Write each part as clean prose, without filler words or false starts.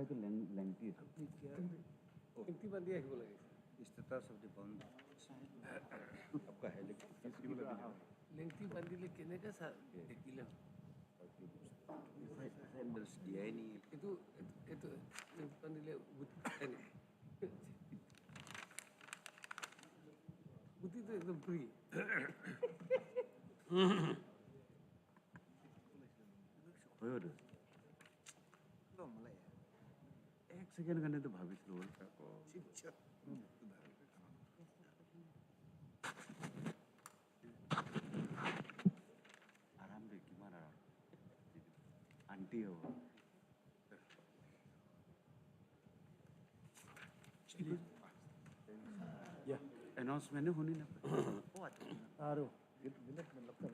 तो लेंथी है लेंथी बंदी है बोला इस्तेतार शब्द बंद आपका है लेंथी बंदी ले किने का सा किले एंडर्स दिया ही नहीं है itu bंदी ले बुद्धि तो एकदम फ्री होयर एक सेकंड करने तो भाभी स्लो आराम दे किमान आराम आंटी हो या अनाउंसमेंट होनी ना ओ अच्छा आरो मिनट में लगता है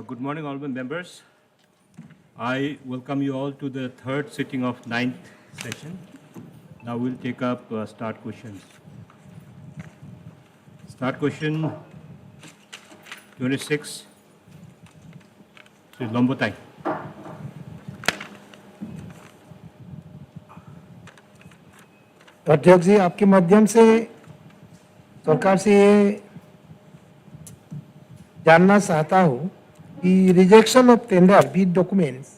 Good morning, honorable members. I welcome you all to the third sitting of 9th session. Now we'll take up start questions. Start question 26. Sri Lombotai. अध्यक्ष जी, आपके माध्यम से सरकार से ये जानना चाहता हूँ कि rejection of tender with documents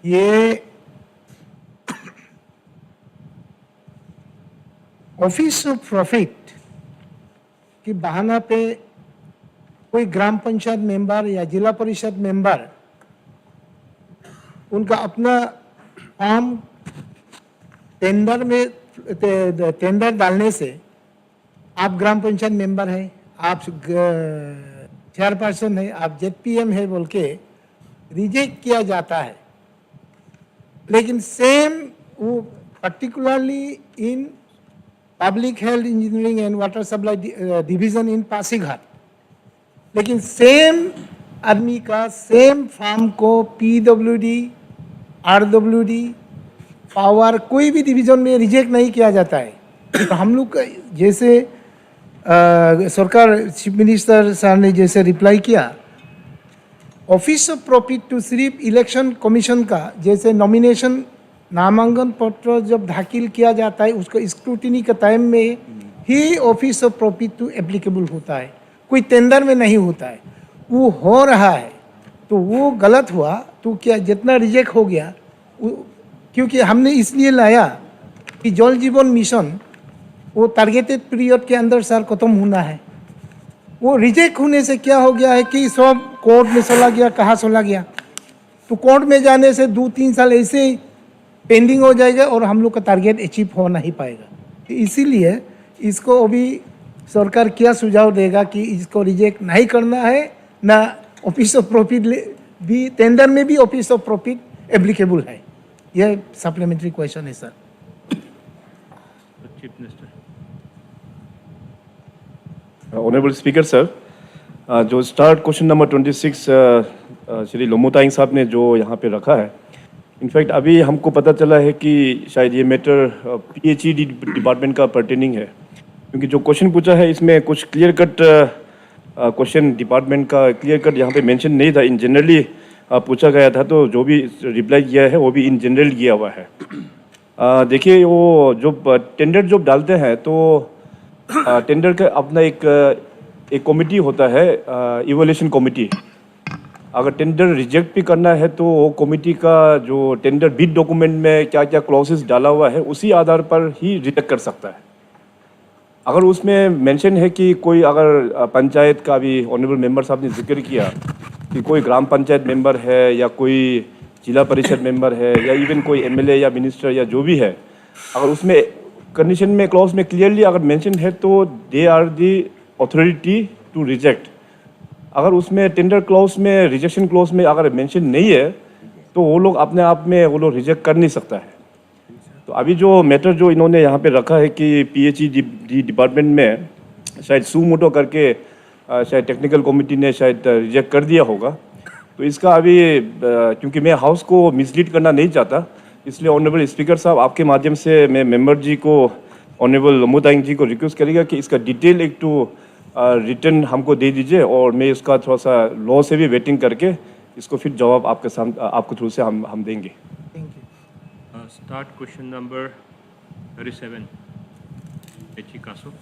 ये ऑफिस ऑफ प्रॉफिट की बहाना पे कोई ग्राम पंचायत मेंबर या जिला परिषद मेंबर उनका अपना फॉर्म टेंडर में टेंडर डालने से आप ग्राम पंचायत मेंबर हैं, आप चेयरपर्सन है, आप जेडपीएम है बोल के रिजेक्ट किया जाता है। लेकिन सेम वो particularly in public health engineering and water supply division in Pasighat, लेकिन सेम आदमी का सेम फार्म को पीडब्ल्यूडी, आरडब्ल्यूडी, पावर कोई भी डिवीजन में रिजेक्ट नहीं किया जाता है। तो हम लोग जैसे सरकार चीफ मिनिस्टर सर ने जैसे रिप्लाई किया, ऑफिस ऑफ प्रॉफिट तो सिर्फ इलेक्शन कमीशन का जैसे नॉमिनेशन नामांकन पत्र जब दाखिल किया जाता है उसको स्क्रूटिनी के टाइम में ही ऑफिस ऑफ प्रॉफिट तो एप्लीकेबल होता है, कोई टेंडर में नहीं होता है। वो हो रहा है तो वो गलत हुआ, तो क्या जितना रिजेक्ट हो गया क्योंकि हमने इसलिए लाया कि जल जीवन मिशन वो टारगेटेड पीरियड के अंदर सर खत्म होना है। वो रिजेक्ट होने से क्या हो गया है कि सब कोर्ट में चला गया, कहाँ चला गया, तो कोर्ट में जाने से 2-3 साल ऐसे ही पेंडिंग हो जाएगा और हम लोग का टारगेट अचीव हो नहीं पाएगा। तो इसीलिए इसको अभी सरकार क्या सुझाव देगा कि इसको रिजेक्ट नहीं करना है, ना ऑफिस ऑफ प्रॉफिट भी टेंडर में भी ऑफिस ऑफ प्रॉफिट एप्लीकेबल है। यह सप्लीमेंट्री क्वेश्चन है sir. Chief Minister. Honourable speaker sir, जो स्टार्ट क्वेश्चन नंबर 26 श्री लोमोताइंग साहब ने जो यहाँ पे रखा है, इनफैक्ट अभी हमको पता चला है कि शायद ये मैटर पीएचईडी डिपार्टमेंट का पर्टेनिंग है, क्योंकि जो क्वेश्चन पूछा है इसमें कुछ क्लियर कट क्वेश्चन डिपार्टमेंट का क्लियर कट यहाँ पे मेंशन नहीं था, इन जनरली पूछा गया था। तो जो भी रिप्लाई किया है वो भी इन जनरल किया हुआ है। देखिए, वो जो टेंडर जब डालते हैं तो टेंडर का अपना एक कमेटी होता है, इवोल्यूशन कमेटी। अगर टेंडर रिजेक्ट भी करना है तो वो कमेटी का जो टेंडर बिड डॉक्यूमेंट में क्या क्या क्लॉसेस डाला हुआ है उसी आधार पर ही रिजेक्ट कर सकता है। अगर उसमें मेंशन है कि कोई अगर पंचायत का, भी ऑनरेबल मेंबर साहब ने जिक्र किया कि कोई ग्राम पंचायत मेंबर है या कोई जिला परिषद मेंबर है या इवन कोई एमएलए या मिनिस्टर या जो भी है, अगर उसमें कंडीशन में क्लॉज में क्लियरली अगर मेंशन है तो they are the authority to reject. अगर उसमें टेंडर क्लॉज में, रिजेक्शन क्लॉज में अगर मेंशन नहीं है तो वो लोग अपने आप में वो लोग रिजेक्ट कर नहीं सकता है। तो अभी जो मैटर जो इन्होंने यहाँ पे रखा है कि पीएचईडी डिपार्टमेंट में शायद सू मोटो करके शायद टेक्निकल कमेटी ने शायद रिजेक्ट कर दिया होगा, तो इसका अभी क्योंकि मैं हाउस को मिसलीड करना नहीं चाहता, इसलिए ऑनरेबल स्पीकर साहब आपके माध्यम से मैं मेंबर जी को, ऑनरेबल लोमोताइंग जी को रिक्वेस्ट करेगा कि इसका डिटेल एक तो रिटर्न हमको दे दीजिए, और मैं इसका थोड़ा सा लॉ से भी वेटिंग करके इसको फिर जवाब आपके सामने आपको थ्रू से हम देंगे। Thank you. Start question number 37. Kaso.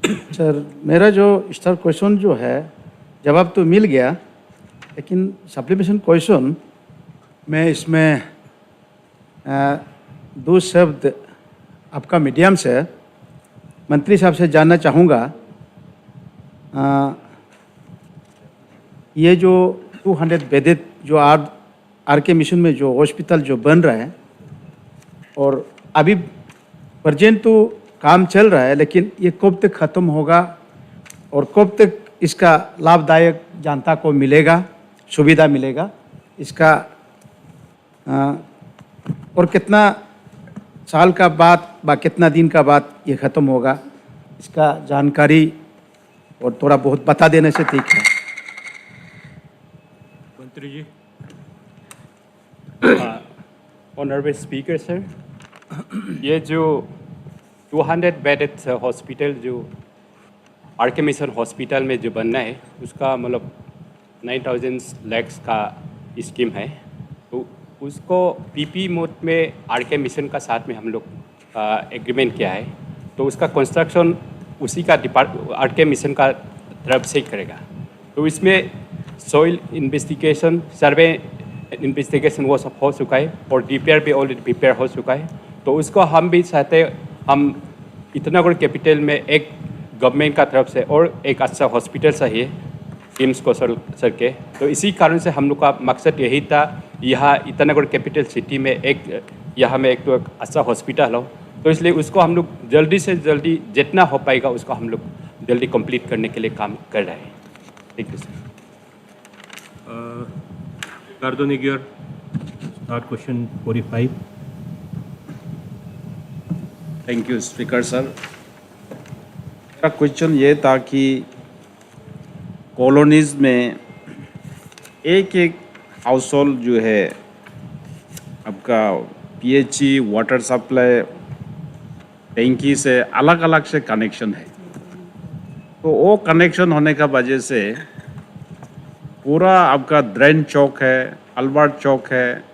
Sir, मेरा जो स्टार क्वेश्चन जो है जवाब तो मिल गया, लेकिन सप्लीमेंटेशन क्वेश्चन मैं इसमें दो शब्द आपका मीडियम से मंत्री साहब से जानना चाहूँगा। ये जो 200 बेडेड जो आर के मिशन में जो हॉस्पिटल जो बन रहा है, और अभी प्रेजेंट तो काम चल रहा है, लेकिन ये कब तक ख़त्म होगा और कब तक इसका लाभदायक जनता को मिलेगा, सुविधा मिलेगा इसका, और कितना साल का बाद कितना दिन का बाद ये ख़त्म होगा, इसका जानकारी और थोड़ा बहुत बता देने से ठीक है। मंत्री जी। ऑनरेबल स्पीकर सर, ये जो 200 बेडेड हॉस्पिटल जो आर के मिशन हॉस्पिटल में जो बनना है, उसका मतलब 9,000 लैक्स का स्कीम है। तो उसको पीपी मोड में आर के मिशन का साथ में हम लोग एग्रीमेंट किया है। तो उसका कंस्ट्रक्शन उसी का आर के मिशन का तरफ से ही करेगा। तो इसमें सॉइल इन्वेस्टिगेशन, सर्वे इन्वेस्टिगेशन वो सब हो चुका है, और डीपीआर भी ऑलरेडी प्रिपेयर हो चुका है। तो उसको हम भी चाहते हैं, हम इतना बड़े कैपिटल में एक गवर्नमेंट का तरफ से और एक अच्छा हॉस्पिटल चाहिए टीम्स को सर के। तो इसी कारण से हम लोग का मकसद यही था, यहाँ इतना बड़े कैपिटल सिटी में यहाँ में एक अच्छा हॉस्पिटल हो। तो इसलिए उसको हम लोग जल्दी से जल्दी जितना हो पाएगा उसको हम लोग जल्दी कंप्लीट करने के लिए काम कर रहे हैं। Thank you sir. Gardonigior, start question 45. Thank you speaker sir. मेरा क्वेश्चन ये था कि कॉलोनीज़ में एक हाउस होल्ड जो है आपका पीएचई वाटर सप्लाई टैंकी से अलग अलग से कनेक्शन है। तो वो कनेक्शन होने का वजह से पूरा आपका ड्रेन चौक है, अल्बर्ट चौक है,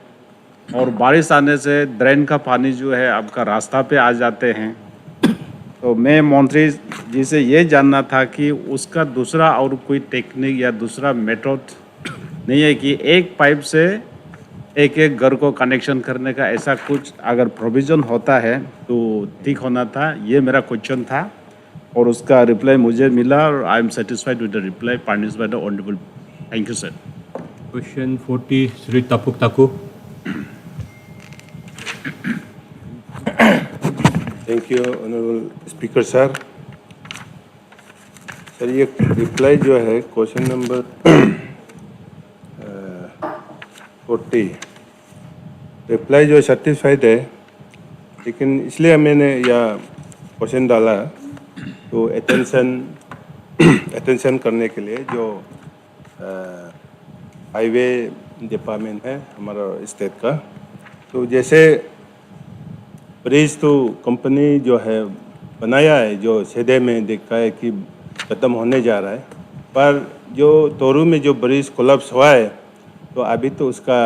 और बारिश आने से ड्रेन का पानी जो है आपका रास्ता पे आ जाते हैं। तो मैं मंत्री जी से ये जानना था कि उसका दूसरा और कोई टेक्निक या दूसरा मेथड नहीं है कि एक पाइप से एक एक घर को कनेक्शन करने का, ऐसा कुछ अगर प्रोविज़न होता है तो ठीक होना था। ये मेरा क्वेश्चन था और उसका रिप्लाई मुझे मिला, और I am satisfied with the reply furnished by the honourable. Thank you sir. Question 40, Sri Tapuk Taku. Thank you honourable speaker sir. Sir, ये रिप्लाई जो है क्वेश्चन नंबर 40, रिप्लाई जो सर्टिफाइड है, लेकिन इसलिए मैंने यह क्वेश्चन डाला तो अटेंशन करने के लिए जो हाईवे डिपार्टमेंट है हमारा स्टेट का। तो जैसे ब्रिज तो कंपनी जो है बनाया है, जो सीधे में देखा है कि ख़त्म होने जा रहा है, पर जो तोरू में जो ब्रिज कोलैप्स हुआ है तो अभी तो उसका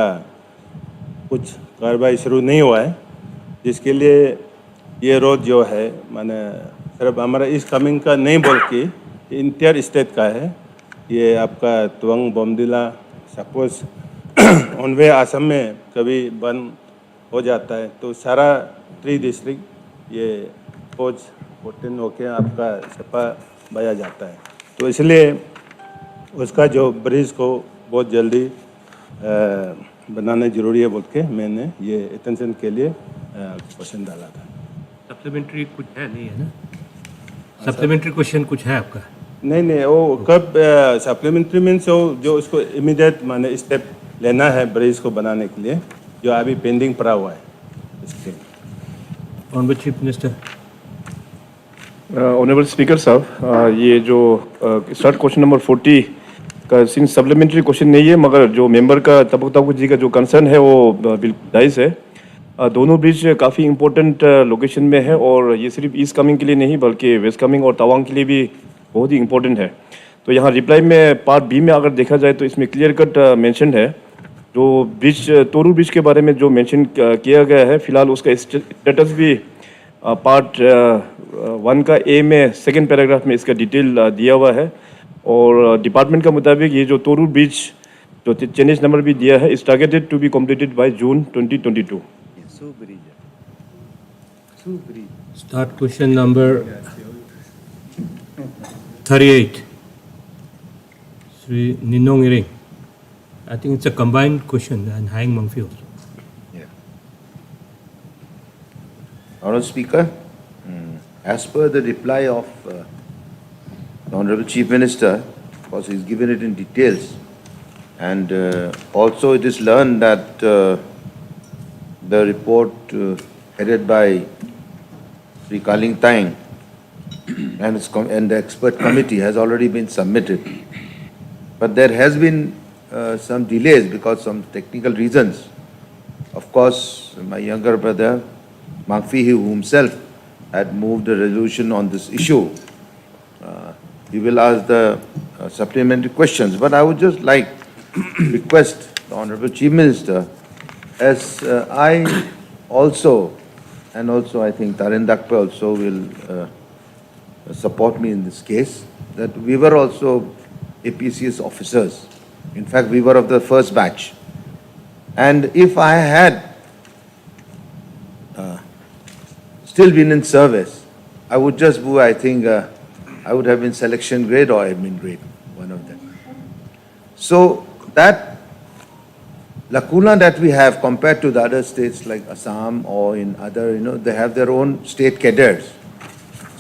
कुछ कार्रवाई शुरू नहीं हुआ है, जिसके लिए ये रोड जो है माने सिर्फ हमारा इस कमिंग का नहीं बल्कि इंटायर स्टेट का है। ये आपका Tawang Bomdila suppose on way Assam में कभी बंद हो जाता है तो सारा 3 डिस्ट्रिक्ट ये फौज पोर्टन होके आपका सपा बया जाता है। तो इसलिए उसका जो ब्रिज को बहुत जल्दी बनाना ज़रूरी है बोल के मैंने ये अटेंशन के लिए क्वेश्चन डाला था। सप्लीमेंट्री कुछ है नहीं है ना? सप्लीमेंट्री क्वेश्चन कुछ है आपका? नहीं, वो कब सप्लीमेंट्री मीन्स जो उसको इमीडिएट माने स्टेप लेना है ब्रिज को बनाने के लिए, जो अभी पेंडिंग पड़ा हुआ है इसके। Honourable chief minister. Honourable speaker साहब, ये जो स्टार्ट क्वेश्चन नंबर 40 का सिंह सप्लीमेंट्री क्वेश्चन नहीं है, मगर जो मेंबर का तबक जी का जो कंसर्न है वो बिल्कुल जायज़ है। दोनों ब्रिज काफ़ी इम्पोर्टेंट लोकेशन में है और ये सिर्फ ईस्ट कमिंग के लिए नहीं बल्कि वेस्ट कमिंग और तवांग के लिए भी बहुत ही इम्पोर्टेंट है। तो यहाँ रिप्लाई में पार्ट बी में अगर देखा जाए तो इसमें क्लियर कट मेंशन है, जो ब्रिज तोरू ब्रिज के बारे में जो मेंशन किया गया है, फिलहाल उसका स्टेटस भी पार्ट 1 का ए में सेकेंड पैराग्राफ में इसका डिटेल दिया हुआ है। और डिपार्टमेंट का मुताबिक ये जो तोरू ब्रिज जो चेंजेस नंबर भी दिया है is targeted to be completed by June 2022। Start question number 38. Sri Ninong Iring. I think it's a combined question and Haing Mangfi also. Honourable Speaker, as per the reply of the Honourable Chief Minister, because he's given it in details, and also it is learned that the report headed by Sri Kaling Tang and the expert committee has already been submitted. But there has been some delays because some technical reasons. Of course, my younger brother, Mangfi, who himself had moved a resolution on this issue. He will ask the supplementary questions. But I would just like to request the Honourable Chief Minister, as I also, and also I think Taren Dakpe also will support me in this case, that we were also APCS officers. In fact, we were of the first batch. And if I had still been in service, I would just go, I think I would have been selection grade or admin grade, one of them. So that lacuna that we have compared to the other states like Assam or in other, they have their own state cadres.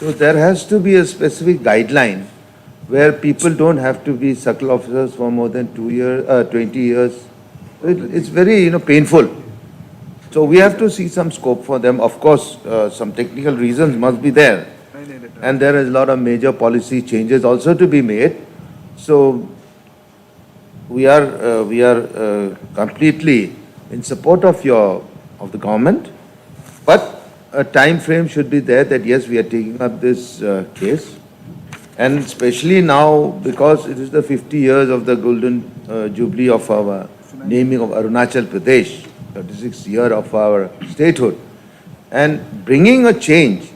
So there has to be a specific guideline where people don't have to be circle officers for more than 20 years. It's very, painful. So we have to see some scope for them. Of course, some technical reasons must be there. And there is a lot of major policy changes also to be made. So we are completely in support of the government. But a time frame should be there that yes, we are taking up this case. And especially now, because it is the 50 years of the golden jubilee of our naming of Arunachal Pradesh, 36th year of our statehood. And bringing a change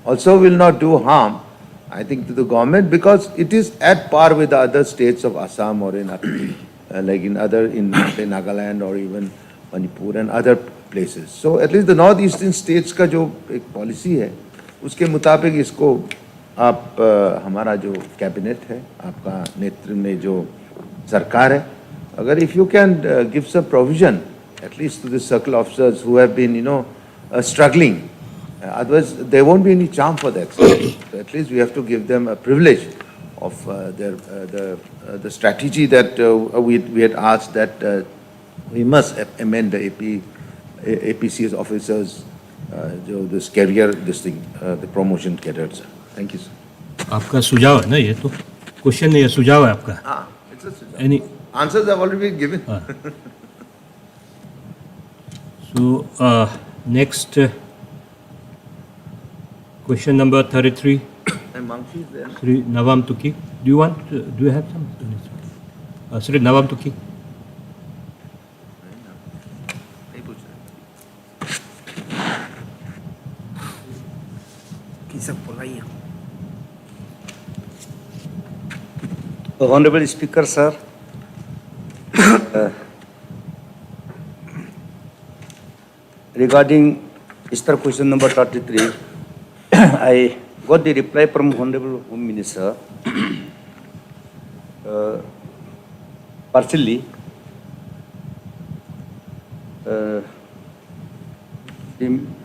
also will not do harm, I think, to the government, because it is at par with the other states of Assam or in Nagaland or even Manipur and other places. So at least the northeastern states का जो एक policy है, उसके मुताबिक इसको आप हमारा जो कैबिनेट है, आपका नेतृत्व में जो सरकार है, अगर if you can give some provision at least to the circle officers who have been, struggling, otherwise there won't be any charm for that. So at least we have to give them a privilege of the strategy that we had asked that we must amend the APCS officers, this career, the promotion cadets. Thank you, sir. आपका सुझाव है ना, ये तो question नहीं है, सुझाव है आपका. It's a suggestion. Any? Answers have already been given. So next question number 33. And Mangshi is there. Sri Nawam Tuki. Do you have some? Sri Nawam Tuki. नहीं पूछ रहे. Honorable Speaker, sir, regarding Star question number 33, I got the reply from Honorable Home Minister, partially. The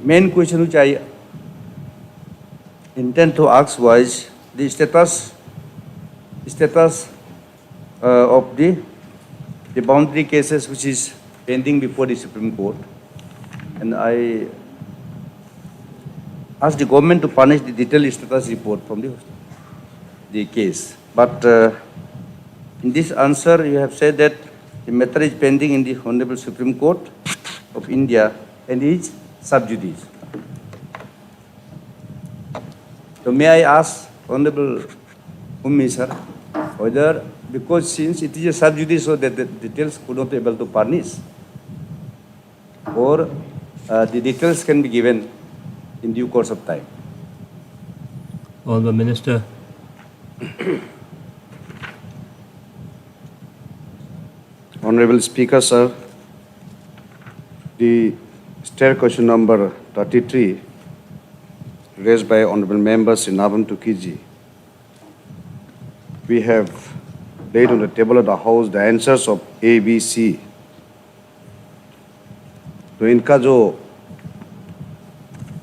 main question which I intend to ask was the status of the boundary cases which is pending before the Supreme Court. And I asked the government to furnish the detailed status report from the case. But in this answer, you have said that the matter is pending in the Honorable Supreme Court of India and is sub judice. So may I ask Honorable Sir, whether, because since it is a sub judice, so that the details could not be able to furnish, or the details can be given in due course of time. Honorable Minister. Honorable Speaker, sir, the stair question number 33 raised by Honorable Member Sri Navam Tukiji. We have laid on the table of the House the answers of A, B, C. तो इनका जो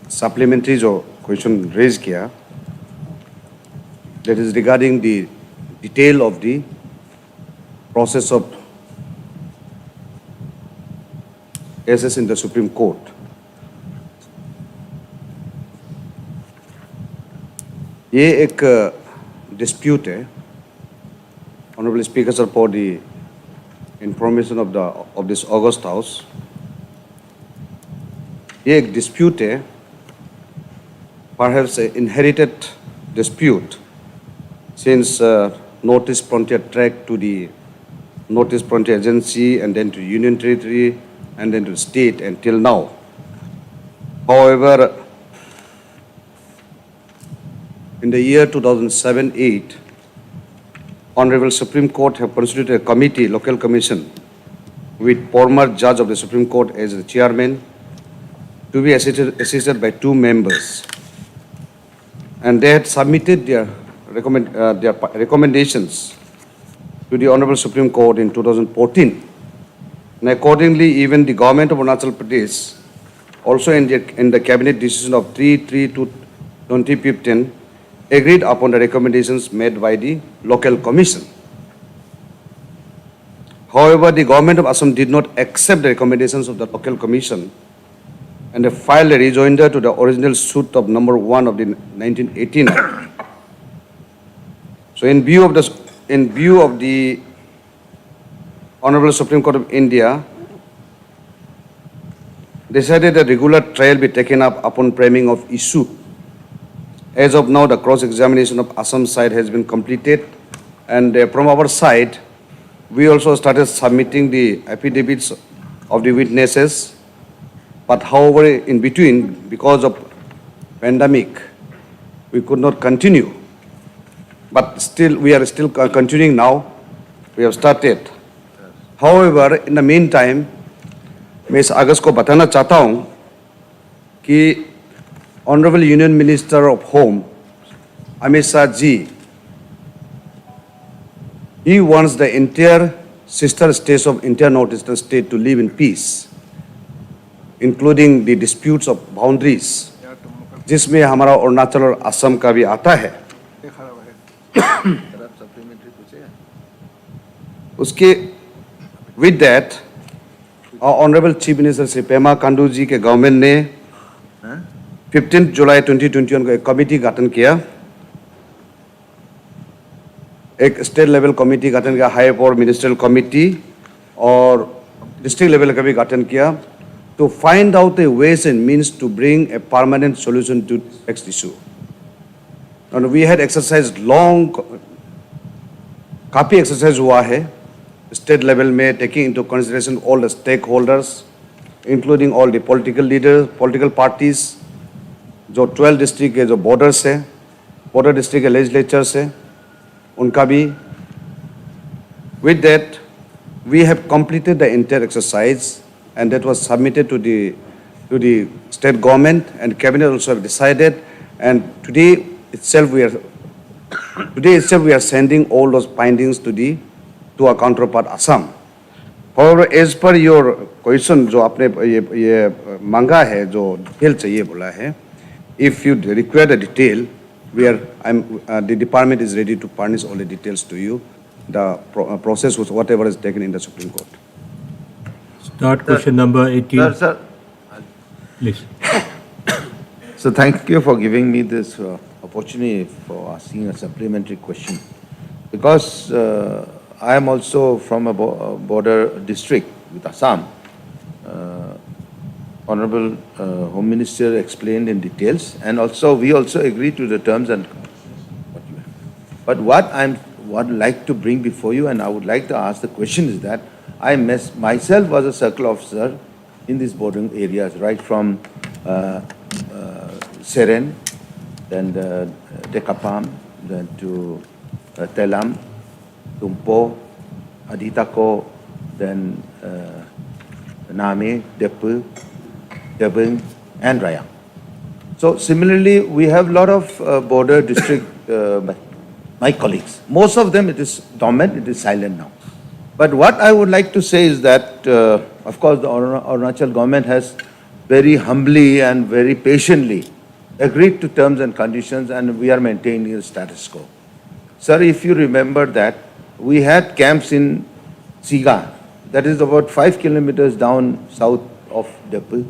supplementary जो question raise किया, that is regarding the detail of the process of cases in the Supreme Court. ये एक dispute है, Honorable Speaker sir, for the information of this August House. ये एक dispute है, perhaps an inherited dispute, since notice frontier track to the notice frontier agency and then to union territory and then to state until now. However, in the year 2007-8, Honorable Supreme Court have constituted a committee, local commission, with former judge of the Supreme Court as the chairman, to be assisted by 2 members. And they had submitted their recommendations to the Honorable Supreme Court in 2014. And accordingly, even the government of Arunachal Pradesh, also in the cabinet decision of 3/3/2015, agreed upon the recommendations made by the local commission. However, the government of Assam did not accept the recommendations of the local commission and they filed a rejoinder to the original suit of number 1 of the 1989. So in view of the Honorable Supreme Court of India decided a regular trial be taken up upon framing of issue. As of now, the cross-examination of Assam side has been completed, and from our side, we also started submitting the affidavits of the witnesses. But however, in between, because of pandemic, we could not continue. But still, we are still continuing now. We have started. However, in the meantime, मैं इस अगस्त को बताना चाहता हूँ कि Honorable Union Minister of Home, Amit Shah ji, he wants the entire sister states of entire northeastern state to live in peace, including the disputes of boundaries, जिसमें हमारा अरुणाचल और असम का भी आता है. उसके with that, our Honorable Chief Minister Sri Pema Khandu ji के government ने 15 जुलाई 2021 को एक कमिटी गठन किया, एक स्टेट लेवल कमिटी गठन किया, हाई पावर मिनिस्ट्रियल कमिटी, और डिस्ट्रिक्ट लेवल का भी गठन किया, to find out the ways and means to bring a permanent solution to next issue. And we had exercised long, काफी exercise हुआ है state level में, taking into consideration all the stakeholders, including all the political leaders, political parties, जो 12 district के जो borders है, border district के legislatures है, उनका भी. With that, we have completed the entire exercise, and that was submitted to the state government, and cabinet also have decided. And today itself we are sending all those findings to our counterpart Assam. However, as per your question, जो आपने ये मांगा है, जो detail चाहिए बोला है, if you require the detail, the department is ready to furnish all the details to you. The process was whatever is taken in the Supreme Court. Start question number 18. Sir, Please. So thank you for giving me this opportunity for asking a supplementary question. Because I am also from a border district with Assam. Honorable Home Minister explained in details, and also we also agree to the terms and. But what I'd like to bring before you, and I would like to ask the question, is that I myself was a circle officer in these bordering areas, right from Seren, then Dekapam, then to Telam, Tumpo, Aditako, then Name, Depu, Debeng, and Raya. So similarly, we have a lot of border district, my colleagues. Most of them, it is dormant, it is silent now. But what I would like to say is that, of course, the Arunachal government has very humbly and very patiently agreed to terms and conditions, and we are maintaining the status quo. Sir, if you remember that, we had camps in Siga, that is about 5 kilometers down south of Depu.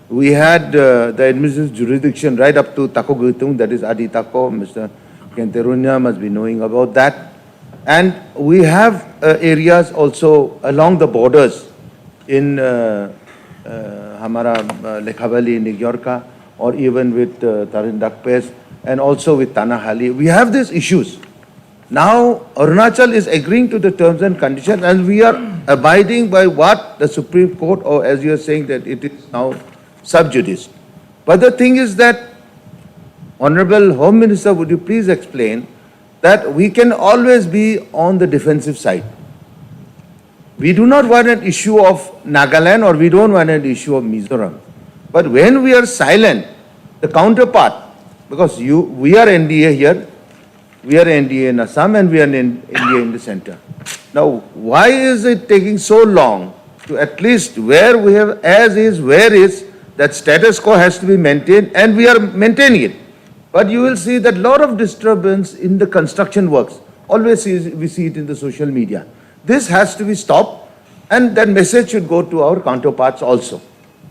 We had the administrative jurisdiction right up to Tako Gutung, that is Adi Tako, Mr. Kenterunya must be knowing about that. And we have areas also along the borders in Hamara, Lekhavali, Nigyorka, or even with Tarindakpes, and also with Tanahali. We have these issues. Now, Arunachal is agreeing to the terms and conditions, and we are abiding by what the Supreme Court, or as you are saying, that it is now sub judice. But the thing is that, Honorable Home Minister, would you please explain that we can always be on the defensive side. We do not want an issue of Nagaland, or we don't want an issue of Mizoram. But when we are silent, the counterpart, because we are NDA here, we are NDA in Assam, and we are in NDA in the center. Now, why is it taking so long to at least where we have as is, where is, that status quo has to be maintained, and we are maintaining it. But you will see that a lot of disturbance in the construction works. Always we see it in the social media. This has to be stopped, and that message should go to our counterparts also.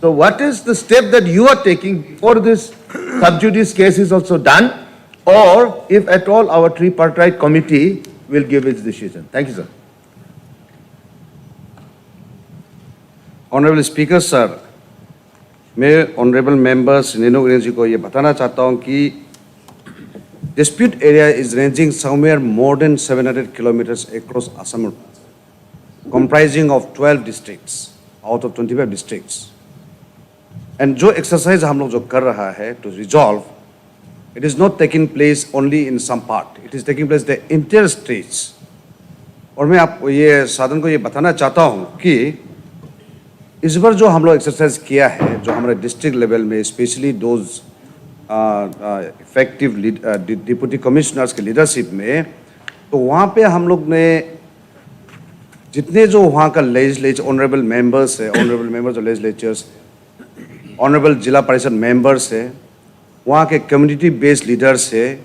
So what is the step that you are taking before this sub judice case is also done, or if at all our tripartite committee will give its decision? Thank you, sir. Honorable Speaker, sir, मैं honorable members Neenu Girish जी को ये बताना चाहता हूँ कि dispute area is ranging somewhere more than 700 kilometers across Assam, comprising of 12 districts out of 25 districts. And जो exercise हम लोग जो कर रहा है to resolve, it is not taking place only in some part. It is taking place the entire states. और मैं आप ये साधन को ये बताना चाहता हूँ कि इस बार जो हम लोग एक्सरसाइज किया है, जो हमारे डिस्ट्रिक्ट लेवल में specially those effective deputy commissioners के लीडरशिप में, तो वहाँ पे हम लोग ने जितने जो वहाँ का लेजिस्लेचर ऑनरेबल मेंबर्स है, honourable members of legislatures, honourable जिला परिषद मेंबर्स है, वहाँ के कम्युनिटी बेस्ड लीडर्स है,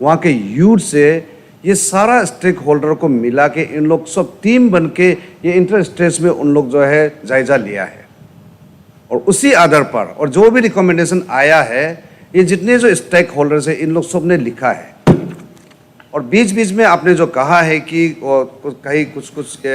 वहाँ के यूथ है, ये सारा स्टेक होल्डर को मिला के इन लोग सब टीम बन के ये इंटर स्टेट्स में उन लोग जो है जायजा लिया है, और उसी आधार पर और जो भी रिकमेंडेशन आया है, ये जितने जो स्टेक होल्डर्स है इन लोग सब ने लिखा है. और बीच बीच में आपने जो कहा है कि कहीं कुछ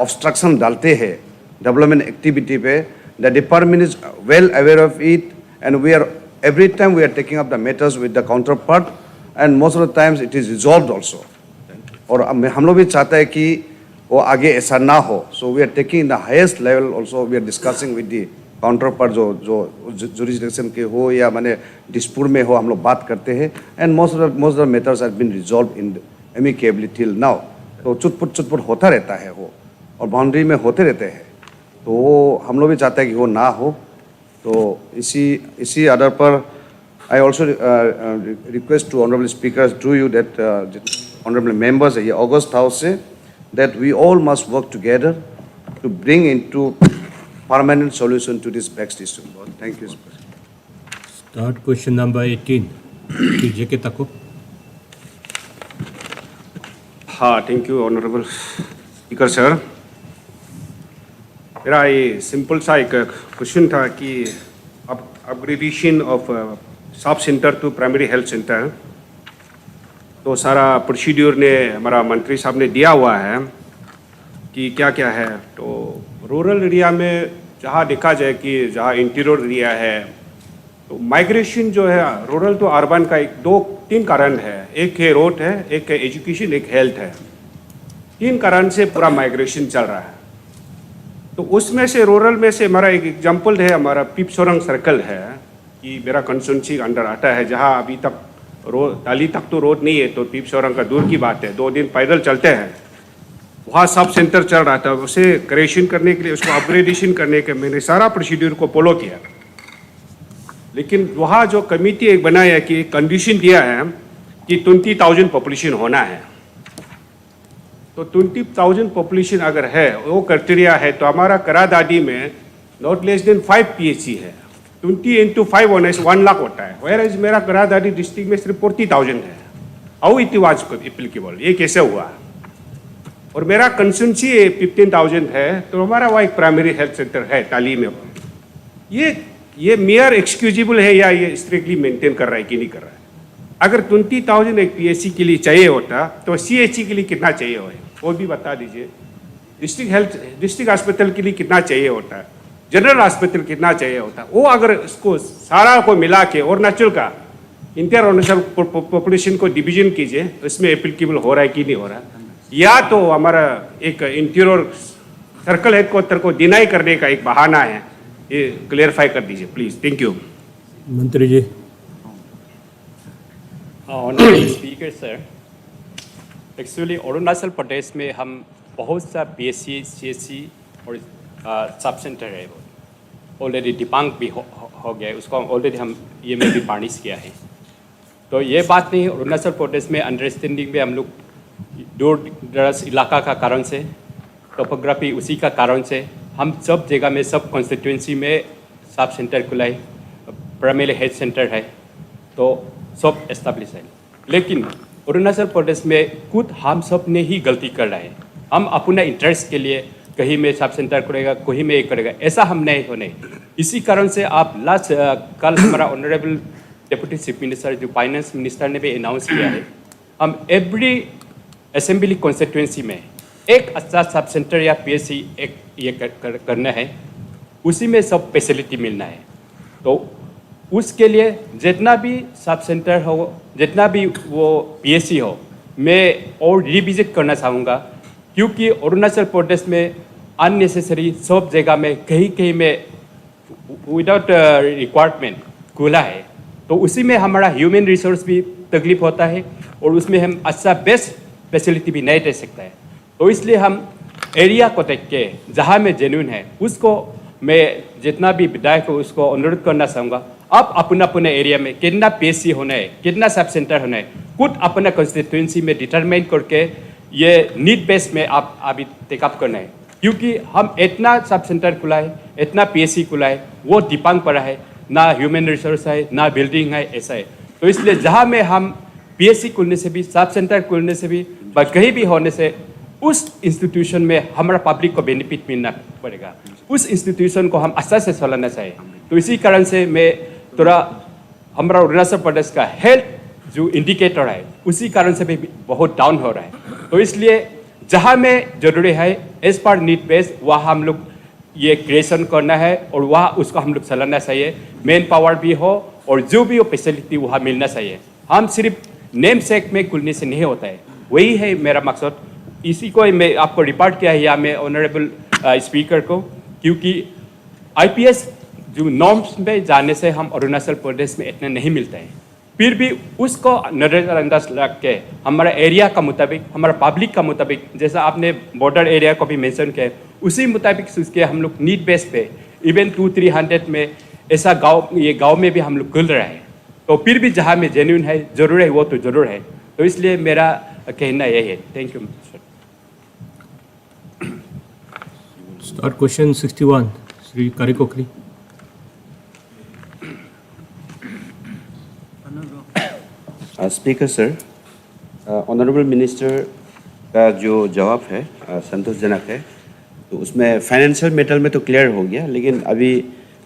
ऑब्स्ट्रक्शन डालते हैं डेवलपमेंट एक्टिविटी पे, the department is well aware of it, and we are every time we are taking up the matters with the counterpart, and most of the times it is resolved also. और हम लोग भी चाहते हैं कि वो आगे ऐसा ना हो, so we are taking in the highest level also, we are discussing with the counterpart जो jurisdiction के हो या माने dispute में हो, हम लोग बात करते हैं, and most of the matters have been resolved in amicably till now. तो चुटपुट होता रहता है वो, और बाउंड्री में होते रहते हैं, तो वो हम लोग भी चाहते हैं कि वो ना हो. तो इसी आधार पर I also request to honorable speakers to you that honorable members ये August House से that we all must work together to bring into permanent solution to this vexed issue. Thank you. Start question number 18. J.K. Tako. हाँ, thank you honorable speaker sir. मेरा ये simple सा एक question था कि upgradation of sub centre to primary health centre, तो सारा procedure ने हमारा मंत्री साहब ने दिया हुआ है कि क्या क्या है। तो रूरल एरिया में जहाँ देखा जाए कि जहाँ इंटीरियर एरिया है, तो माइग्रेशन जो है रूरल टू अर्बन का एक 2-3 कारण है। एक है रोड है, एक है एजुकेशन, एक हेल्थ है। 3 कारण से पूरा माइग्रेशन चल रहा है। तो उसमें से रूरल में से हमारा एक एग्जाम्पल है, हमारा पिपसोरंग सर्कल है कि मेरा कंस्टिट्यूंसी अंडर आता है, जहाँ अभी तक ताली तक तो रोड नहीं है, तो पिपसोरंग का दूर की बात है, 2 दिन पैदल चलते हैं। वहाँ सब सेंटर चल रहा था, उसे करेक्शन करने के लिए, उसको अपग्रेडेशन करने के मैंने सारा प्रोसीड्यूर को फॉलो किया। लेकिन वहाँ जो कमेटी एक बनाया कि एक कंडीशन दिया है कि 20,000 पॉपुलेशन होना है। तो 20,000 पॉपुलेशन अगर है, वो क्राइटेरिया है, तो हमारा करादादी में नॉट लेस देन 5 PHC है। 20 into 5 होने से 1 लाख होता है, वेयर मेरा करादादी डिस्ट्रिक्ट में सिर्फ 40,000 है। हाउ इट वाज एप्लीकेबल, ये कैसे हुआ? और मेरा कंस्टिट्यूंसी 15,000 है, तो हमारा वहाँ एक प्राइमरी हेल्थ सेंटर है ताली में। ये मेयर एक्सक्यूजिबल है या ये स्ट्रिक्टली मेंटेन कर रहा है कि नहीं कर रहा है? अगर 20,000 एक PHC के लिए चाहिए होता, तो CHC के लिए कितना चाहिए हो, वो भी बता दीजिए। डिस्ट्रिक्ट हॉस्पिटल के लिए कितना चाहिए होता है, जनरल हॉस्पिटल कितना चाहिए होता, वो अगर इसको सारा को मिला के अरुणाचल का इंटर अरुणाचल पॉपुलेशन को डिवीजन कीजिए, इसमें एप्लीकेबल हो रहा है कि नहीं हो रहा है। या तो हमारा एक इंटीरियर सर्कल हेडक्वार्टर को डिनाई करने का एक बहाना है, ये क्लियरिफाई कर दीजिए प्लीज। Thank you. मंत्री जी। Honourable speaker sir, actually Arunachal Pradesh में हम बहुत सा PHC, CHC और सब सेंटर है, वो ऑलरेडी डिपांक भी हो गया है, उसको ऑलरेडी हम ये में भी पार्निश किया है। तो ये बात नहीं, अरुणाचल प्रदेश में अंडरस्टैंडिंग में हम लोग दूर दराज इलाका का कारण से, टोपोग्राफी उसी का कारण से हम सब जगह में, सब कॉन्स्टिट्यूंसी में सब सेंटर खुलाए, प्राइमरी हेल्थ सेंटर है, तो सब एस्टेब्लिश है। लेकिन अरुणाचल प्रदेश में खुद हम सब ने ही गलती कर रहे हैं। हम अपना इंटरेस्ट के लिए कहीं में सब सेंटर करेगा, कहीं में एक करेगा, ऐसा हम नहीं होने। इसी कारण से आप लास्ट कल हमारा ऑनरेबल डिप्टी चीफ मिनिस्टर जो फाइनेंस मिनिस्टर ने भी अनाउंस किया है, हम एवरी असेंबली कॉन्स्टिट्यूंसी में एक अच्छा सब सेंटर या PHC एक ये करना है, उसी में सब फैसिलिटी मिलना है। तो उसके लिए जितना भी सब सेंटर हो, जितना भी वो PHC हो, मैं और रिविजिट करना चाहूँगा, क्योंकि अरुणाचल प्रदेश में अननेसेसरी सब जगह में कहीं कहीं में विदाउट रिक्वायरमेंट खुला है, तो उसी में हमारा ह्यूमन रिसोर्स भी तकलीफ होता है और उसमें हम अच्छा बेस्ट फैसिलिटी भी नहीं दे सकता है। तो इसलिए हम एरिया को देख के जहाँ में जेन्युइन है, उसको मैं जितना भी विधायक को उसको अनुरोध करना चाहूँगा, आप अपना अपने एरिया में कितना PHC होना है, कितना सब सेंटर होना है, खुद अपना कॉन्स्टिट्यूंसी में डिटरमाइन करके ये नीड बेस में आप अभी टेकअप करना है। क्योंकि हम इतना सब सेंटर खुला है, इतना PHC खुला है, वो दिपांग पड़ा है, ना ह्यूमन रिसोर्स है, ना बिल्डिंग है, ऐसा है। तो इसलिए जहाँ में हम PHC खुलने से भी, सब सेंटर खुलने से भी, कहीं भी होने से उस इंस्टीट्यूशन में हमारा पब्लिक को बेनिफिट मिलना पड़ेगा, उस इंस्टीट्यूशन को हम अच्छा से चलाना चाहिए। तो इसी कारण से मैं थोड़ा हमारा अरुणाचल प्रदेश का हेल्थ जो इंडिकेटर है, उसी कारण से भी बहुत डाउन हो रहा है। तो इसलिए जहाँ में जरूरी है एज पर नीड बेस, वहाँ हम लोग ये क्रिएशन करना है और वहाँ उसको हम लोग चलाना चाहिए। मैन पावर भी हो और जो भी हो फैसिलिटी वहाँ मिलना चाहिए। हम सिर्फ नेम सेक में खुलने से नहीं होता है, वही है मेरा मकसद। इसी को मैं आपको रिपोर्ट किया है या मैं ऑनरेबल स्पीकर को, क्योंकि IPS जो नॉर्म्स में जाने से हम अरुणाचल प्रदेश में इतना नहीं मिलता है, फिर भी उसको नज़रअंदाज रख के हमारा एरिया का मुताबिक, हमारा पब्लिक का मुताबिक, जैसा आपने बॉर्डर एरिया को भी मेंशन किया, उसी मुताबिक सोच के हम लोग नीड बेस पे इवन 200-300 में ऐसा गांव, ये गांव में भी हम लोग खुल रहा है। तो फिर भी जहाँ में जेन्युइन है, जरूर है, वो तो जरूर है। तो इसलिए मेरा कहना यही है। Thank you sir. Start question 61, Sri Karikokri. Speaker sir, honourable minister का जो जवाब है संतोषजनक है। तो उसमें फाइनेंशियल मैटर में तो क्लियर हो गया, लेकिन अभी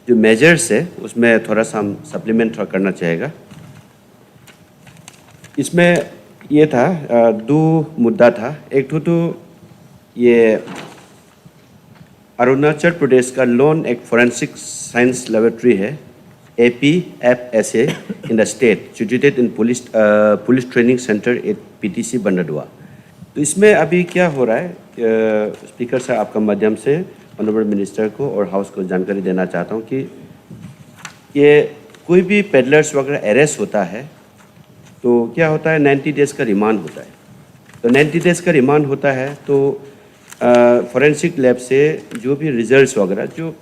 जो मेजर्स है उसमें थोड़ा सा हम सप्लीमेंट करना चाहेगा। इसमें ये था दो मुद्दा था। एक तो ये अरुणाचल प्रदेश का लोन एक फोरेंसिक साइंस लेबोरेटरी है, APFSA in the state, situated in police training centre at PTC बंडरदुआ। तो इसमें अभी क्या हो रहा है, स्पीकर साहब आपका माध्यम से ऑनरेबल मिनिस्टर को और हाउस को जानकारी देना चाहता हूँ कि ये कोई भी पेडलर्स वगैरह अरेस्ट होता है तो क्या होता है, 90 डेज़ का रिमांड होता है। तो 90 डेज़ का रिमांड होता है तो फॉरेंसिक लैब से जो भी रिजल्ट्स वगैरह जो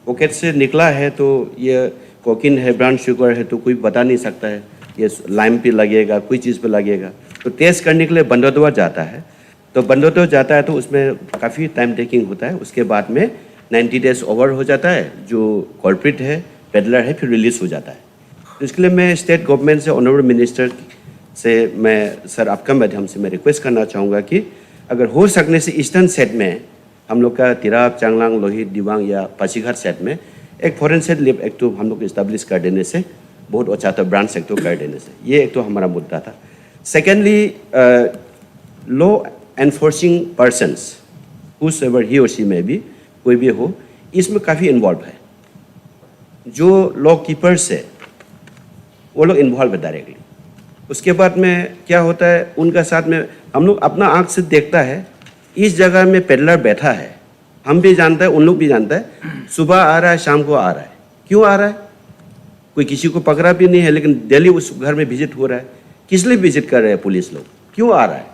पॉकेट से निकला है, तो ये कोकीन है, ब्राउन शुगर है, तो कोई बता नहीं सकता है ये लाइम पे लगेगा, कोई चीज़ पे लगेगा। तो टेस्ट करने के लिए बंदरदुआ जाता है, तो बंदरदुआ जाता है तो उसमें काफ़ी टाइम टेकिंग होता है। उसके बाद में 90 डेज़ ओवर हो जाता है, जो कॉर्पोरेट है, पेडलर है, फिर रिलीज़ हो जाता है। तो इसके लिए मैं स्टेट गवर्नमेंट से, ऑनरेबल मिनिस्टर से मैं सर आपका माध्यम से मैं रिक्वेस्ट करना चाहूँगा कि अगर हो सकने से ईस्टर्न सेट में हम लोग का तिराप, चांगलांग, लोहित, दिबांग या पासीघाट सेट में एक फॉरेंसिक लैब एक तो हम लोग इस्टेब्लिश कर देने से बहुत अच्छा था, ब्रांच एक तो कर देने से। ये एक तो हमारा मुद्दा था। Secondly, law enforcing persons however he और शी में भी कोई भी हो, इसमें काफ़ी इन्वॉल्व है। जो लॉ कीपर्स है वो लोग इन्वॉल्व है डायरेक्टली। उसके बाद में क्या होता है, उनका साथ में हम लोग अपना आँख से देखता है, इस जगह में पेडलर बैठा है, हम भी जानता है, उन लोग भी जानता है, सुबह आ रहा है, शाम को आ रहा है। क्यों आ रहा है? कोई किसी को पकड़ा भी नहीं है, लेकिन डेली उस घर में विजिट हो रहा है। किस लिए विजिट कर रहे हैं पुलिस लोग? क्यों आ रहा है?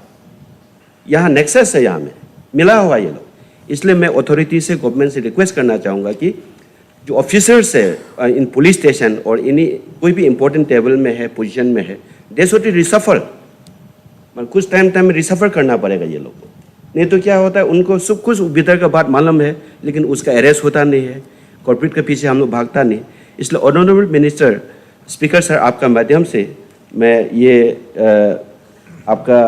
यहाँ नेक्सस है, यहाँ में मिला हुआ ये लोग। इसलिए मैं अथॉरिटी से, गवर्नमेंट से रिक्वेस्ट करना चाहूँगा कि जो ऑफिसर्स है इन पुलिस स्टेशन और इन्हीं कोई भी इंपॉर्टेंट टेबल में है, पोजीशन में है, दे शुड रिसफल, मतलब कुछ टाइम में रिसफर करना पड़ेगा ये लोग को। नहीं तो क्या होता है, उनको सब कुछ भीतर का बात मालूम है, लेकिन उसका अरेस्ट होता नहीं है, कॉर्पोरेट के पीछे हम लोग भागता नहीं। इसलिए ऑनरेबल मिनिस्टर, स्पीकर सर आपका माध्यम से मैं ये आपका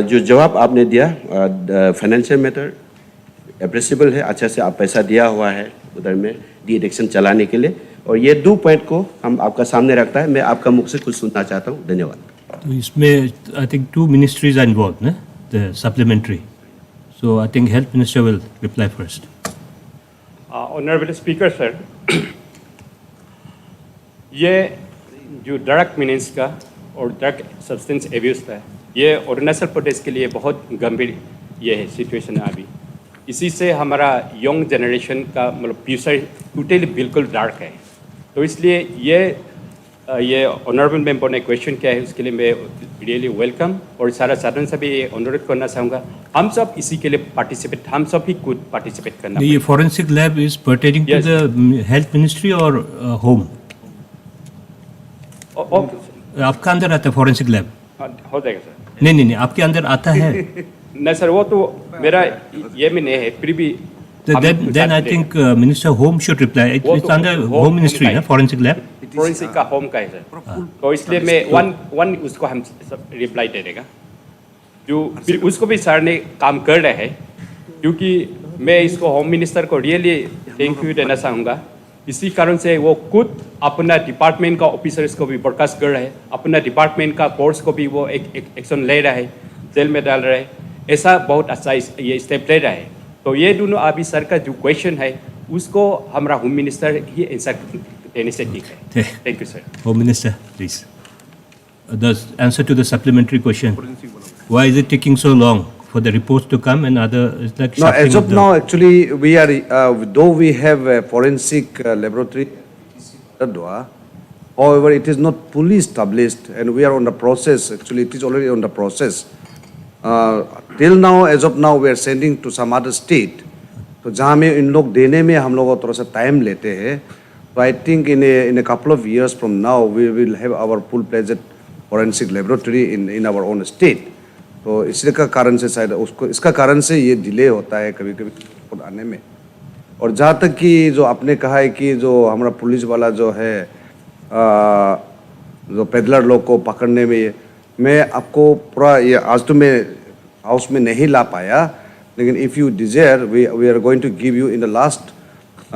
जो जवाब आपने दिया, फाइनेंशियल मैटर एप्रेसिबल है, अच्छा से आप पैसा दिया हुआ है उधर में डी एडिक्शन चलाने के लिए, और ये 2 पॉइंट को हम आपका सामने रखता है। मैं आपका मुख से कुछ सुनना चाहता हूँ। धन्यवाद। तो इसमें I think 2 ministries are involved, ना, the supplementary. So I think Health Minister will reply first. Honourable speaker sir, ये जो ड्रग मीनेंस का और ड्रग सब्सटेंस एब्यूज़ का, ये अरुणाचल प्रदेश के लिए बहुत गंभीर ये है सिचुएशन है अभी। इसी से हमारा यंग जनरेशन का मतलब फ्यूचर टोटली बिल्कुल डार्क है। तो इसलिए ये ऑनरेबल मेंबर ने क्वेश्चन किया है, उसके लिए मैं रियली वेलकम और सारा सदन से भी अनुरोध करना चाहूँगा, हम सब इसी के लिए पार्टिसिपेट, हम सब ही कुछ पार्टिसिपेट करना। ये forensic lab is pertaining to the health ministry or home? आपका अंदर आता है forensic lab? हो जाएगा सर। नहीं, आपके अंदर आता है। नहीं सर, वो तो मेरा ये में नहीं है, फिर भी Then I think Minister Home should reply. It's under Home Ministry, ना, forensic lab. फोरेंसिक का होम का है सर। तो इसलिए मैं वन उसको हम सब रिप्लाई दे देगा। जो फिर उसको भी सर ने काम कर रहे हैं, क्योंकि मैं इसको होम मिनिस्टर को रियली थैंक यू देना चाहूँगा। इसी कारण से वो खुद अपना डिपार्टमेंट का ऑफिसर्स को भी बर्खास्त कर रहे हैं, अपना डिपार्टमेंट का फोर्स को भी वो एक एक्शन ले रहा है, जेल में डाल रहे हैं। ऐसा बहुत अच्छा ये स्टेप ले रहा है। तो ये दोनों अभी सर का जो क्वेश्चन है उसको हमारा होम मिनिस्टर ही आंसर देने से ठीक है। Thank you sir. Home Minister, please. The answer to the supplementary question. Why is it taking so long for the reports to come and other? It's like No, shuffling as of the- now, actually, we are, though we have a forensic laboratory, however, it is not fully established and we are on the process, actually, it is already on the process. Till now, as of now, we are sending to some other state. तो जहाँ में इन लोग देने में हम लोग थोड़ा सा टाइम लेते हैं, तो I think in a couple of years from now, we will have our full-fledged forensic laboratory in our own state. तो इसका कारण से शायद उसको इसका कारण से ये डिले होता है कभी कभी आने में। और जहाँ तक कि जो आपने कहा है कि जो हमारा पुलिस वाला जो है जो पेडलर लोग को पकड़ने में, मैं आपको पूरा ये आज तो मैं हाउस में नहीं ला पाया, लेकिन if you desire we are going to give you in the last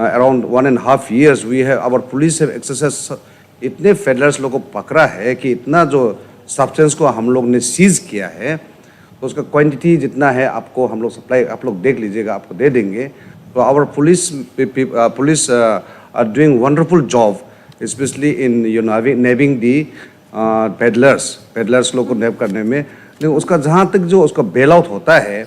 around 1.5 years, our police have exercised इतने फेडरल्स लोग को पकड़ा है कि इतना जो सब्सटेंस को हम लोग ने सीज किया है, तो उसका क्वांटिटी जितना है आपको हम लोग सप्लाई आप लोग देख लीजिएगा, आपको दे देंगे. तो our police are doing wonderful job, especially in nabbing the peddlers लोग को नैब करने में. लेकिन उसका जहाँ तक जो उसका बेल आउट होता है,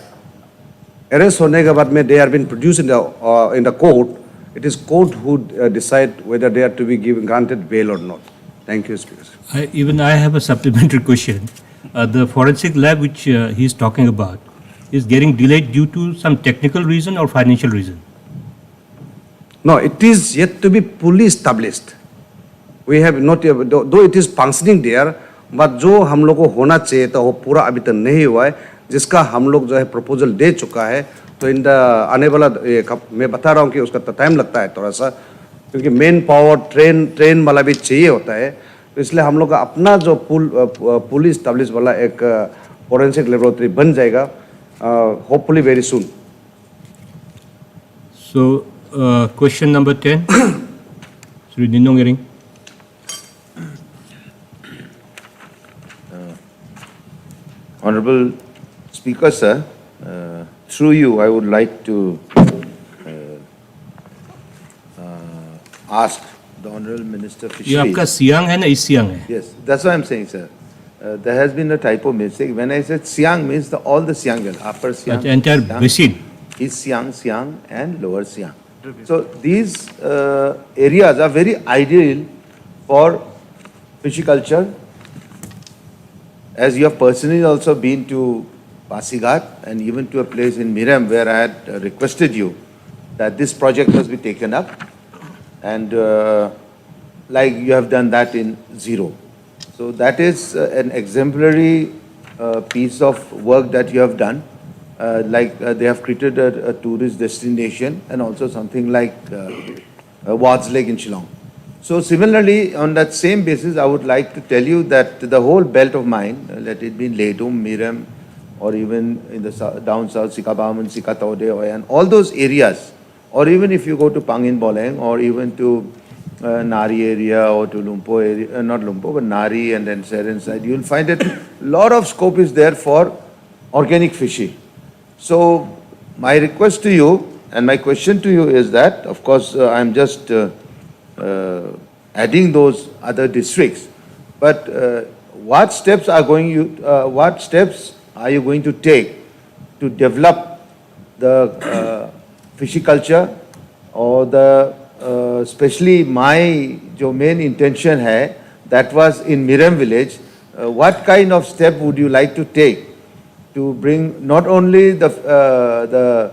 अरेस्ट होने के बाद में they are being produced in the court. It is court who decide whether they are to be granted bail or not. Thank you, Speaker. I have a supplementary question. The forensic lab which he is talking about is getting delayed due to some technical reason or financial reason? No, it is yet to be fully established. We have not, though it is functioning there, but जो हम लोग को होना चाहिए था वो पूरा अभी तक नहीं हुआ है, जिसका हम लोग जो है प्रपोजल दे चुका है. तो इन आने वाला मैं बता रहा हूँ कि उसका टाइम लगता है थोड़ा सा, क्योंकि मेन पावर ट्रेन वाला भी चाहिए होता है. तो इसलिए हम लोग का अपना जो पुल इस्टेब्लिश वाला एक फोरेंसिक लेबोरेटरी बन जाएगा, hopefully very soon. So, question number 10, Sri Ninong Ering. Honorable Speaker, sir, through you, I would like to ask the Honorable Minister of ये आपका Fisheries. सियांग है ना ईस्ट सियांग है? Yes, that's what I'm saying, sir. There has been a typo mistake. When I said Siang means all the Siang, upper Siang, The entire Siang, basin. East Siang, Siang and lower Siang. So these areas are very ideal for pisciculture. As you have personally also been to Pasighat and even to a place in Miram where I had requested you that this project must be taken up, and like you have done that in Zero. So that is an exemplary piece of work that you have done. They have created a tourist destination and also something like Wards Lake in Shillong. So similarly, on that same basis, I would like to tell you that the whole belt of mine, let it be Ledum, Miram, or even in the down south, Sikabam, Sikataude, and all those areas, or even if you go to Pangin Boleng, or even to Nari area, or to Lumpo area, not Lumpo, but Nari and then Seren side, you will find that a lot of scope is there for organic fishing. So my request to you, and my question to you is that, of course, I'm just adding those other districts, but what steps are you going to take to develop the fishiculture, or the especially my jo main intention hai, that was in Miram village. What kind of step would you like to take to bring not only the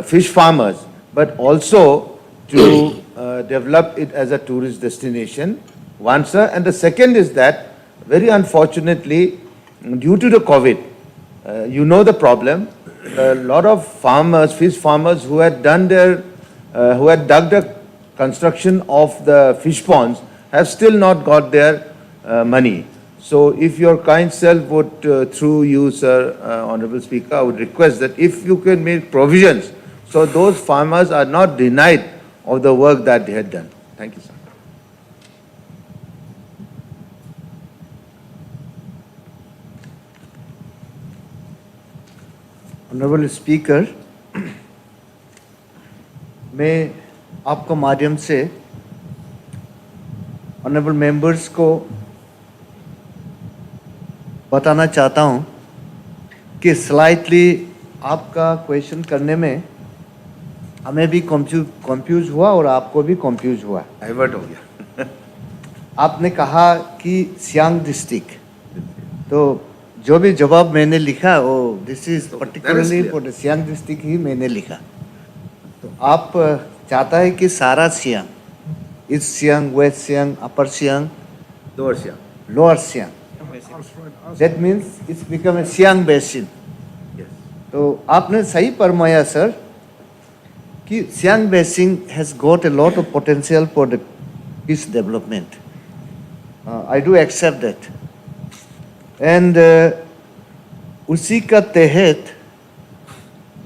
fish farmers, but also to develop it as a tourist destination? One, sir. And the second is that, very unfortunately, due to the COVID, you know the problem. A lot of farmers, fish farmers, who had dug the construction of the fish ponds, have still not got their money. So if your kind self would, through you, sir, Honorable Speaker, I would request that if you can make provisions, so those farmers are not denied of the work that they had done. Thank you, sir. Honorable Speaker, मैं आपको माध्यम से honourable members को बताना चाहता हूं कि slightly आपका क्वेश्चन करने में हमें भी कंफ्यूज हुआ और आपको भी कंफ्यूज हुआ. डाइवर्ट हो गया. आपने कहा कि सियांग डिस्ट्रिक्ट, तो जो भी जवाब मैंने लिखा वो this is particularly for the Siang district ही मैंने लिखा. तो आप चाहता है कि सारा सियांग, east Siang, west Siang, upper Siang, lower Siang, that means it's become a Siang basin. तो आपने सही फरमाया सर कि Siang basin has got a lot of potential for the peace development. I do accept that. And उसी का तहत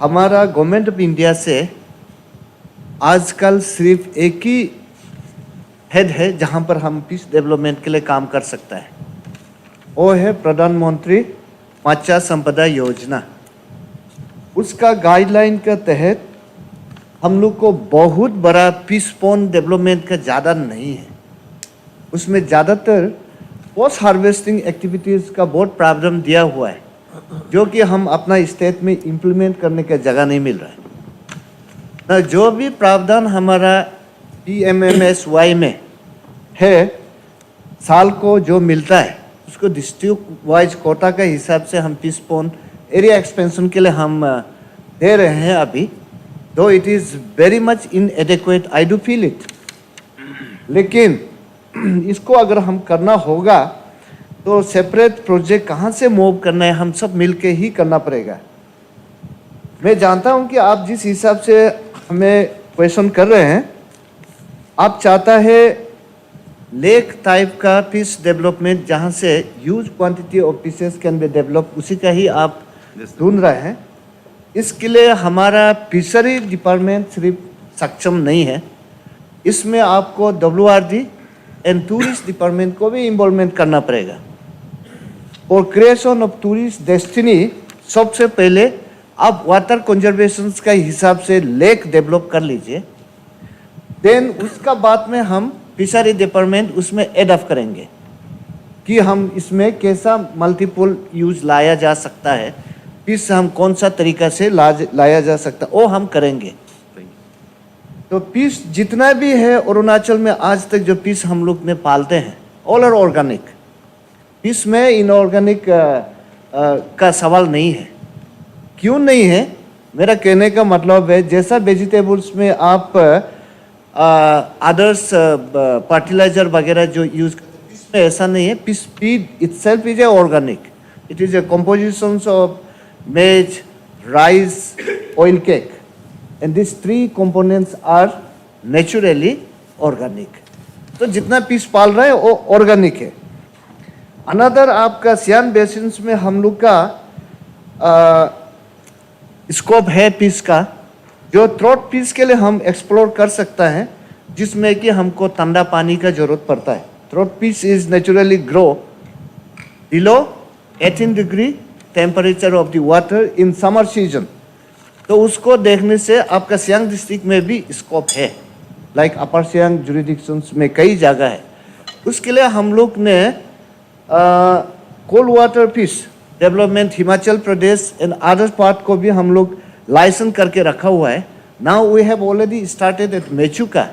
हमारा गवर्नमेंट ऑफ इंडिया से आजकल सिर्फ एक ही हेड है जहां पर हम पीस डेवलपमेंट के लिए काम कर सकता है, वो है प्रधानमंत्री मत्स्य संपदा योजना। उसका गाइडलाइन के तहत हम लोग को बहुत बड़ा पीस पॉन्ड डेवलपमेंट का ज़्यादा नहीं है। उसमें ज़्यादातर पोस्ट हार्वेस्टिंग एक्टिविटीज़ का बहुत प्रावधान दिया हुआ है, जो कि हम अपना स्टेट में इम्प्लीमेंट करने का जगह नहीं मिल रहा है ना। जो भी प्रावधान हमारा PMMSY में है, साल को जो मिलता है उसको डिस्ट्रिक्ट वाइज कोटा का हिसाब से हम पीस पॉन्ड एरिया एक्सपेंशन के लिए हम दे रहे हैं अभी। दो it is very much इनएडिक्वेट, I do feel it, लेकिन इसको अगर हम करना होगा तो सेपरेट प्रोजेक्ट कहाँ से मूव करना है, हम सब मिलके ही करना पड़ेगा। मैं जानता हूँ कि आप जिस हिसाब से हमें क्वेश्चन कर रहे हैं, आप चाहता है लेक टाइप का पीस डेवलपमेंट जहाँ से huge quantity of pieces can be develop, उसी का ही आप ढूंढ रहे हैं। इसके लिए हमारा फिशरी डिपार्टमेंट सिर्फ सक्षम नहीं है, इसमें आपको WRD एंड टूरिस्ट डिपार्टमेंट को भी इन्वॉल्वमेंट करना पड़ेगा। और क्रिएशन ऑफ टूरिस्ट डेस्टिनी, सबसे पहले आप वाटर कंजर्वेशन का हिसाब से लेक डेवलप कर लीजिए, देन उसका बाद में हम फिशरी डिपार्टमेंट उसमें एड ऑफ करेंगे कि हम इसमें कैसा मल्टीपल यूज लाया जा सकता है, फिश हम कौन सा तरीका से लाया जा सकता है, वो हम करेंगे। तो फिश जितना भी है अरुणाचल में आज तक जो फिश हम लोग ने पालते हैं, ऑल आर ऑर्गेनिक। फिश में इनऑर्गेनिक का सवाल नहीं है। क्यों नहीं है? मेरा कहने का मतलब है, जैसा वेजिटेबल्स में आप अदर्स फर्टिलाइजर वगैरह जो यूज करते हैं, इसमें ऐसा नहीं है। Fish feed itself is a organic, it is a compositions of मेज, rice, oil cake, and these three components are naturally organic। तो जितना पीस पाल रहा है वो ऑर्गेनिक है। अनदर आपका सियान बेसिन में हम लोग का स्कोप है पीस का, जो ट्रॉट पीस के लिए हम एक्सप्लोर कर सकता है, जिसमें कि हमको ठंडा पानी का जरूरत पड़ता है। Trout fish is naturally grow below 18 degree temperature of the water in summer season. तो उसको देखने से आपका सियांग डिस्ट्रिक्ट में भी स्कोप है, लाइक अपर सियांग जुरिडिक्शंस में कई जगह है। उसके लिए हम लोग ने cold water fish development Himachal Pradesh and other part को भी हम लोग लाइसेंस करके रखा हुआ है। Now we have already started at Mechuka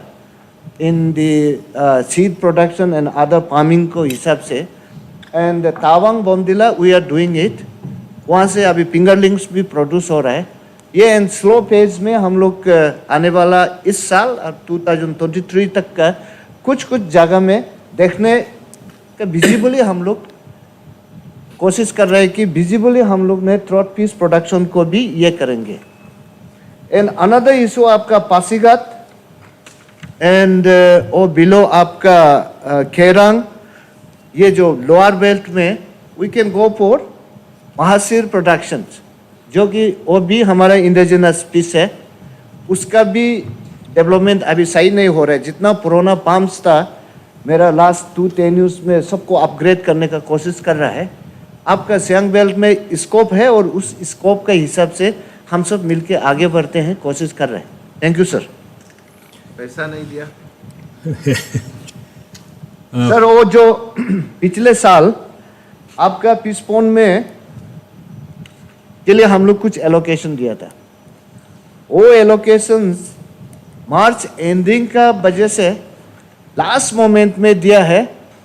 in the seed production and other farming को हिसाब से, and Tawang Bomdila we are doing it, वहाँ से अभी फिंगरलिंग्स भी प्रोड्यूस हो रहा है। ये एंड स्लो फेज में हम लोग आने वाला इस साल 2023 तक का कुछ जगह में देखने का विजिबली हम लोग कोशिश कर रहे हैं कि विजिबली हम लोग ने ट्रॉट फिश प्रोडक्शन को भी ये करेंगे। एंड अनदर इशू आपका पासीघाट एंड ओ बिलो आपका खेरंग, ये जो लोअर बेल्ट में we can go for mahseer productions, जो कि वो भी हमारा इंडिजिनस पीस है। उसका भी डेवलपमेंट अभी सही नहीं हो रहा है। जितना पुराना पाम्स था, मेरा लास्ट 2-10 ईयर्स में सबको अपग्रेड करने का कोशिश कर रहा है। आपका सियांग बेल्ट में स्कोप है और उस स्कोप के हिसाब से हम सब मिलके आगे बढ़ते हैं, कोशिश कर रहे हैं। Thank you sir. पैसा नहीं दिया सर, वो जो पिछले साल आपका पिसपोन में के लिए हम लोग कुछ एलोकेशन दिया था, वो एलोकेशंस मार्च एंडिंग का वजह से लास्ट मोमेंट में दिया है।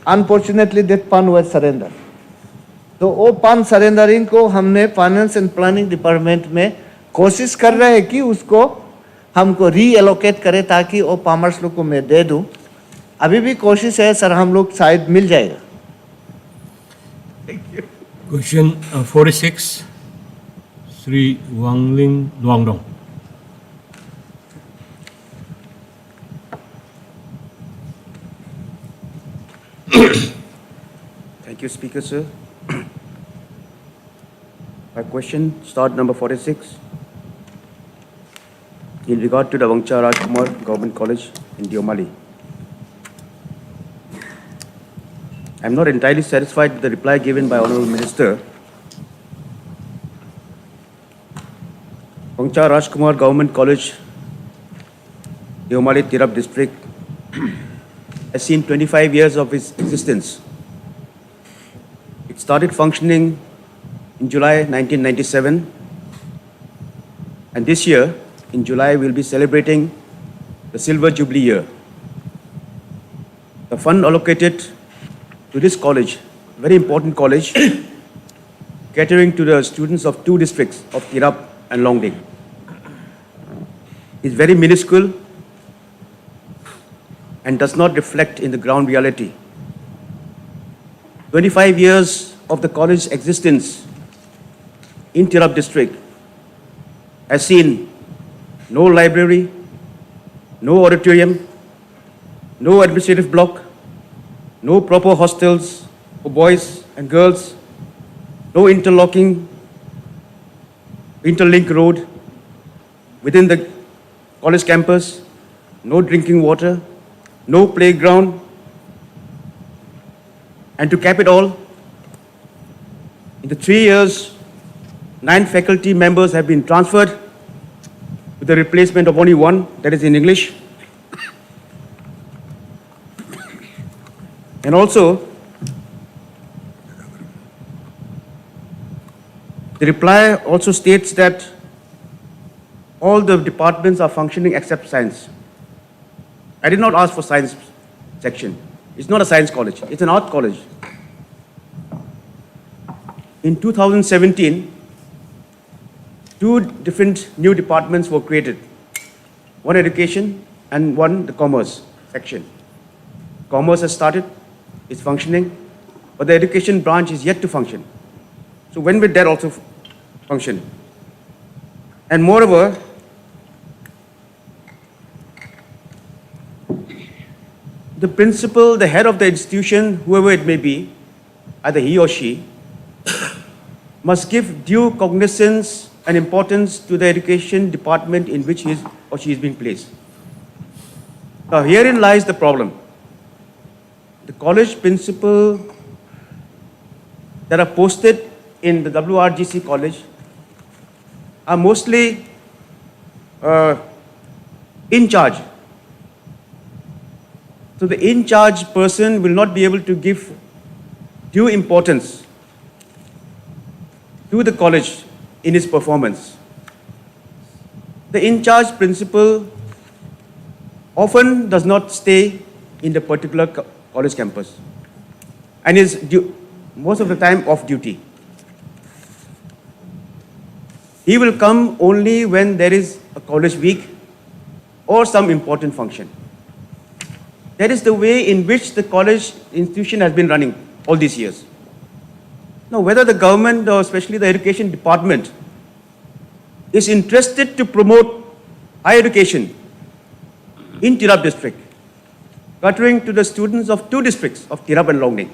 Unfortunately that fund was surrender. तो वो फंड सरेंडरिंग को हमने फाइनेंस एंड प्लानिंग डिपार्टमेंट में कोशिश कर रहे हैं कि उसको हमको री एलोकेट करे, ताकि वो फार्मर्स लोग को मैं दे दूं। अभी भी कोशिश है सर, हम लोग शायद मिल जाएगा। Question 46, Sri Wangling Luangdong. Thank you, Speaker, sir. My question, start number 46. in regard to the Wangcha Rajkumar Government College in Diomali. I am not entirely satisfied with the reply given by Honorable Minister. Wangcha Rajkumar Government College, Diomali Tirap district has seen 25 years of its existence. It started functioning in July 1997, and this year, in July, we'll be celebrating the Silver Jubilee year. The fund allocated to this college, very important college, catering to the students of two districts of Tirap and Longding, is very minuscule and does not reflect in the ground reality. 25 years of the college's existence in Tirap district has seen no library, no auditorium, no administrative block, no proper hostels for boys and girls, no interlink road within the college campus, no drinking water, no playground, and to cap it all, in the 3 years, 9 faculty members have been transferred with the replacement of only one, that is in English. And also, the reply also states that all the departments are functioning except science. I did not ask for science section. It's not a science college, it's an art college. In 2017, 2 different new departments were created. One education and one the commerce section. Commerce has started, it's functioning, but the education branch is yet to function. So when will that also function? And moreover, the principal, the head of the institution, whoever it may be, either he or she, must give due cognizance and importance to the education department in which he or she is being placed. Now, herein lies the problem. The college principal that are posted in the WRGC college are mostly in charge. So the in charge person will not be able to give due importance to the college in its performance. The in charge principal often does not stay in the particular college campus and is most of the time off duty. He will come only when there is a college week or some important function. That is the way in which the college institution has been running all these years. Now, whether the government or especially the education department is interested to promote higher education in Tirap district, catering to the students of 2 districts of Tirap and Longding,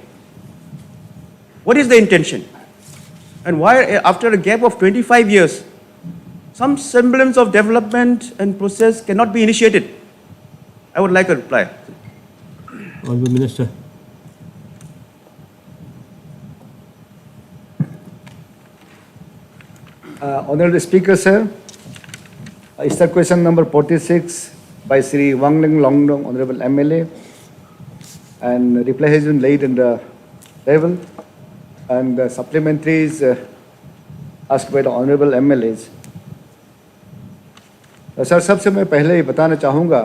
what is the intention? And why, after a gap of 25 years, some semblance of development and process cannot be initiated? I would like a reply. Honourable Minister. Honourable Speaker, sir, is the question number 46 by Sri Wangling Longdong, Honourable MLA, and reply has been laid in the table, and the supplementaries asked by the Honourable MLAs. Sir, सबसे मैं पहले ही बताना चाहूँगा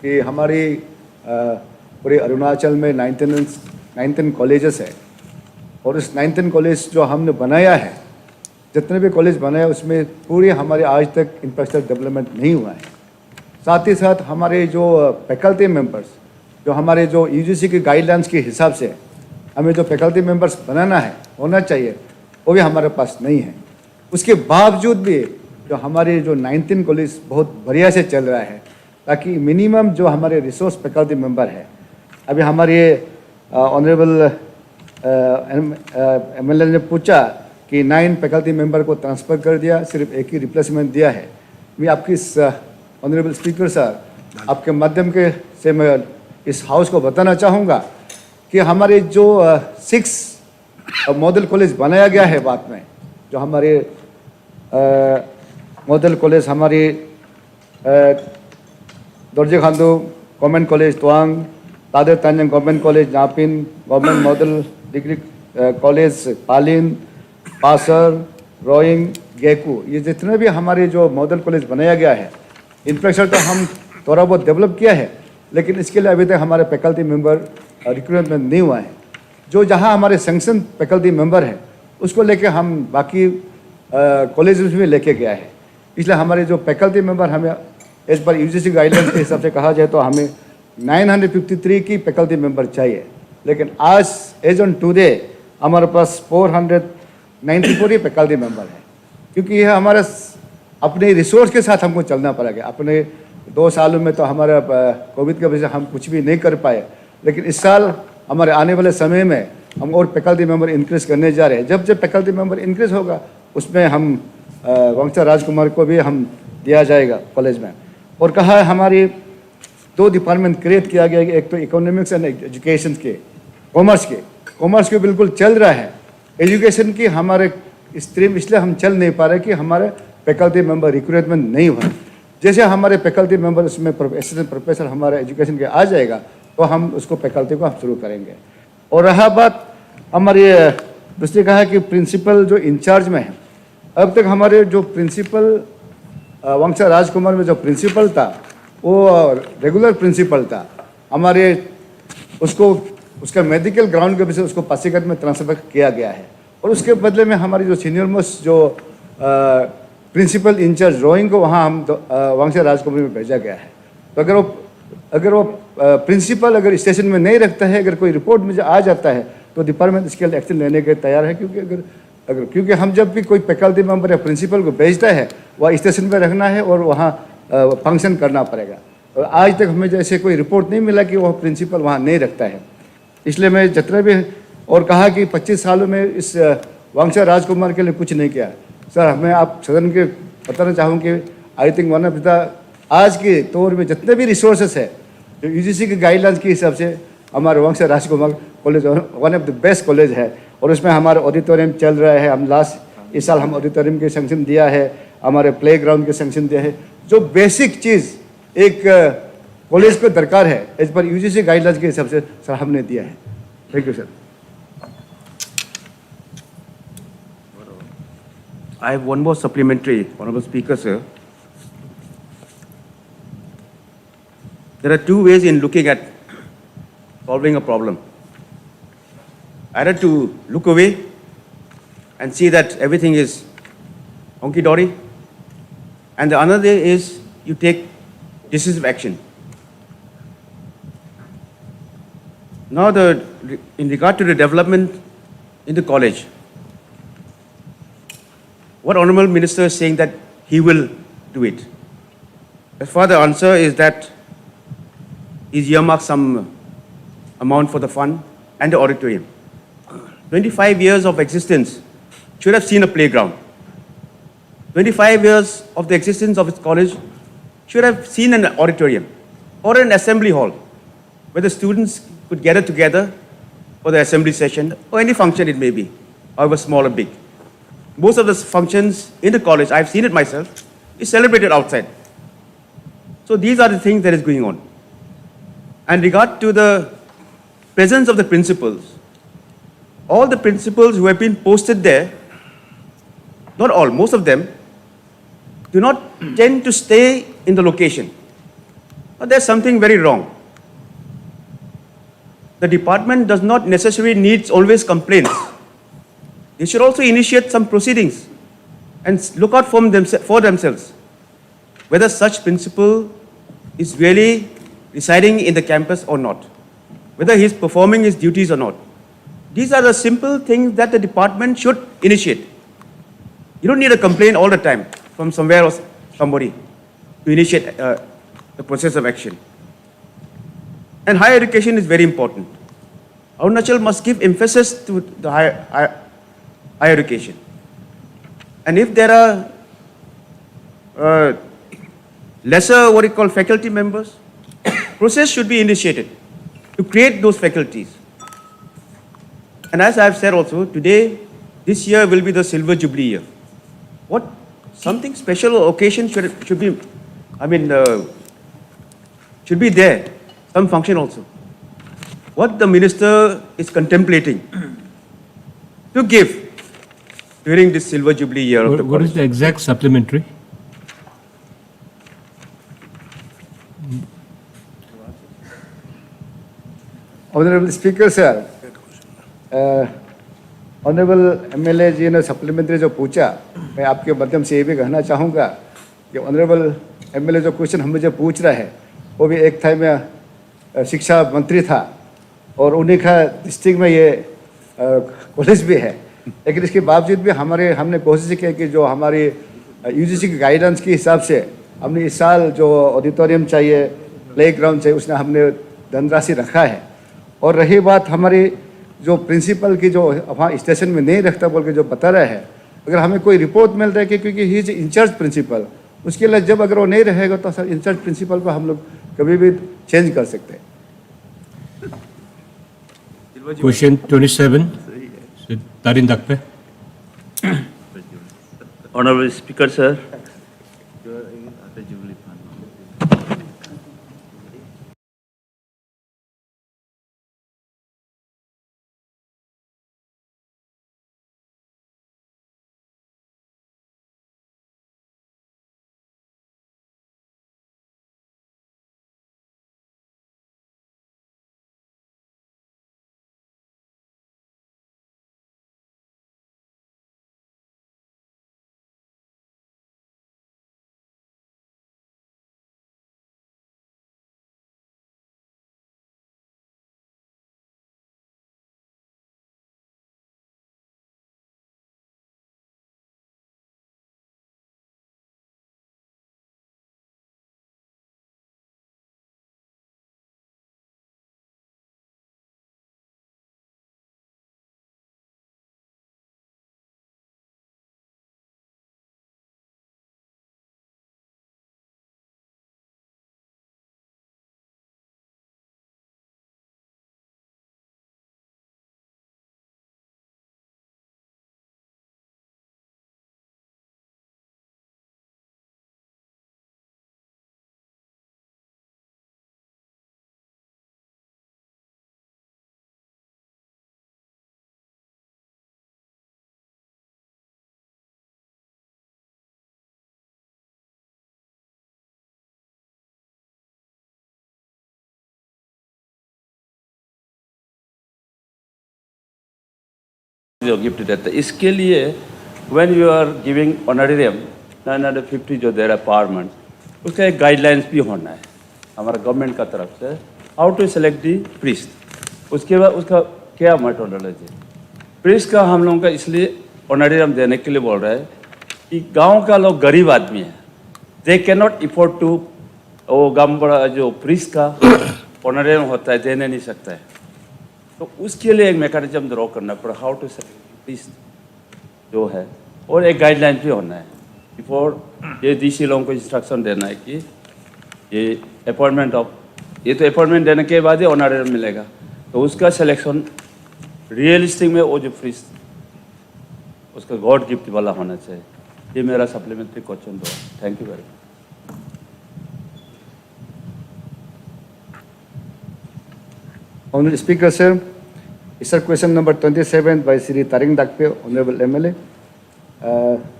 कि हमारी पूरे अरुणाचल में 19 colleges है, और इस 19 कॉलेज जो हमने बनाया है, जितने भी कॉलेज बनाए उसमें पूरी हमारे आज तक इंफ्रास्ट्रक्चर डेवलपमेंट नहीं हुआ है। साथ ही साथ हमारे जो फैकल्टी मेंबर्स, जो हमारे जो यूजीसी की गाइडलाइंस के हिसाब से हमें जो फैकल्टी मेंबर्स बनाना है, होना चाहिए, वो भी हमारे पास नहीं है। उसके बावजूद भी जो हमारे जो 19 कॉलेज बहुत बढ़िया से चल रहा है, ताकि मिनिमम जो हमारे रिसोर्स फैकल्टी मेंबर है, अभी हमारे ऑनरेबल एमएलए ने पूछा कि 9 फैकल्टी मेंबर को ट्रांसफ़र कर दिया, सिर्फ एक ही रिप्लेसमेंट दिया है। मैं आपकी ऑनरेबल स्पीकर सर, आपके माध्यम के से मैं इस हाउस को बताना चाहूँगा कि हमारे जो 6 मॉडल कॉलेज बनाया गया है बाद में, जो हमारे मॉडल कॉलेज हमारे Dorjee Khandu government college Tawang, Tadar Taniang government college Napin, government model degree college Palin, Pasar, Roing, Geku, ये जितने भी हमारे जो मॉडल कॉलेज बनाया गया है, इंफ्रास्ट्रक्चर तो हम थोड़ा बहुत डेवलप किया है, लेकिन इसके लिए अभी तक हमारे फैकल्टी मेंबर रिक्रूटमेंट नहीं हुआ है। जो जहां हमारे सैंक्शन फैकल्टी मेंबर है उसको लेके हम बाकी कॉलेजेस में लेके गया है। इसलिए हमारे जो फैकल्टी मेंबर हमें एज पर यूजीसी गाइडलाइंस के हिसाब से कहा जाए तो हमें 953 की फैकल्टी मेंबर चाहिए, लेकिन आज एज ऑन टुडे हमारे पास 494 फैकल्टी मेंबर है, क्योंकि यह हमारा अपने रिसोर्स के साथ हमको चलना पड़ेगा। अपने 2 सालों में तो हमारा कोविड की वजह से हम कुछ भी नहीं कर पाए, लेकिन इस साल हमारे आने वाले समय में हम और फैकल्टी मेंबर इंक्रीज करने जा रहे हैं। जब फैकल्टी मेंबर इंक्रीज होगा उसमें हम वंशा राजकुमार को भी हम दिया जाएगा कॉलेज में। और कहा है हमारी 2 डिपार्टमेंट क्रिएट किया गया, एक तो इकोनॉमिक्स एंड एजुकेशन के, कॉमर्स के बिल्कुल चल रहा है। एजुकेशन की हमारे स्ट्रीम इसलिए हम चल नहीं पा रहे कि हमारे फैकल्टी मेंबर रिक्रूटमेंट नहीं हुआ। जैसे हमारे फैकल्टी मेंबर उसमें असिस्टेंट प्रोफेसर हमारे एजुकेशन के आ जाएगा तो हम उसको फैकल्टी को हम शुरू करेंगे। और रहा बात हमारी दूसरी, कहा कि प्रिंसिपल जो इंचार्ज में है, अब तक हमारे जो प्रिंसिपल वंशा राजकुमार में जो प्रिंसिपल था वो रेगुलर प्रिंसिपल था। हमारे उसको उसका मेडिकल ग्राउंड के वजह से उसको पासीघाट में ट्रांसफर किया गया है, और उसके बदले में हमारी जो सीनियर मोस्ट जो प्रिंसिपल इंचार्ज ड्राइंग को वहाँ हम वंशा राजकुमार में भेजा गया है। तो अगर वो प्रिंसिपल अगर स्टेशन में नहीं रखता है, अगर कोई रिपोर्ट मुझे आ जाता है तो डिपार्टमेंट इसके लिए एक्शन लेने के तैयार है, क्योंकि हम जब भी कोई फैकल्टी मेंबर या प्रिंसिपल को भेजता है वह स्टेशन पर रखना है और वहाँ फंक्शन करना पड़ेगा। और आज तक हमें जैसे कोई रिपोर्ट नहीं मिला कि वह प्रिंसिपल वहाँ नहीं रखता है। इसलिए मैं जितने भी और कहा कि 25 सालों में इस वंशा राजकुमार के लिए कुछ नहीं किया। सर, हमें आप सदन के बताना चाहूँ कि I think one of the आज के तौर में जितने भी रिसोर्सेस है जो यूजीसी के गाइडलाइंस के हिसाब से हमारे Wangcha Rajkumar college one of the best college है। और उसमें हमारा ऑडिटोरियम चल रहा है, हम इस साल हम ऑडिटोरियम के सैंक्शन दिया है, हमारे प्ले ग्राउंड के सैंक्शन दिया है। जो बेसिक चीज़ एक कॉलेज को दरकार है एज पर यूजीसी गाइडलाइंस के हिसाब से सर हमने दिया है। Thank you sir. I have one more supplementary, Honorable Speaker, sir. There are 2 ways in looking at solving a problem. Either to look away and see that everything is honky-dory, and the another is you take decisive action. Now, in regard to the development in the college, what Honorable Minister is saying that he will do it. As far the answer is that he's earmarked some amount for the fund and the auditorium. 25 years of existence should have seen a playground. 25 years of the existence of its college should have seen an auditorium or an assembly hall where the students could gather together for the assembly session or any function it may be, however small or big. Most of the functions in the college, I've seen it myself, is celebrated outside. So these are the things that is going on. And regard to the presence of the principals, all the principals who have been posted there, not all, most of them, do not tend to stay in the location. But there's something very wrong. The department does not necessarily need always complaints. They should also initiate some proceedings and look out for themselves whether such principal is really residing in the campus or not, whether he is performing his duties or not. These are the simple things that the department should initiate. You don't need a complaint all the time from somewhere or somebody to initiate the process of action. And higher education is very important. Arunachal must give emphasis to the higher education. And if there are lesser what you call faculty members. Process should be initiated to create those faculties. And as I've said also, today, this year will be the Silver Jubilee year. What something special occasion should be, should be there, some function also. What the minister is contemplating to give during this Silver Jubilee year of the What is the exact supplementary? Honorable Speaker, sir, Honorable MLA जी ने supplementary जो पूछा, मैं आपके माध्यम से ये भी कहना चाहूँगा कि Honorable MLA जो क्वेश्चन हम मुझे पूछ रहा है, वो भी एक था मैं शिक्षा मंत्री था और उन्हीं का डिस्ट्रिक्ट में ये कॉलेज भी है, लेकिन इसके बावजूद भी हमने कोशिश की कि जो हमारी यूजीसी की गाइडेंस के हिसाब से हमने इस साल जो ऑडिटोरियम चाहिए, प्लेग्राउंड चाहिए, उसने हमने धनराशि रखा है। और रही बात हमारी जो प्रिंसिपल की जो वहाँ स्टेशन में नहीं रखता बोल के जो बता रहा है, अगर हमें कोई रिपोर्ट मिल रहा है कि क्योंकि ही इज इंचार्ज प्रिंसिपल, उसके लिए जब अगर वो नहीं रहेगा तो सर इंचार्ज प्रिंसिपल को हम लोग कभी भी चेंज कर सकते हैं। Question 27, Tarin Dakpe. Honorable Speaker, sir. जो गिफ्ट देता है इसके लिए when you are giving honorarium 950 जो दे रहा है पर मंथ, उसका एक गाइडलाइंस भी होना है हमारा गवर्नमेंट का तरफ से, how to select the priest. उसके बाद उसका क्या मेथोडोलॉजी, प्रीस्ट का हम लोगों का इसलिए ऑनरेरियम देने के लिए बोल रहा है कि गांव का लोग गरीब आदमी है, they can not afford to, वो गांव बड़ा जो प्रीस्ट का ऑनरेरियम होता है देने नहीं सकता है, तो उसके लिए एक मैकेनिज्म ड्रॉ करना पड़ा, हाउ टू सेलेक्ट प्रीस्ट जो है, और एक गाइडलाइन भी होना है बिफोर ये डीसी लोगों को इंस्ट्रक्शन देना है कि ये अपॉइंटमेंट ऑफ, ये तो अपॉइंटमेंट देने के बाद ही ऑनरेरियम मिलेगा, तो उसका सिलेक्शन रियलिस्टिक में वो जो प्रीस्ट उसका गॉड गिफ्ट वाला होना चाहिए। ये मेरा सप्लीमेंट्री क्वेश्चन दो। Thank you very much. Honorable Speaker, sir, sir, question number 27 by Sri Taring Dakpe, Honorable MLA.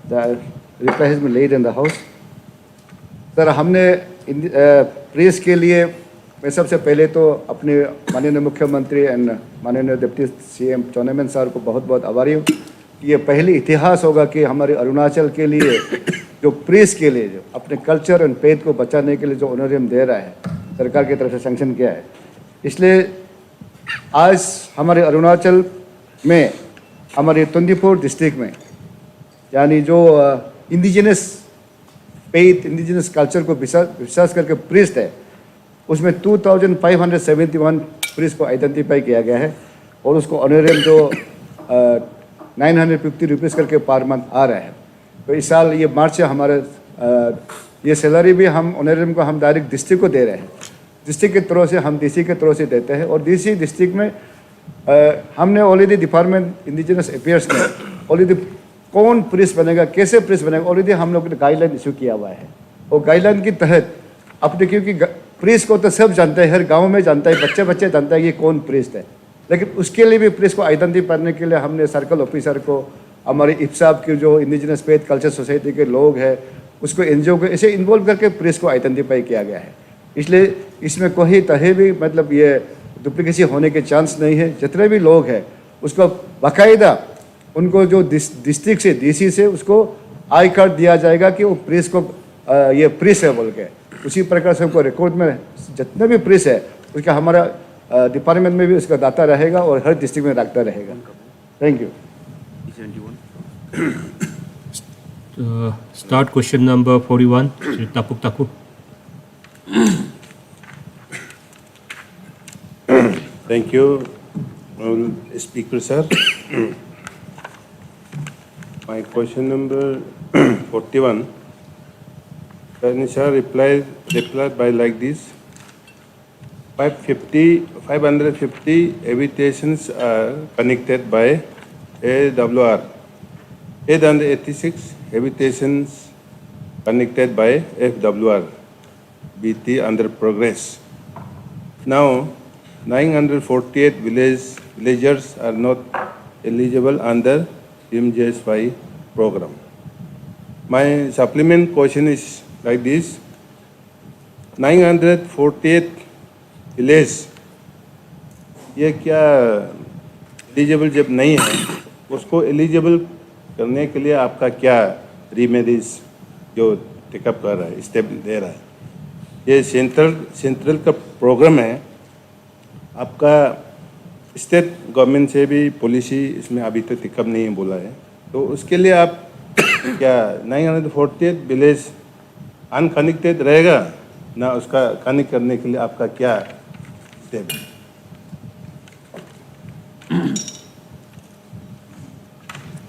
The reply has been laid in the House. Sir हमने प्रेस के लिए मैं सबसे पहले तो अपने माननीय मुख्यमंत्री एंड माननीय डिप्टी सीएम चौनेमन सर को बहुत बहुत आभारी हूँ। ये पहली इतिहास होगा कि हमारे अरुणाचल के लिए जो प्रेस के लिए जो अपने कल्चर एंड फेथ को बचाने के लिए जो ऑनरेरियम दे रहा है सरकार की तरफ से सैंक्शन किया है, इसलिए आज हमारे अरुणाचल में हमारे 24 डिस्ट्रिक्ट में यानी जो इंडिजिनस फेथ इंडिजिनस कल्चर को विश्वास करके प्रीस्ट है, उसमें 2571 प्रीस्ट को आइडेंटिफाई किया गया है और उसको ऑनरेरियम जो 950 रुपीज़ करके पर मंथ आ रहा है। तो इस साल ये मार्च से हमारे ये सैलरी भी हम ऑनरेरियम को हम डायरेक्ट डिस्ट्रिक्ट को दे रहे हैं, डिस्ट्रिक्ट के तरफ से हम डीसी के तरफ से देते हैं। और डीसी डिस्ट्रिक्ट में हमने ऑलरेडी डिपार्टमेंट इंडिजिनस अफेयर्स में ऑलरेडी कौन पुलिस बनेगा, कैसे पुलिस बनेगा, ऑलरेडी हम लोग ने गाइडलाइन इशू किया हुआ है। और गाइडलाइन के तहत अपने, क्योंकि पुलिस को तो सब जानते हैं, हर गांव में जानता है, बच्चे बच्चे जानता है कि कौन पुलिस है, लेकिन उसके लिए भी पुलिस को आइडेंटिफाई करने के लिए हमने सर्कल ऑफिसर को, हमारे इफ्साब के जो इंडिजिनस फेथ कल्चर सोसाइटी के लोग हैं, उसको एनजीओ को ऐसे इन्वॉल्व करके पुलिस को आइडेंटिफाई किया गया है। इसलिए इसमें कोई तरह भी मतलब ये डुप्लीकेसी होने के चांस नहीं है। जितने भी लोग हैं उसको बाकायदा उनको जो डिस्ट्रिक्ट से डीसी से उसको आई कार्ड दिया जाएगा कि वो पुलिस को ये पुलिस है बोल के। उसी प्रकार से उनको रिकॉर्ड में जितने भी पुलिस है उसका हमारा डिपार्टमेंट में भी उसका डाटा रहेगा और हर डिस्ट्रिक्ट में रखता रहेगा। Thank you. Start question number 41, Shri Tapuk Taku. Thank you, Speaker sir. My question number 41. Sir replied by like this. 550 habitations are connected by AWR. 886 habitations connected by FWR. BT under progress. Now, 948 villagers are not eligible under PMJSY program. My supplement question is like this. 948 village ये क्या eligible जब नहीं है, उसको eligible करने के लिए आपका क्या रेमेडीज जो टेकअप कर रहा है, स्टेप दे रहा है? ये सेंट्रल का प्रोग्राम है आपका, स्टेट गवर्नमेंट से भी पॉलिसी इसमें अभी तक टेकअप नहीं बोला है, तो उसके लिए आप क्या 948 विलेज अनकनेक्टेड रहेगा ना, उसका कनेक्ट करने के लिए आपका क्या स्टेप है?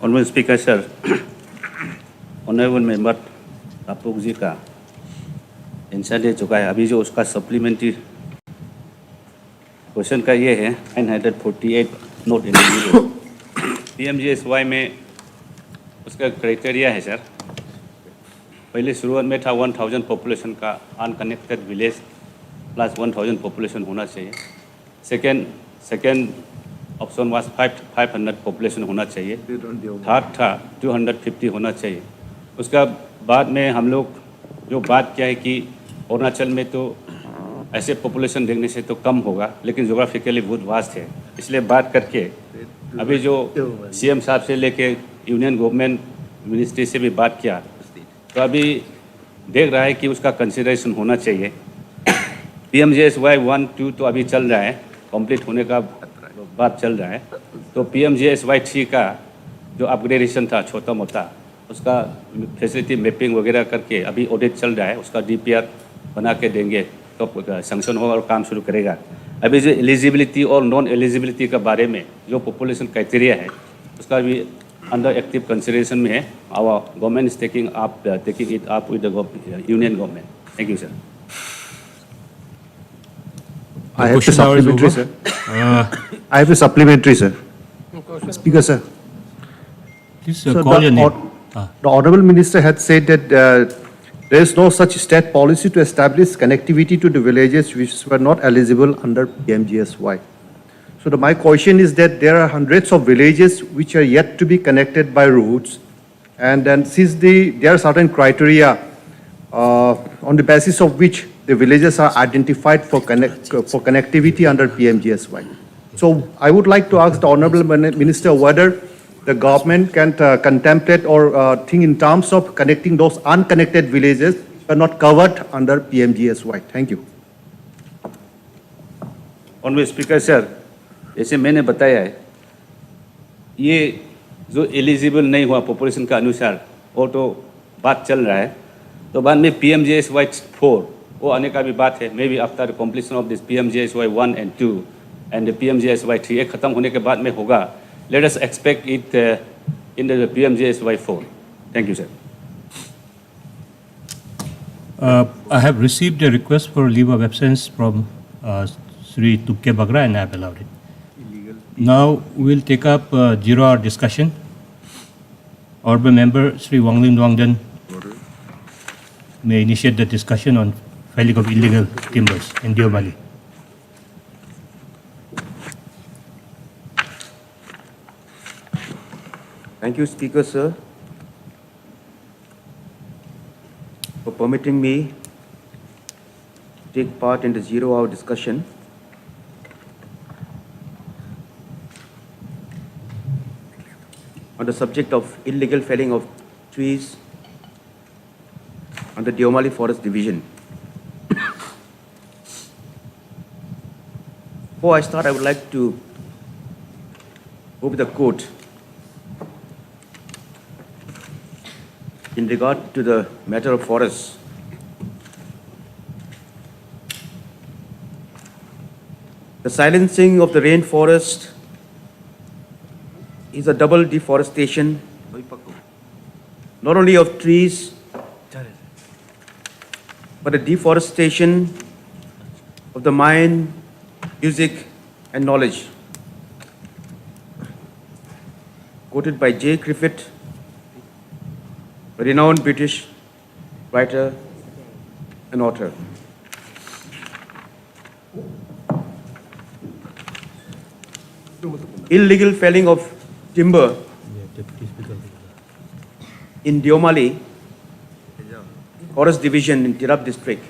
Honourable speaker sir, honourable member Tapuk ji का आंसर दे चुका है। अभी जो उसका सप्लीमेंट्री क्वेश्चन का ये है 948 नॉट एलिजिबल। PMJSY में उसका क्राइटेरिया है सर, पहले शुरुआत में था 1000 पॉपुलेशन का अनकनेक्टेड विलेज प्लस 1000 पॉपुलेशन होना चाहिए। सेकेंड ऑप्शन वाज 500 पॉपुलेशन होना चाहिए। थर्ड था 250 होना चाहिए। उसका बाद में हम लोग जो बात किया है कि अरुणाचल में तो ऐसे पॉपुलेशन देखने से तो कम होगा, लेकिन जोग्राफिकली बहुत वास्ट है, इसलिए बात करके अभी जो CM साहब से लेके यूनियन गवर्नमेंट मिनिस्ट्री से भी बात किया, तो अभी देख रहा है कि उसका कंसिडरेशन होना चाहिए। PMJSY 1, 2 तो अभी चल रहा है, कंप्लीट होने का बात चल रहा है, तो PMJSY 3 का जो अपग्रेडेशन था छोटा मोटा, उसका फैसिलिटी मैपिंग वगैरह करके अभी ऑडिट चल रहा है, उसका DPR बना के देंगे तो सैंक्शन होगा और काम शुरू करेगा। अभी जो एलिजिबिलिटी और नॉन एलिजिबिलिटी के बारे में जो पॉपुलेशन क्राइटेरिया है, उसका भी अंडर एक्टिव कंसिडरेशन में है। Our government is taking it up with the union government. Thank you sir. I have a supplementary, sir. I have a supplementary, sir. Speaker, sir. Please So call your name. The Honorable Minister had said that there is no such state policy to establish connectivity to the villages which were not eligible under PMJSY. So my question is that there are hundreds of villages which are yet to be connected by roads, and then since there are certain criteria on the basis of which the villages are identified for connectivity under PMJSY. So I would like to ask the Honorable Minister whether the government can contemplate or think in terms of connecting those unconnected villages which are not covered under PMJSY. Thank you. Honourable speaker sir, जैसे मैंने बताया है, ये जो eligible नहीं हुआ population का अनुसार, वो तो बात चल रहा है, तो बाद में PMJSY 4 वो आने का भी बात है। May be after completion of this PMJSY 1 and 2 and PMJSY 3 ये खत्म होने के बाद में होगा। Let us expect it in the PMJSY 4। Thank you sir. I have received a request for leave of absence from Sri Tupke Bagra and I have allowed it. Now we'll take up 0-hour discussion. Honorable Member Sri Wanglim Wangdan may initiate the discussion on felling of illegal timbers in Deomali. Thank you, Speaker, sir, for permitting me to take part in the 0-hour discussion on the subject of illegal felling of trees on the Deomali Forest Division. Before I start, I would like to go with a quote in regard to the matter of forests. The silencing of the rainforest is a double deforestation, not only of trees, but a deforestation of the mind, music, and knowledge. Quoted by J. Griffith, a renowned British writer and author. Illegal felling of timber in Deomali Forest Division in Tirap district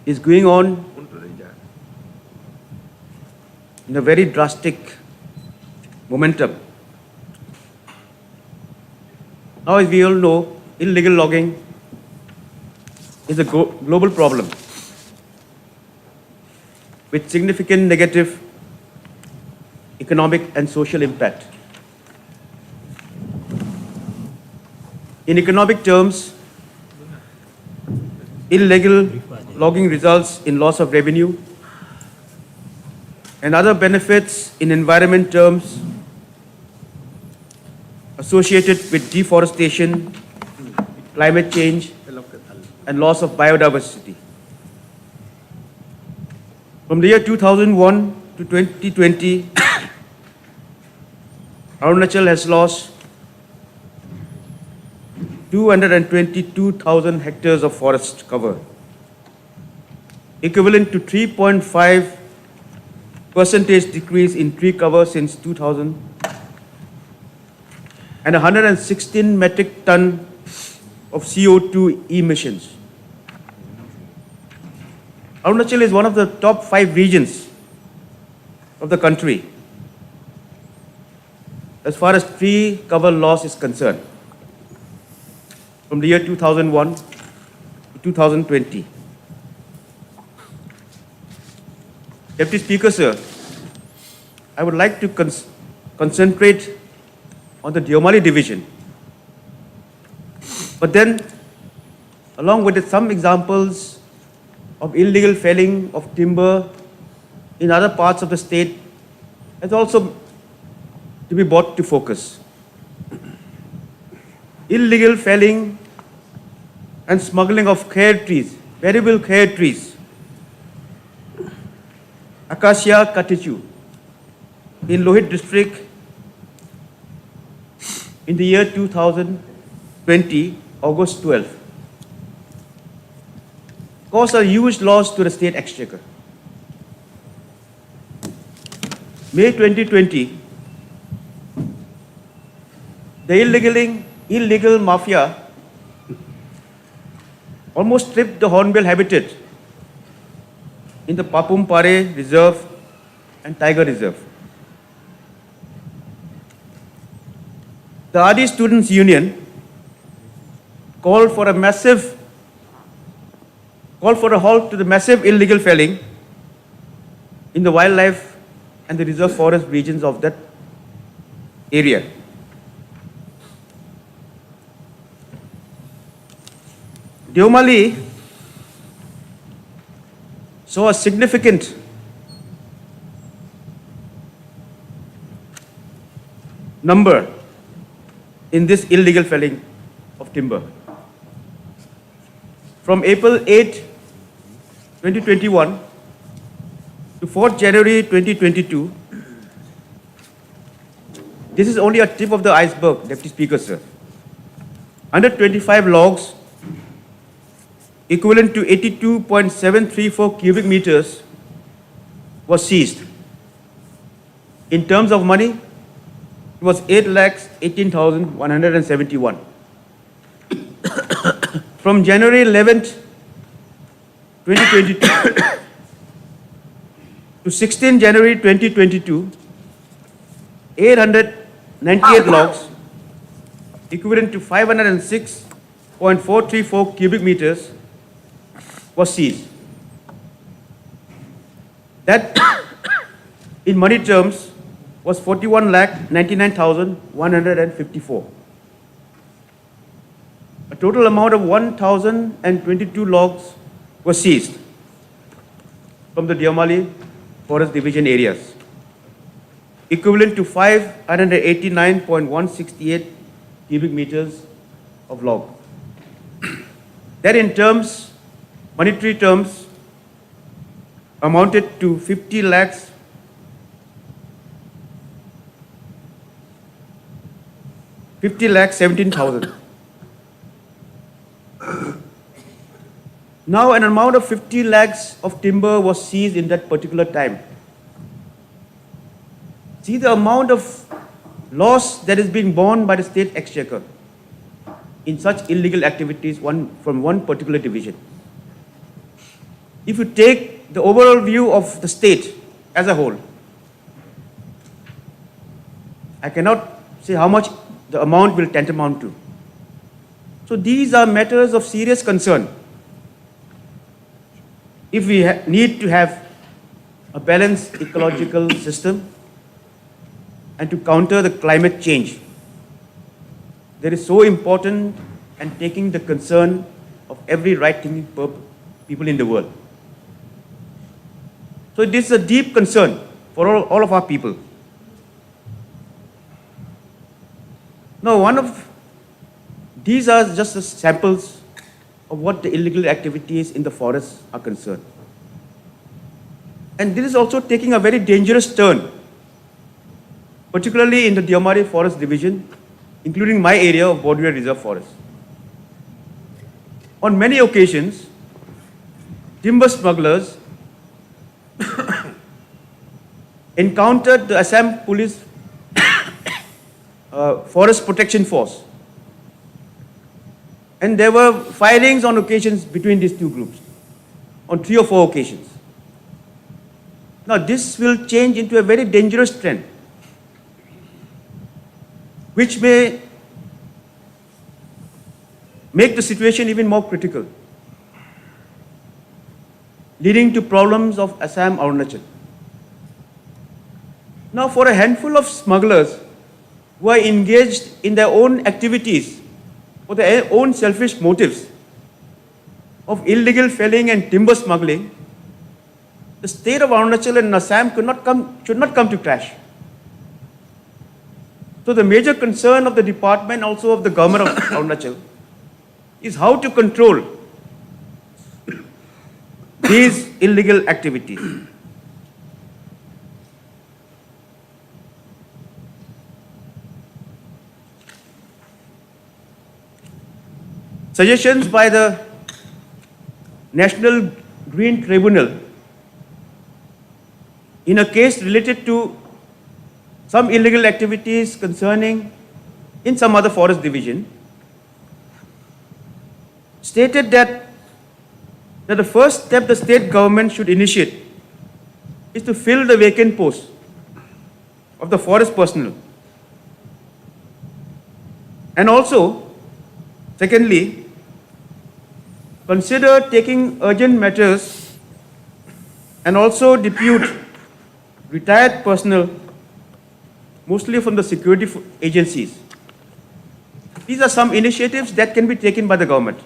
is going on in a very drastic momentum. Now, as we all know, illegal logging is a global problem with significant negative economic and social impact. In economic terms, illegal logging results in loss of revenue and other benefits in environment terms associated with deforestation, climate change, and loss of biodiversity. From the year 2001 to 2020, Arunachal has lost 222,000 hectares of forest cover, equivalent to 3.5% decrease in tree cover since 2000, and 116 metric ton of CO2 emissions. Arunachal is one of the top 5 regions of the country as far as tree cover loss is concerned from the year 2001 to 2020. Deputy Speaker, sir, I would like to concentrate on the Deomali division, but then along with it, some examples of illegal felling of timber in other parts of the state has also to be brought to focus. Illegal felling and smuggling of kher trees, variable kher trees, Acacia katichu, in Lohit district in the year 2020, August 12, caused a huge loss to the state exchequer. May 2020, the illegal mafia almost stripped the hornbill habitat in the Papum Pare Reserve and Tiger Reserve. The RD Students Union called for a halt to the massive illegal felling in the wildlife and the reserve forest regions of that area. Deomali saw a significant number in this illegal felling of timber. From April 8, 2021 to 4th January 2022, this is only a tip of the iceberg, Deputy Speaker, sir. 125 logs equivalent to 82.734 cubic meters was seized. In terms of money, it was 8,18,171. From January 11th, 2022 to 16 January 2022, 898 logs equivalent to 506.434 cubic meters was seized. That, in money terms, was 41,99,154. A total amount of 1,022 logs was seized from the Diamali Forest Division areas, equivalent to 589.168 cubic meters of log. That in terms, monetary terms, amounted to 50 lakhs 17,000. Now an amount of 50 lakhs of timber was seized in that particular time. See the amount of loss that is being borne by the state exchequer in such illegal activities from one particular division. If you take the overall view of the state as a whole, I cannot say how much the amount will tantamount to. So these are matters of serious concern. If we need to have a balanced ecological system and to counter the climate change, that is so important and taking the concern of every right-thinking people in the world. So this is a deep concern for all of our people. Now, these are just the samples of what the illegal activities in the forests are concerned. And this is also taking a very dangerous turn, particularly in the Diamali Forest Division, including my area of Border Reserve Forest. On many occasions, timber smugglers encountered the Assam Police Forest Protection Force. And there were firings on occasions between these two groups, on 3 or 4 occasions. Now this will change into a very dangerous trend, which may make the situation even more critical, leading to problems of Assam Arunachal. Now for a handful of smugglers who are engaged in their own activities for their own selfish motives of illegal felling and timber smuggling, the state of Arunachal and Assam should not come to clash. So the major concern of the department, also of the government of Arunachal, is how to control these illegal activities. Suggestions by the National Green Tribunal in a case related to some illegal activities concerning in some other forest division stated that the first step the state government should initiate is to fill the vacant posts of the forest personnel. And also, secondly, consider taking urgent measures and also depute retired personnel, mostly from the security agencies. These are some initiatives that can be taken by the government.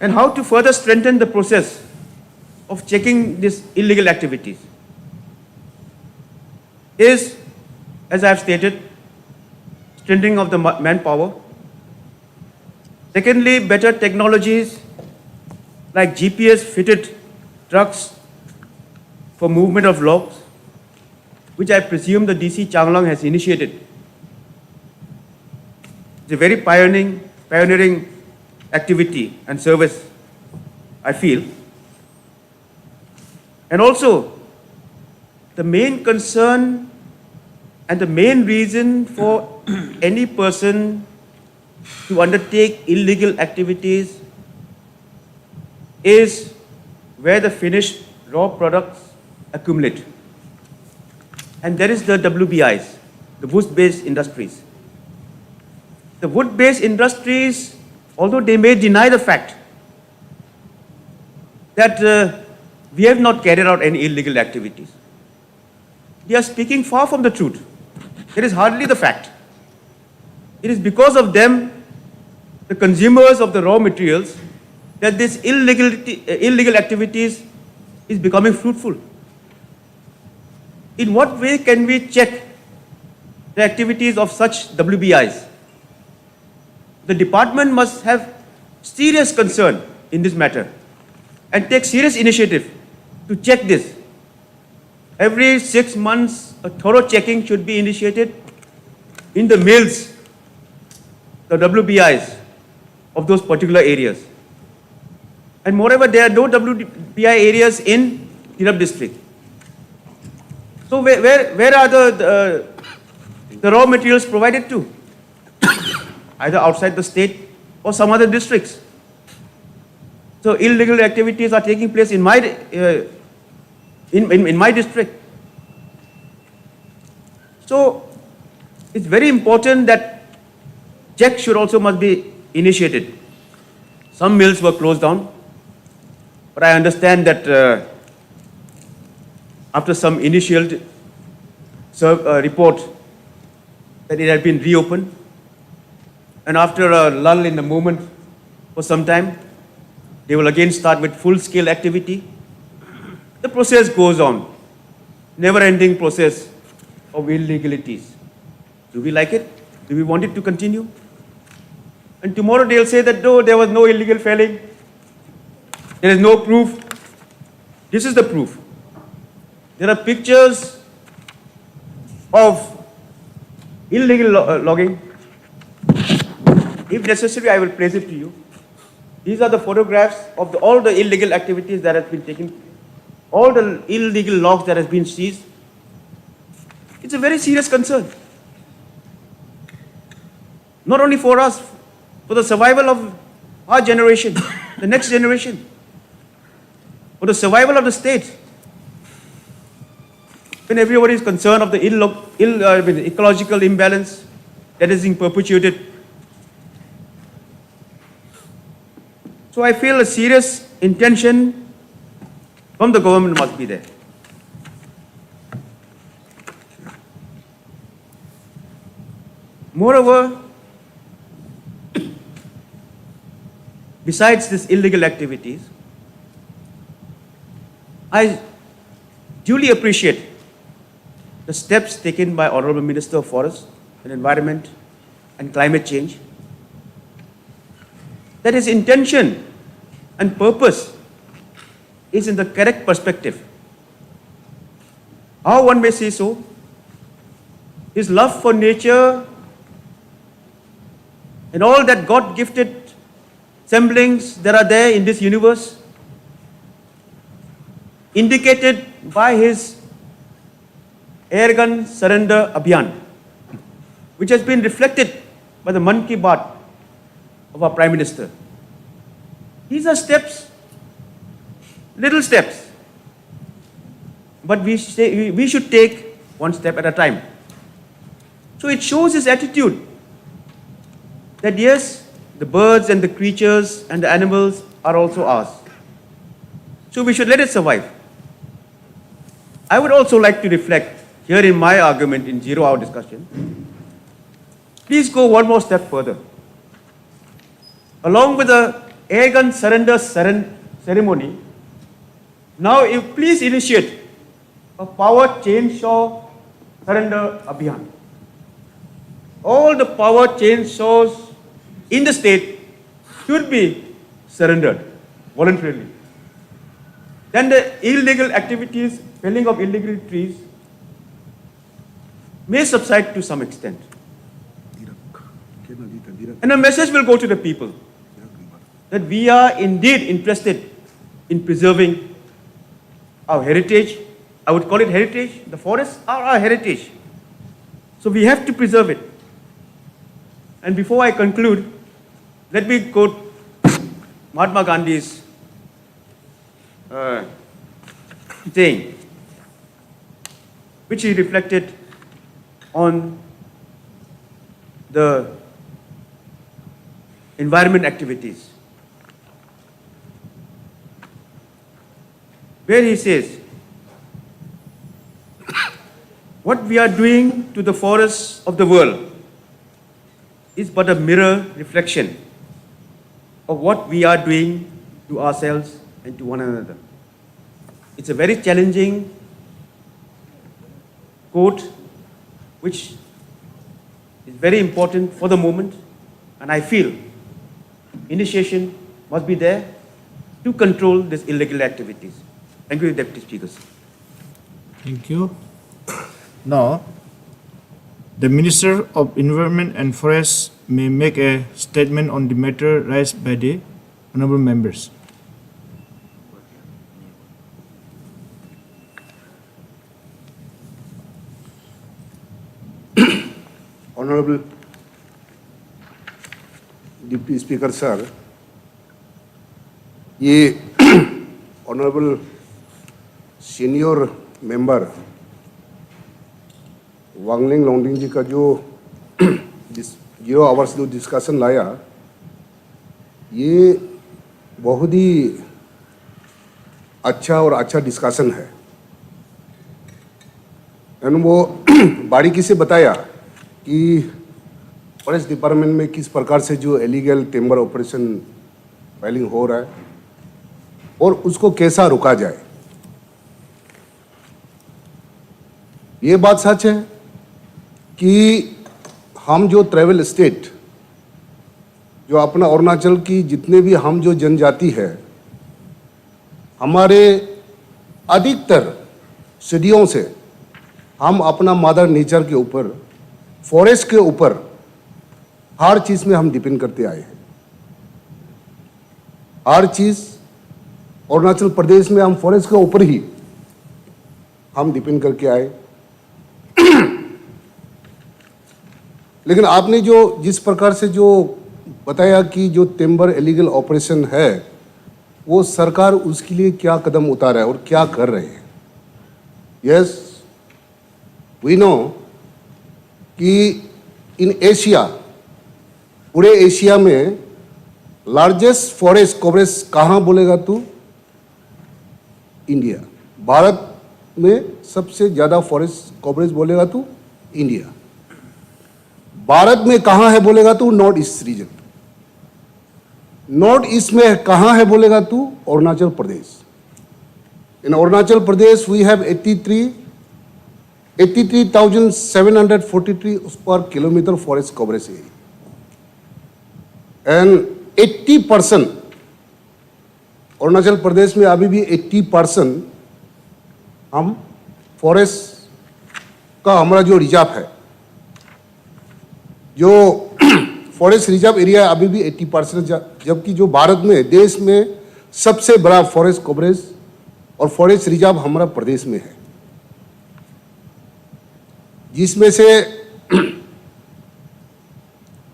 And how to further strengthen the process of checking these illegal activities is as I have stated, strengthening of the manpower. Secondly, better technologies like GPS-fitted trucks for movement of logs, which I presume the DC Changlong has initiated. It's a very pioneering activity and service, I feel. And also, the main concern and the main reason for any person to undertake illegal activities is where the finished raw products accumulate. And there is the WBIs, the wood-based industries. The wood-based industries, although they may deny the fact that we have not carried out any illegal activities, they are speaking far from the truth. It is hardly the fact. It is because of them, the consumers of the raw materials, that this illegal activities is becoming fruitful. In what way can we check the activities of such WBIs? The department must have serious concern in this matter and take serious initiative to check this. Every 6 months, a thorough checking should be initiated in the mills, the WBIs of those particular areas. And moreover, there are no WBI areas in Tirap district. So where are the raw materials provided to? Either outside the state or some other districts. So illegal activities are taking place in my in my district. So it's very important that checks should also must be initiated. Some mills were closed down, but I understand that after some initial report that it had been reopened, and after a lull in the movement for some time, they will again start with full-scale activity. The process goes on, never-ending process of illegalities. Do we like it? Do we want it to continue? And tomorrow they'll say that no, there was no illegal felling. There is no proof. This is the proof. There are pictures of illegal logging. If necessary, I will place it to you. These are the photographs of all the illegal activities that have been taken, all the illegal logs that has been seized. It's a very serious concern. Not only for us, for the survival of our generation, the next generation, for the survival of the state. When everybody is concerned of the ecological imbalance that is being perpetuated. So I feel a serious intention from the government must be there. Moreover, besides these illegal activities, I duly appreciate the steps taken by Honorable Minister of Forests and Environment and Climate Change, that his intention and purpose is in the correct perspective. How one may say so, his love for nature and all that God-gifted semblings that are there in this universe, indicated by his airgun surrender Abhiyan, which has been reflected by the Man Ki Baat of our Prime Minister. These are steps, little steps, but we should take one step at a time. So it shows his attitude that yes, the birds and the creatures and the animals are also ours. So we should let it survive. I would also like to reflect here in my argument in zero-hour discussion. Please go one more step further. Along with the airgun surrender ceremony, now please initiate a power chainsaw surrender Abhiyan. all the power chainsaws in the state should be surrendered voluntarily. Then the illegal activities, felling of illegal trees, may subside to some extent. And a message will go to the people that we are indeed interested in preserving our heritage. I would call it heritage. The forests are our heritage. So we have to preserve it. And before I conclude, let me quote Mahatma Gandhi's saying, which he reflected on the environment activities, where he says, what we are doing to the forests of the world is but a mirror reflection of what we are doing to ourselves and to one another. It's a very challenging quote, which is very important for the moment, and I feel initiation must be there to control these illegal activities. Thank you, Deputy Speakers. Thank you. Now, the Minister of Environment and Forests may make a statement on the matter raised by the honorable members. Honorable Deputy Speaker Sir, ये Honorable Senior Member Wangling Longding ji का जो 0 hours जो discussion लाया, ये बहुत ही अच्छा और अच्छा डिस्कशन है। एंड वो बारीकी से बताया कि फॉरेस्ट डिपार्टमेंट में किस प्रकार से जो इलीगल टिम्बर ऑपरेशन फाइलिंग हो रहा है और उसको कैसा रोका जाए। ये बात सच है कि हम जो ट्राइबल स्टेट, जो अपना अरुणाचल की जितने भी हम जो जनजाति है, हमारे अधिकतर सदियों से हम अपना मदर नेचर के ऊपर, फॉरेस्ट के ऊपर हर चीज़ में हम डिपेंड करते आए हैं। हर चीज़ अरुणाचल प्रदेश में हम फॉरेस्ट के ऊपर ही हम डिपेंड करके आए। लेकिन आपने जो जिस प्रकार से जो बताया कि जो टिम्बर इलीगल ऑपरेशन है, वो सरकार उसके लिए क्या कदम उतारा है और क्या कर रहे हैं। यस, वी नो कि इन एशिया, पूरे एशिया में लार्जेस्ट फॉरेस्ट कवरेज कहाँ बोलेगा तू? इंडिया। भारत में सबसे ज़्यादा फॉरेस्ट कवरेज बोलेगा तू? इंडिया। भारत में कहाँ है बोलेगा तू? North east region. North east में कहाँ है बोलेगा तू? Arunachal Pradesh. In Arunachal Pradesh we have 83,743 पर kilometre forest coverage area and 80% Arunachal Pradesh में अभी भी 80% हम फॉरेस्ट का हमारा जो रिजर्व है, जो फॉरेस्ट रिजर्व एरिया अभी भी 80%, जबकि जो भारत में देश में सबसे बड़ा फॉरेस्ट कवरेज और फॉरेस्ट रिजर्व हमारा प्रदेश में है, जिसमें से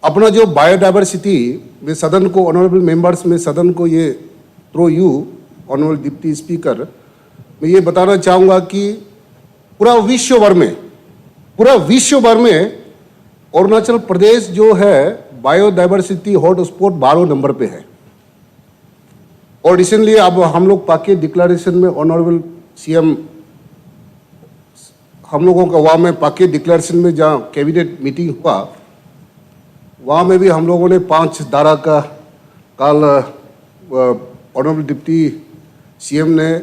अपना जो बायोडाइवर्सिटी में सदन को, ऑनरेबल मेंबर्स में सदन को ये through you honourable deputy speaker, मैं ये बताना चाहूँगा कि पूरा विश्व भर में अरुणाचल प्रदेश जो है बायोडाइवर्सिटी हॉटस्पॉट 12 नंबर पे है। और रिसेंटली अब हम लोग पाके डिक्लेरेशन में ऑनरेबल सीएम हम लोगों का वहाँ में पाके डिक्लेरेशन में जहाँ कैबिनेट मीटिंग हुआ, वहाँ में भी हम लोगों ने 5 धारा का कल ऑनरेबल डिप्टी सीएम ने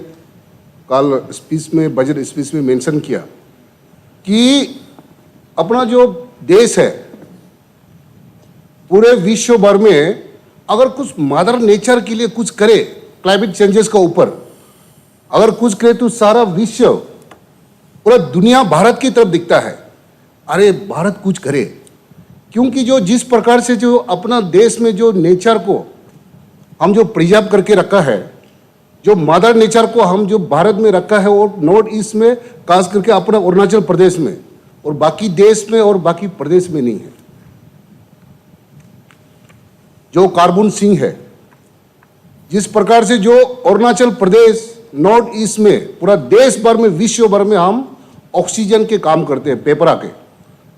कल स्पीच में, बजट स्पीच में मेंशन किया कि अपना जो देश है पूरे विश्व भर में अगर कुछ मदर नेचर के लिए कुछ करे, क्लाइमेट चेंजेस का ऊपर अगर कुछ करे तो सारा विश्व, पूरा दुनिया भारत की तरफ दिखता है। अरे भारत कुछ करे, क्योंकि जो जिस प्रकार से जो अपना देश में जो नेचर को हम जो प्रिजर्व करके रखा है, जो मदर नेचर को हम जो भारत में रखा है, और नॉर्थ ईस्ट में खास करके अपना अरुणाचल प्रदेश में, और बाकी देश में और बाकी प्रदेश में नहीं है। जो कार्बन सिंक है, जिस प्रकार से जो अरुणाचल प्रदेश नॉर्थ ईस्ट में पूरा देश भर में विश्व भर में हम ऑक्सीजन के काम करते हैं, पेपर आके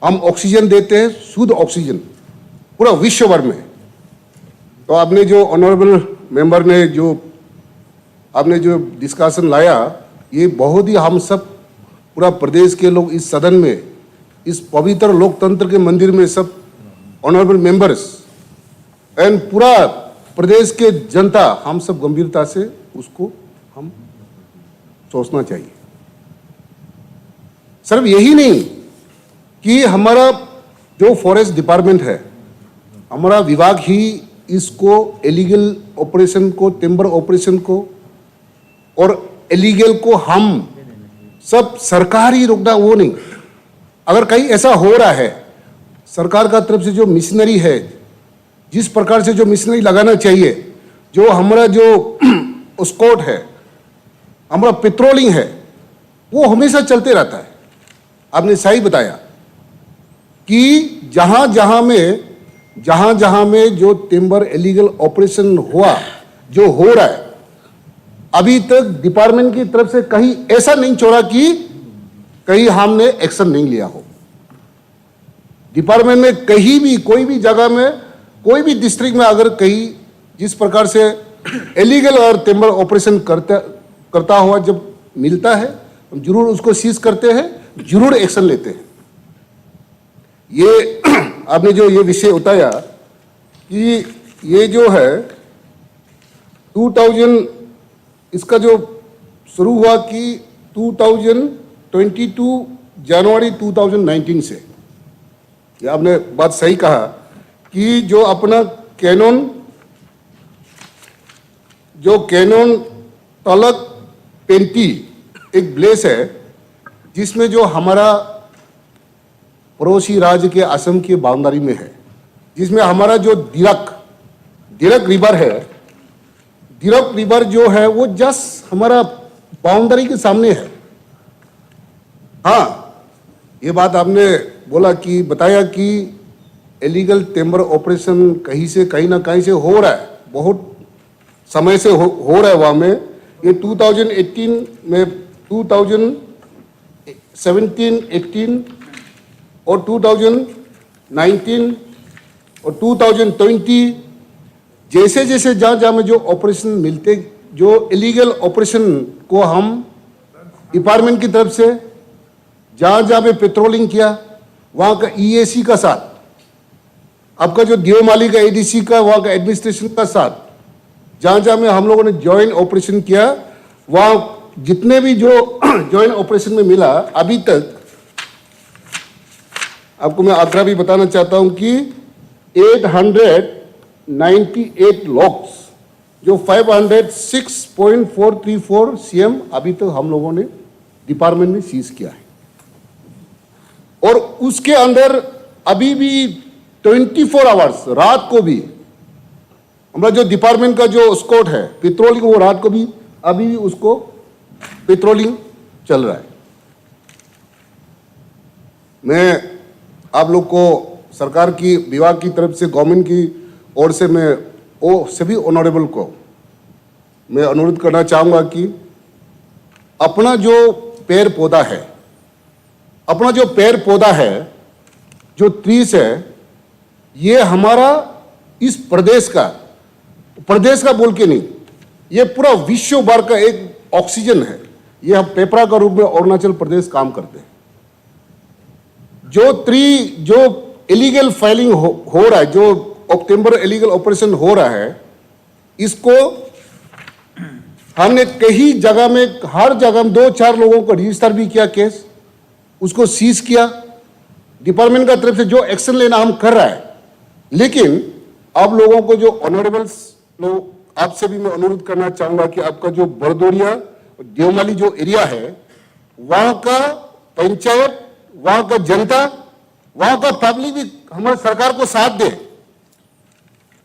हम ऑक्सीजन देते हैं, शुद्ध ऑक्सीजन पूरा विश्व भर में। तो आपने जो ऑनरेबल मेंबर ने जो आपने जो डिस्कशन लाया, ये बहुत ही हम सब पूरा प्रदेश के लोग इस सदन में, इस पवित्र लोकतंत्र के मंदिर में सब ऑनरेबल मेंबर्स एंड पूरा प्रदेश के जनता, हम सब गंभीरता से उसको हम सोचना चाहिए। सिर्फ यही नहीं कि हमारा जो फॉरेस्ट डिपार्टमेंट है, हमारा विभाग ही इसको इलीगल ऑपरेशन को, टिम्बर ऑपरेशन को और इलीगल को हम सब सरकार ही रोकना, वो नहीं। अगर कहीं ऐसा हो रहा है, सरकार का तरफ से जो मिशनरी है, जिस प्रकार से जो मिशनरी लगाना चाहिए, जो हमारा जो स्कॉट है, हमारा पेट्रोलिंग है, वो हमेशा चलते रहता है। आपने सही बताया कि जहां जहां में जो टिम्बर इलीगल ऑपरेशन हुआ, जो हो रहा है, अभी तक डिपार्टमेंट की तरफ से कहीं ऐसा नहीं छोड़ा कि कहीं हमने एक्शन नहीं लिया हो। डिपार्टमेंट में कहीं भी, कोई भी जगह में, कोई भी डिस्ट्रिक्ट में अगर कहीं जिस प्रकार से इलीगल और टिम्बर ऑपरेशन करता हुआ जब मिलता है, हम जरूर उसको सीज करते हैं, जरूर एक्शन लेते हैं। ये आपने जो ये विषय उठाया कि ये जो है 2000, इसका जो शुरू हुआ कि 2022 जनवरी 2019 से, ये आपने बात सही कहा कि जो अपना कैनोन तलक पेंटी एक प्लेस है, जिसमें जो हमारा पड़ोसी राज्य के असम की बाउंड्री में है, जिसमें हमारा जो दिरक रिवर है, दिरक रिवर जो है वो जस्ट हमारा बाउंड्री के सामने है। हाँ, ये बात आपने बोला कि बताया कि इलीगल टिम्बर ऑपरेशन कहीं से कहीं ना कहीं से हो रहा है, बहुत समय से हो रहा है वहाँ में। ये 2018 में, 2017, 18 और 2019 और 2020 जैसे जैसे जहाँ में जो ऑपरेशन मिलते, जो इलीगल ऑपरेशन को हम डिपार्टमेंट की तरफ से जहाँ पे पेट्रोलिंग किया, वहाँ का EAC का साथ, आपका जो देवमाली का ADC का, वहाँ का एडमिनिस्ट्रेशन का साथ, जहाँ में हम लोगों ने ज्वाइंट ऑपरेशन किया, वहाँ जितने भी जो ज्वाइंट ऑपरेशन में मिला, अभी तक आपको मैं आंकड़ा भी बताना चाहता हूं कि 898 लॉक्स, जो 506.434 CM अभी तक हम लोगों ने डिपार्टमेंट में सीज किया है। और उसके अंदर अभी भी 24 आवर्स, रात को भी हमारा जो डिपार्टमेंट का जो स्क्वाड है पेट्रोलिंग, वो रात को भी अभी भी उसको पेट्रोलिंग चल रहा है। मैं आप लोग को सरकार की विभाग की तरफ से, गवर्नमेंट की ओर से मैं वो सभी ऑनरेबल को मैं अनुरोध करना चाहूँगा कि अपना जो पेड़ पौधा है, अपना जो पेड़ पौधा है, जो ट्रीज है, ये हमारा इस प्रदेश का बोल के नहीं, ये पूरा विश्व भर का एक ऑक्सीजन है। ये हम पेपरा का रूप में अरुणाचल प्रदेश काम करते हैं। जो इलीगल फाइलिंग हो रहा है, जो टिम्बर इलीगल ऑपरेशन हो रहा है, इसको हमने कई जगह में, हर जगह में 2-4 लोगों को रजिस्टर भी किया केस, उसको सीज किया। डिपार्टमेंट का तरफ से जो एक्शन लेना हम कर रहा है, लेकिन आप लोगों को जो ऑनरेबल्स लोग, आपसे भी मैं अनुरोध करना चाहूंगा कि आपका जो बरदोरिया देवमाली जो एरिया है, वहां का पंचायत, वहां का जनता, वहां का पब्लिक भी हमारे सरकार को साथ दे,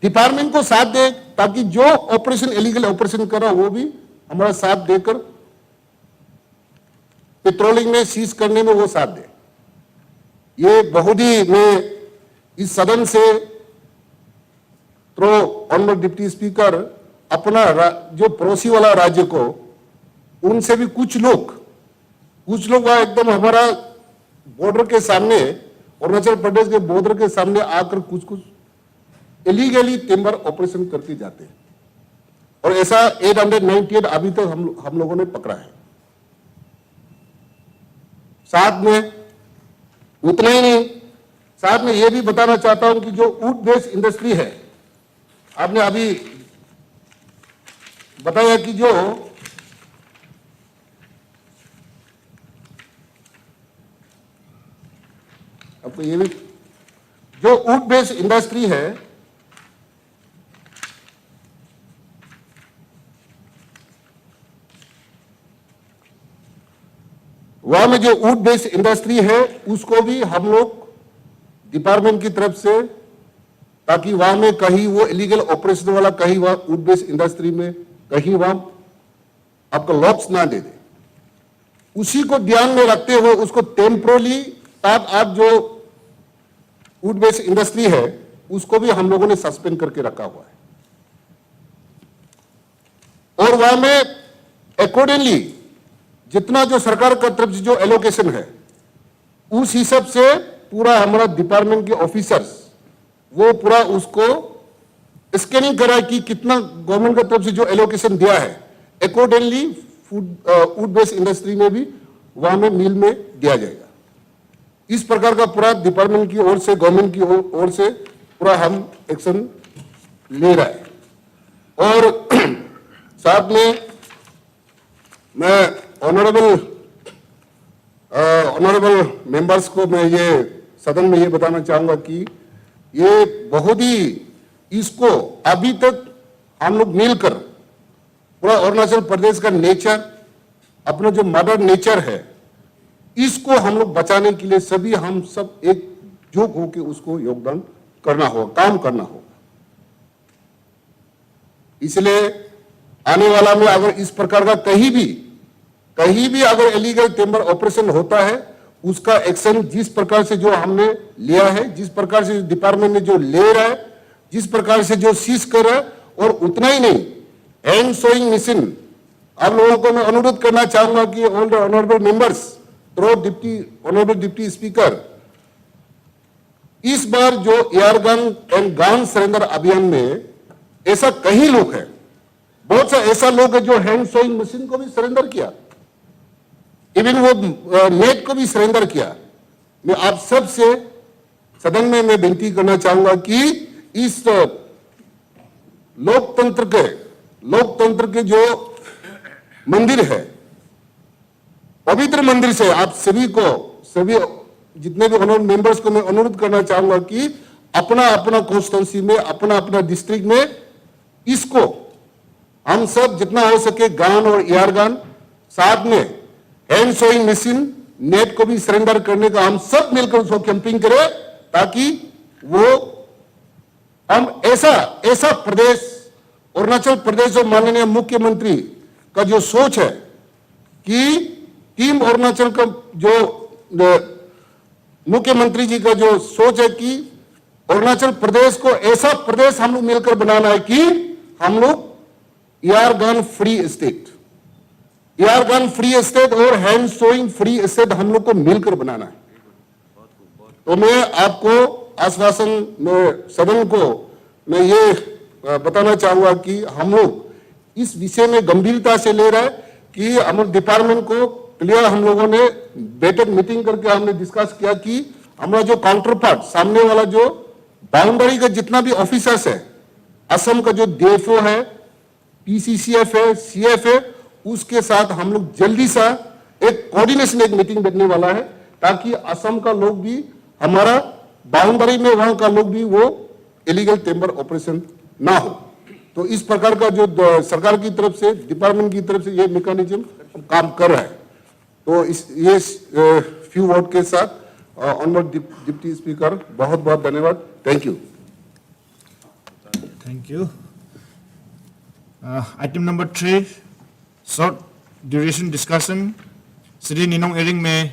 डिपार्टमेंट को साथ दे, ताकि जो ऑपरेशन इलीगल ऑपरेशन कर रहा वो भी हमारा साथ देकर पेट्रोलिंग में सीज करने में वो साथ दे। ये बहुत ही मैं इस सदन से ऑनरेबल डिप्टी स्पीकर अपना जो पड़ोसी वाला राज्य को, उनसे भी कुछ लोग वहां एकदम हमारा बॉर्डर के सामने, अरुणाचल प्रदेश के बॉर्डर के सामने आकर कुछ इलीगली टिम्बर ऑपरेशन करके जाते हैं, और ऐसा 898 अभी तक हम लोगों ने पकड़ा है। साथ में उतना ही नहीं, साथ में यह भी बताना चाहता हूं कि जो वुड बेस्ड इंडस्ट्री है, आपने अभी बताया कि जो आपको ये भी जो वुड बेस्ड इंडस्ट्री है, वहां में जो वुड बेस्ड इंडस्ट्री है उसको भी हम लोग डिपार्टमेंट की तरफ से, ताकि वहां में कहीं वो इलीगल ऑपरेशन वाला कहीं वहां वुड बेस्ड इंडस्ट्री में कहीं वहां आपका लॉक्स ना दे दे, उसी को ध्यान में रखते हुए उसको टेम्पोरली तक आप जो वुड बेस्ड इंडस्ट्री है उसको भी हम लोगों ने सस्पेंड करके रखा हुआ है, और वहां में अकॉर्डिंगली जितना जो सरकार का तरफ से जो एलोकेशन है उस हिसाब से पूरा हमारा डिपार्टमेंट के ऑफिसर्स वो पूरा उसको स्कैनिंग करा कि कितना गवर्नमेंट का तरफ से जो एलोकेशन दिया है अकॉर्डिंगली वुड बेस्ड इंडस्ट्री में भी वहां में मिल में दिया जाएगा। इस प्रकार का पूरा डिपार्टमेंट की ओर से, गवर्नमेंट की ओर से पूरा हम एक्शन ले रहा है। और साथ में मैं ऑनरेबल मेंबर्स को मैं ये सदन में ये बताना चाहूंगा कि ये बहुत ही, इसको अभी तक हम लोग मिलकर पूरा अरुणाचल प्रदेश का नेचर, अपना जो मदर नेचर है, इसको हम लोग बचाने के लिए सभी हम सब एकजुट होकर उसको योगदान करना होगा, काम करना होगा। इसलिए आने वाला में अगर इस प्रकार का कहीं भी अगर इलीगल टिम्बर ऑपरेशन होता है, उसका एक्शन जिस प्रकार से जो हमने लिया है, जिस प्रकार से डिपार्टमेंट ने जो ले रहा है, जिस प्रकार से जो सीज कर रहा है, और उतना ही नहीं, हैंड सोइंग मशीन, आप लोगों को मैं अनुरोध करना चाहूंगा कि all the honourable members through honourable deputy speaker, इस बार जो air gun and gun surrender अभियान में ऐसा कई लोग हैं, बहुत सा ऐसा लोग है जो हैंड सोइंग मशीन को भी सरेंडर किया, इवन वो नेट को भी सरेंडर किया। मैं आप सब से सदन में मैं विनती करना चाहूंगा कि इस लोकतंत्र के जो मंदिर है, पवित्र मंदिर से आप सभी जितने भी ऑनरेबल मेंबर्स को मैं अनुरोध करना चाहूंगा कि अपना अपना कॉन्स्टिट्यूंसी में, अपना अपना डिस्ट्रिक्ट में इसको हम सब जितना हो सके गन और एयर गन, साथ में हैंड सोइंग मशीन, नेट को भी सरेंडर करने का हम सब मिलकर उसको कैंपिंग करें, ताकि वो हम ऐसा प्रदेश, अरुणाचल प्रदेश जो माननीय मुख्यमंत्री का जो सोच है कि टीम अरुणाचल का जो मुख्यमंत्री जी का जो सोच है कि अरुणाचल प्रदेश को ऐसा प्रदेश हम लोग मिलकर बनाना है कि हम लोग air gun free state, air gun free state और हैंड सोइंग फ्री स्टेट हम लोग को मिलकर बनाना है। तो मैं आपको आश्वासन में सदन को मैं ये बताना चाहूंगा कि हम लोग इस विषय में गंभीरता से ले रहे हैं कि हमारे डिपार्टमेंट को क्लियर, हम लोगों ने बैठक मीटिंग करके हमने डिस्कस किया कि हमारा जो काउंटर पार्ट, सामने वाला जो बाउंड्री का जितना भी ऑफिसर्स है, असम का जो डीएफओ है, पीसीसीएफ है, सीएफ है, उसके साथ हम लोग जल्दी सा एक कोऑर्डिनेशन एक मीटिंग बैठने वाला है, ताकि असम का लोग भी, हमारा बाउंड्री में वहां का लोग भी वो इलीगल टेम्पर ऑपरेशन ना हो। तो इस प्रकार का जो सरकार की तरफ से, डिपार्टमेंट की तरफ से ये मैकेनिज्म हम काम कर रहे हैं। तो ये फ्यू वर्ड के साथ ऑनरेबल डिप्टी स्पीकर बहुत बहुत धन्यवाद। Thank you. Thank you. Item number 3, short duration discussion. Sri Ninong Ering may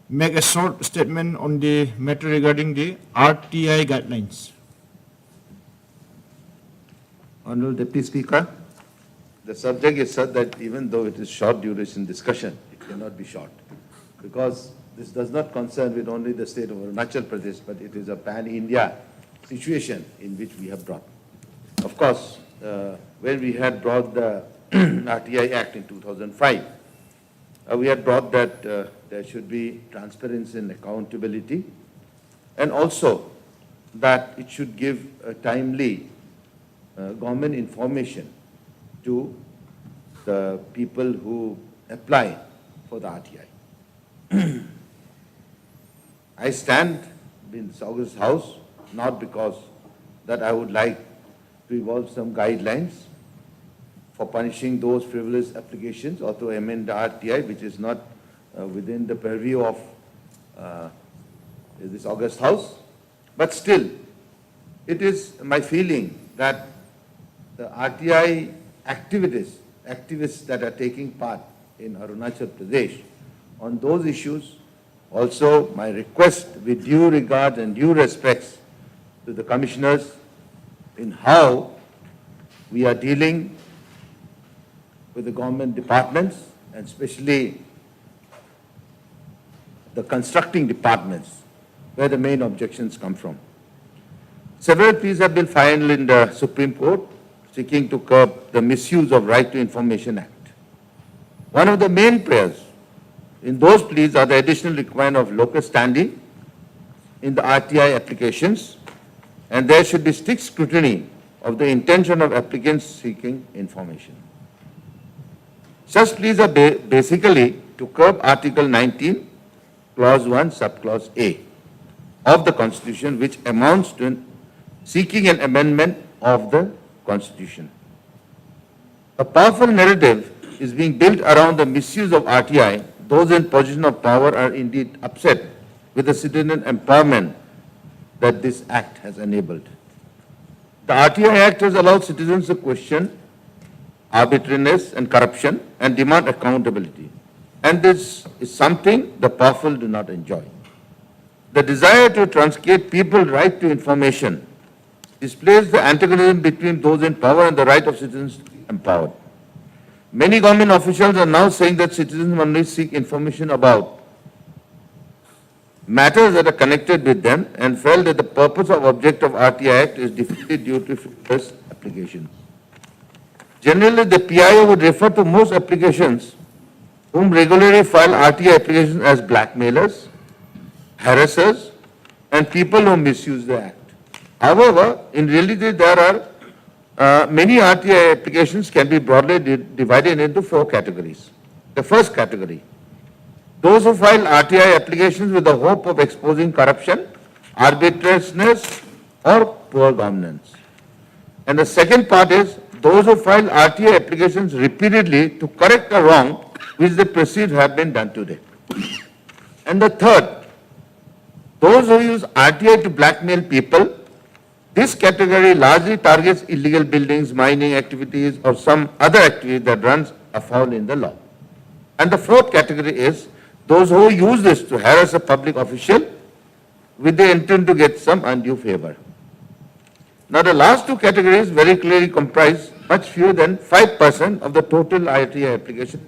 make a short statement on the matter regarding the RTI guidelines. Honorable Deputy Speaker, the subject is such that even though it is short duration discussion, it cannot be short, because this does not concern with only the state of Arunachal Pradesh, but it is a pan-India situation in which we have brought. Of course, when we had brought the RTI Act in 2005, we had brought that there should be transparency and accountability, and also that it should give a timely government information to the people who apply for the RTI. I stand in this August House not because that I would like to evolve some guidelines for punishing those frivolous applications or to amend the RTI, which is not within the purview of this August House. But still, it is my feeling that the RTI activists that are taking part in Arunachal Pradesh on those issues, also my request with due regard and due respects to the commissioners in how we are dealing with the government departments, and especially the constructing departments, where the main objections come from. Several pleas have been filed in the Supreme Court seeking to curb the misuse of Right to Information Act. One of the main prayers in those pleas are the additional requirement of locus standi in the RTI applications, and there should be strict scrutiny of the intention of applicants seeking information. Such pleas are basically to curb Article 19, Clause 1, Subclause A of the Constitution, which amounts to seeking an amendment of the Constitution. A powerful narrative is being built around the misuse of RTI. Those in position of power are indeed upset with the citizen empowerment that this act has enabled. The RTI Act has allowed citizens to question arbitrariness and corruption and demand accountability. And this is something the powerful do not enjoy. The desire to truncate people's right to information displays the antagonism between those in power and the right of citizens to be empowered. Many government officials are now saying that citizens only seek information about matters that are connected with them, and felt that the purpose of object of RTI Act is defeated due to frivolous applications. Generally, the PIO would refer to most applications whom regularly file RTI applications as blackmailers, harassers, and people who misuse the Act. However, in reality, there are many RTI applications can be broadly divided into 4 categories. The first category, those who file RTI applications with the hope of exposing corruption, arbitrariness, or poor governance. And the second part is those who file RTI applications repeatedly to correct a wrong which they perceive have been done today. And the third, those who use RTI to blackmail people. This category largely targets illegal buildings, mining activities, or some other activity that runs afoul in the law. And the fourth category is those who use this to harass a public official with the intent to get some undue favor. Now, the last 2 categories very clearly comprise much fewer than 5% of the total RTI application.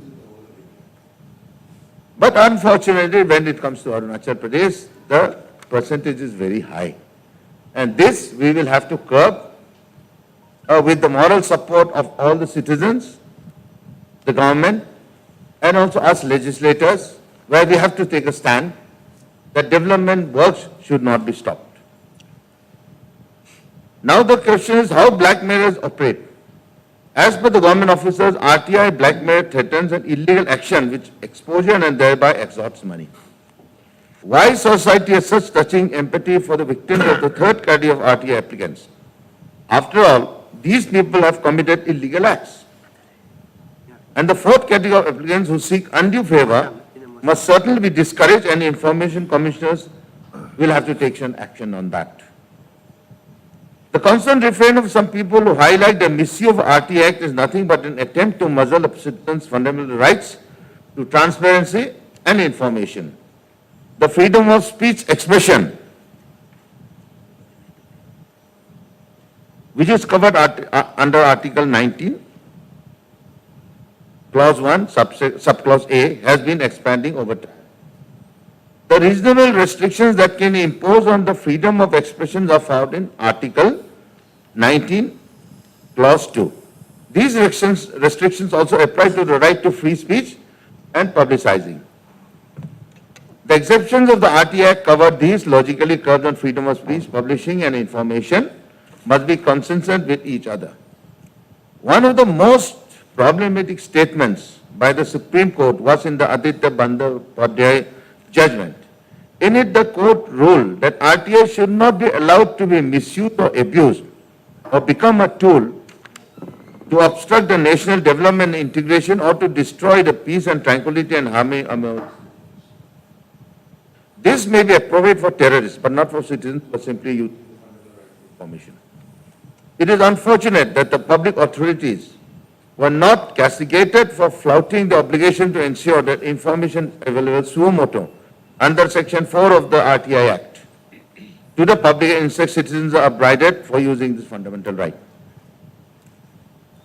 But unfortunately, when it comes to Arunachal Pradesh, the percentage is very high. And this we will have to curb with the moral support of all the citizens, the government, and also us legislators, where we have to take a stand that development works should not be stopped. Now the question is how blackmailers operate. As per the government officers, RTI blackmail threatens an illegal action which exposure and thereby extorts money. Why society has such touching empathy for the victims of the third category of RTA applicants? After all, these people have committed illegal acts. And the fourth category of applicants who seek undue favor must certainly be discouraged, and information commissioners will have to take some action on that. The constant refrain of some people who highlight the misuse of RTA Act is nothing but an attempt to muzzle a citizen's fundamental rights to transparency and information. The freedom of speech expression, which is covered under Article 19, Clause 1, Subclause A, has been expanding over time. The reasonable restrictions that can be imposed on the freedom of expression are found in Article 19, Clause 2. These restrictions also apply to the right to free speech and publicizing. The exceptions of the RTA Act cover these logically curbs on freedom of speech, publishing and information must be consistent with each other. One of the most problematic statements by the Supreme Court was in the Aditya Bandyopadhyay judgment. In it, the court ruled that RTA should not be allowed to be misused or abused or become a tool to obstruct the national development and integration or to destroy the peace and tranquility and harmony among. This may be appropriate for terrorists, but not for citizens who simply use information. It is unfortunate that the public authorities were not castigated for flouting the obligation to ensure that information available suo motu under Section 4 of the RTI Act to the public, and such citizens are upbraided for using this fundamental right.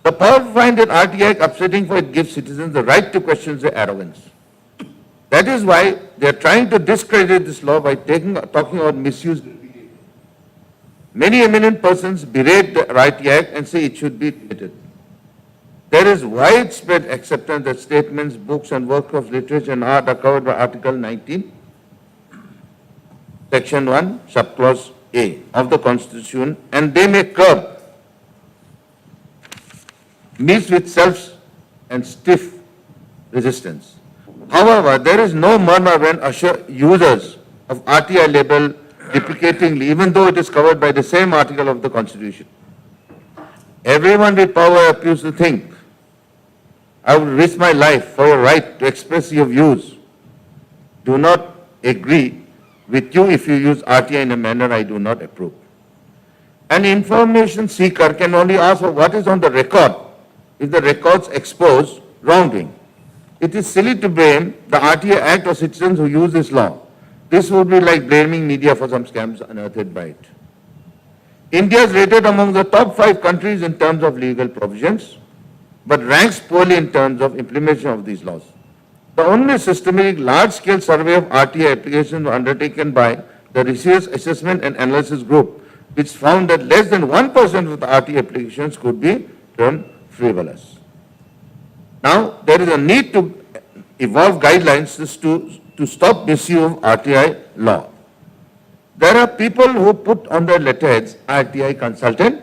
The powerful find that RTI Act upsetting, for it gives citizens the right to question their arrogance. That is why they are trying to discredit this law by talking about misuse. Many eminent persons berate the RTI Act and say it should be limited. There is widespread acceptance that statements, books and works of literature and art are covered by Article 19, Section 1, Subclause A of the Constitution, and they may curb, meets with self and stiff resistance. However, there is no murmur when users of RTI label deprecatingly, even though it is covered by the same article of the Constitution. Everyone with power appears to think, I would risk my life for your right to express your views. Do not agree with you if you use RTI in a manner I do not approve. An information seeker can only ask for what is on the record if the records expose wrongdoing. It is silly to blame the RTA Act or citizens who use this law. This would be like blaming media for some scams unearthed by it. India is rated among the top 5 countries in terms of legal provisions, but ranks poorly in terms of implementation of these laws. The only systematic large-scale survey of RTA applications was undertaken by the Research Assessment and Analysis Group, which found that less than 1% of the RTA applications could be termed frivolous. Now, there is a need to evolve guidelines to stop misuse of RTI law. There are people who put on their letterheads RTI consultant,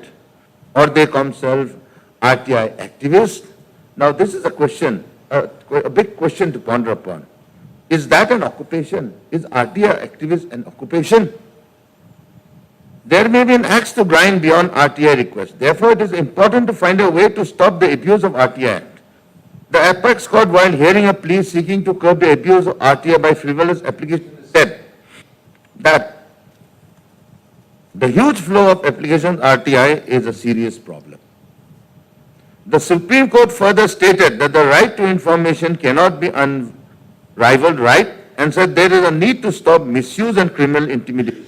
or they call themselves RTI activist. Now, this is a question, a big question to ponder upon. Is that an occupation? Is RTI activist an occupation? There may be an axe to grind beyond RTI request. Therefore, it is important to find a way to stop the abuse of RTI Act. The Apex Court, while hearing a plea seeking to curb the abuse of RTI by frivolous applications, said that the huge flow of applications RTI is a serious problem. The Supreme Court further stated that the right to information cannot be unrivaled right, and said there is a need to stop misuse and criminal intimidation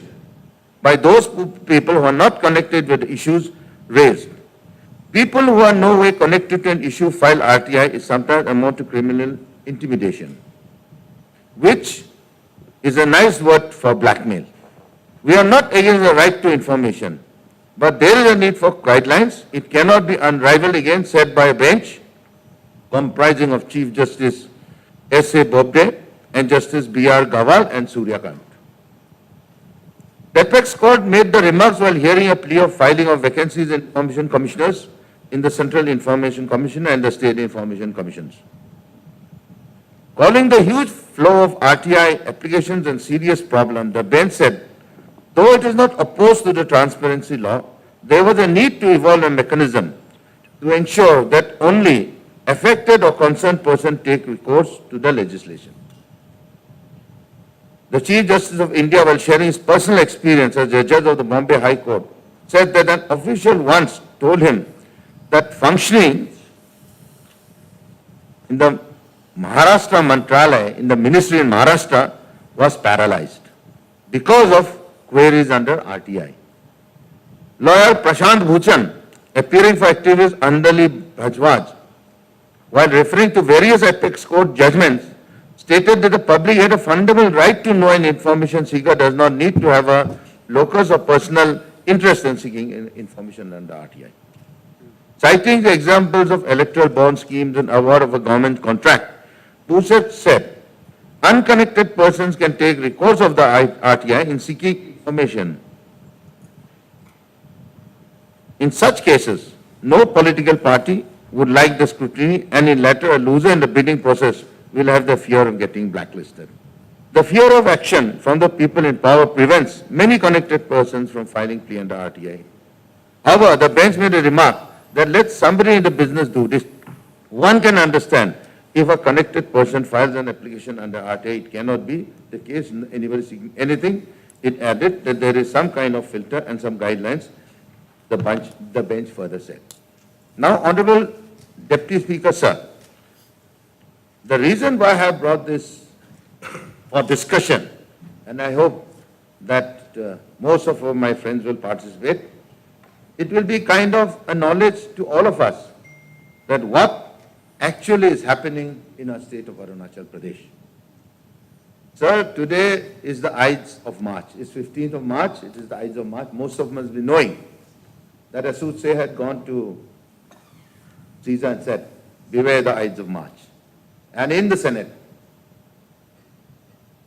by those people who are not connected with the issues raised. People who are no way connected to an issue file RTI is sometimes amount to criminal intimidation, which is a nice word for blackmail. We are not against the right to information, but there is a need for guidelines. It cannot be unrivaled, again said by a bench comprising of Chief Justice S.A. Bobde and Justice B.R. Gawal and Suryakant. The Apex Court made the remarks while hearing a plea of filing of vacancies in information commissioners in the Central Information Commission and the State Information Commissions. Calling the huge flow of RTI applications a serious problem, the bench said, though it is not opposed to the transparency law, there was a need to evolve a mechanism to ensure that only affected or concerned person take recourse to the legislation. The Chief Justice of India, while sharing his personal experience as a judge of the Bombay High Court, said that an official once told him that functioning in the Maharashtra Mantralaya, in the ministry in Maharashtra, was paralyzed because of queries under RTI. Lawyer Prashant Bhuchan, appearing for activist Andali Bhajwaj, while referring to various apex court judgments, stated that the public had a fundamental right to know an information seeker does not need to have a locus or personal interest in seeking information under RTI. Citing the examples of electoral bond schemes and award of a government contract, Bhuchan said, unconnected persons can take recourse of the RTI in seeking information. In such cases, no political party would like the scrutiny, and in latter, a loser in the bidding process will have the fear of getting blacklisted. The fear of action from the people in power prevents many connected persons from filing plea under RTI. However, the bench made a remark that let somebody in the business do this. One can understand if a connected person files an application under RTI, it cannot be the case anybody seeking anything. It added that there is some kind of filter and some guidelines, the bench further said. Now, Honorable Deputy Speaker, sir, the reason why I have brought this for discussion, and I hope that most of my friends will participate, it will be kind of a knowledge to all of us that what actually is happening in our state of Arunachal Pradesh. Sir, today is the Ides of March. It's 15th of March. It is the Ides of March. Most of us must be knowing that a soothsayer had gone to Caesar and said, beware the Ides of March. And in the Senate,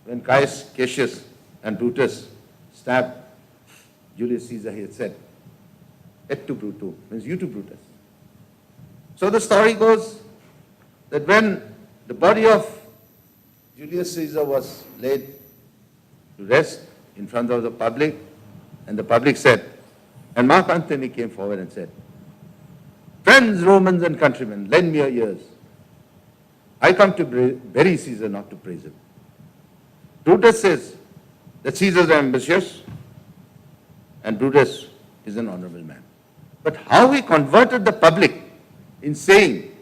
when Caius Cassius and Brutus stabbed Julius Caesar, he had said, et tu Brutu, means you to Brutus. So the story goes that when the body of Julius Caesar was laid to rest in front of the public, and the public said, and Mark Antony came forward and said, friends, Romans and countrymen, lend me your ears. I come to bury Caesar, not to praise him. Brutus says that Caesar is ambitious and Brutus is an honorable man. But how he converted the public in saying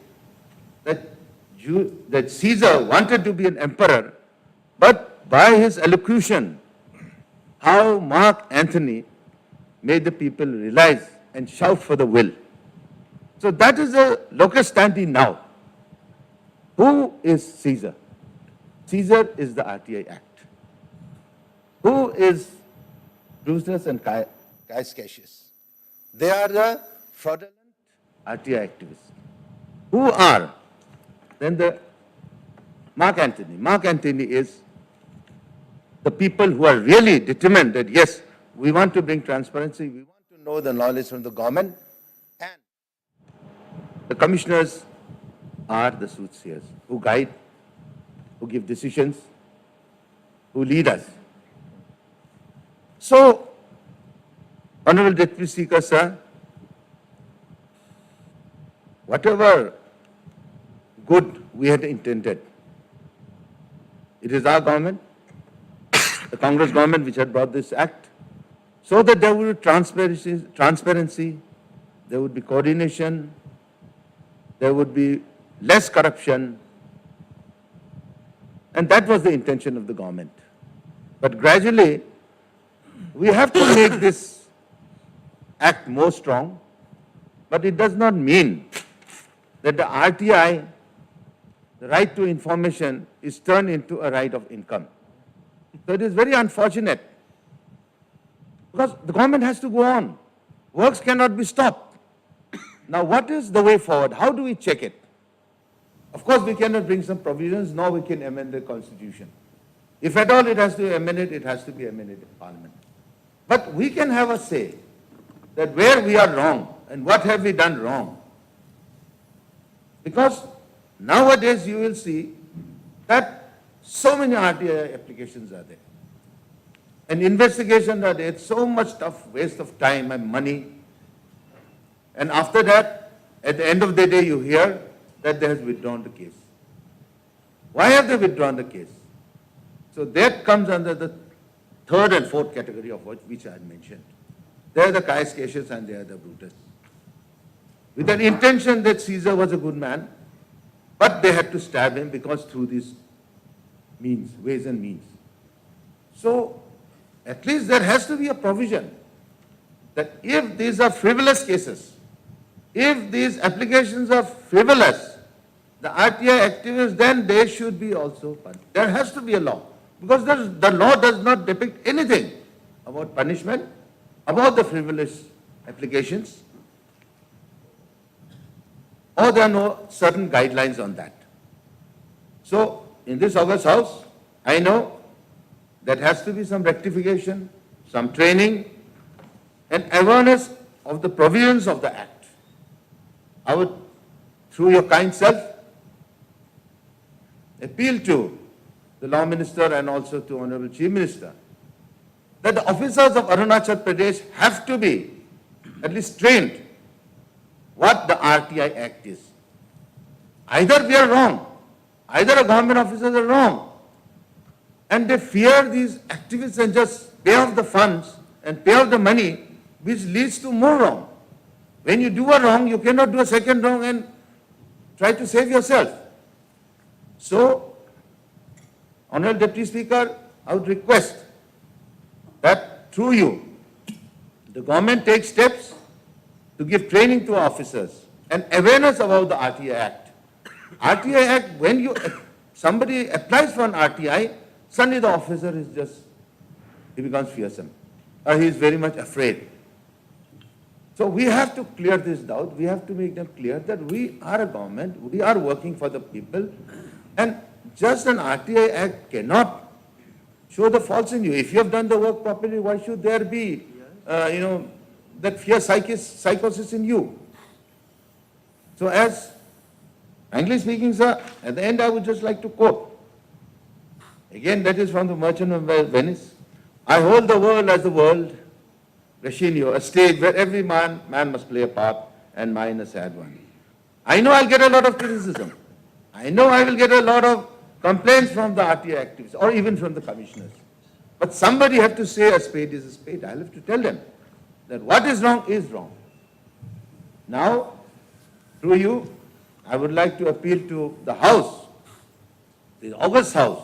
that Caesar wanted to be an emperor, but by his elocution, how Mark Antony made the people realize and shout for the will. So that is the locus standi now. Who is Caesar? Caesar is the RTI Act. Who is Brutus and Caius Cassius? They are the fraudulent RTI activists. Who are then the Mark Antony? Mark Antony is the people who are really determined that yes, we want to bring transparency, we want to know the knowledge from the government, and the commissioners are the soothsayers who guide, who give decisions, who lead us. So, Honorable Deputy Speaker, sir, whatever good we had intended, it is our government, the Congress government which had brought this act, so that there would be transparency, there would be coordination, there would be less corruption, and that was the intention of the government. But gradually, we have to make this act more strong, but it does not mean that the RTI, the right to information, is turned into a right of income. So it is very unfortunate, because the government has to go on. Works cannot be stopped. Now, what is the way forward? How do we check it? Of course, we cannot bring some provisions, nor we can amend the constitution. If at all it has to be amended, it has to be amended in Parliament. But we can have a say that where we are wrong and what have we done wrong. Because nowadays you will see that so many RTI applications are there. And investigations are there, so much stuff, waste of time and money. And after that, at the end of the day, you hear that they have withdrawn the case. Why have they withdrawn the case? So that comes under the third and fourth category of which I had mentioned. They are the Caius Cassius and they are the Brutus. With an intention that Caesar was a good man, but they had to stab him because through these means, ways and means. So at least there has to be a provision that if these are frivolous cases, if these applications are frivolous, the RTI activists, then they should be also punished. There has to be a law, because the law does not depict anything about punishment, about the frivolous applications, or there are no certain guidelines on that. So in this August House, I know there has to be some rectification, some training, and awareness of the provisions of the Act. I would, through your kind self, appeal to the Law Minister and also to Honorable Chief Minister that the officers of Arunachal Pradesh have to be at least trained what the RTI Act is. Either we are wrong, either our government officers are wrong, and they fear these activists and just pay off the funds and pay off the money, which leads to more wrong. When you do a wrong, you cannot do a second wrong and try to save yourself. So, Honorable Deputy Speaker, I would request that through you, the government takes steps to give training to officers and awareness about the RTI Act. RTI Act, when somebody applies for an RTI, suddenly the officer is just, he becomes fearsome, or he is very much afraid. So we have to clear this doubt. We have to make them clear that we are a government, we are working for the people, and just an RTI Act cannot show the faults in you. If you have done the work properly, why should there be, that fear psychosis in you? So as, frankly speaking, sir, at the end I would just like to quote. Again, that is from the Merchant of Venice. I hold the world as the world, Rachinio, a stage where every man must play a part, and mine a sad one. I know I'll get a lot of criticism. I know I will get a lot of complaints from the RTI activists, or even from the commissioners. But somebody have to say a spade is a spade. I'll have to tell them that what is wrong is wrong. Now, through you, I would like to appeal to the House, the August House,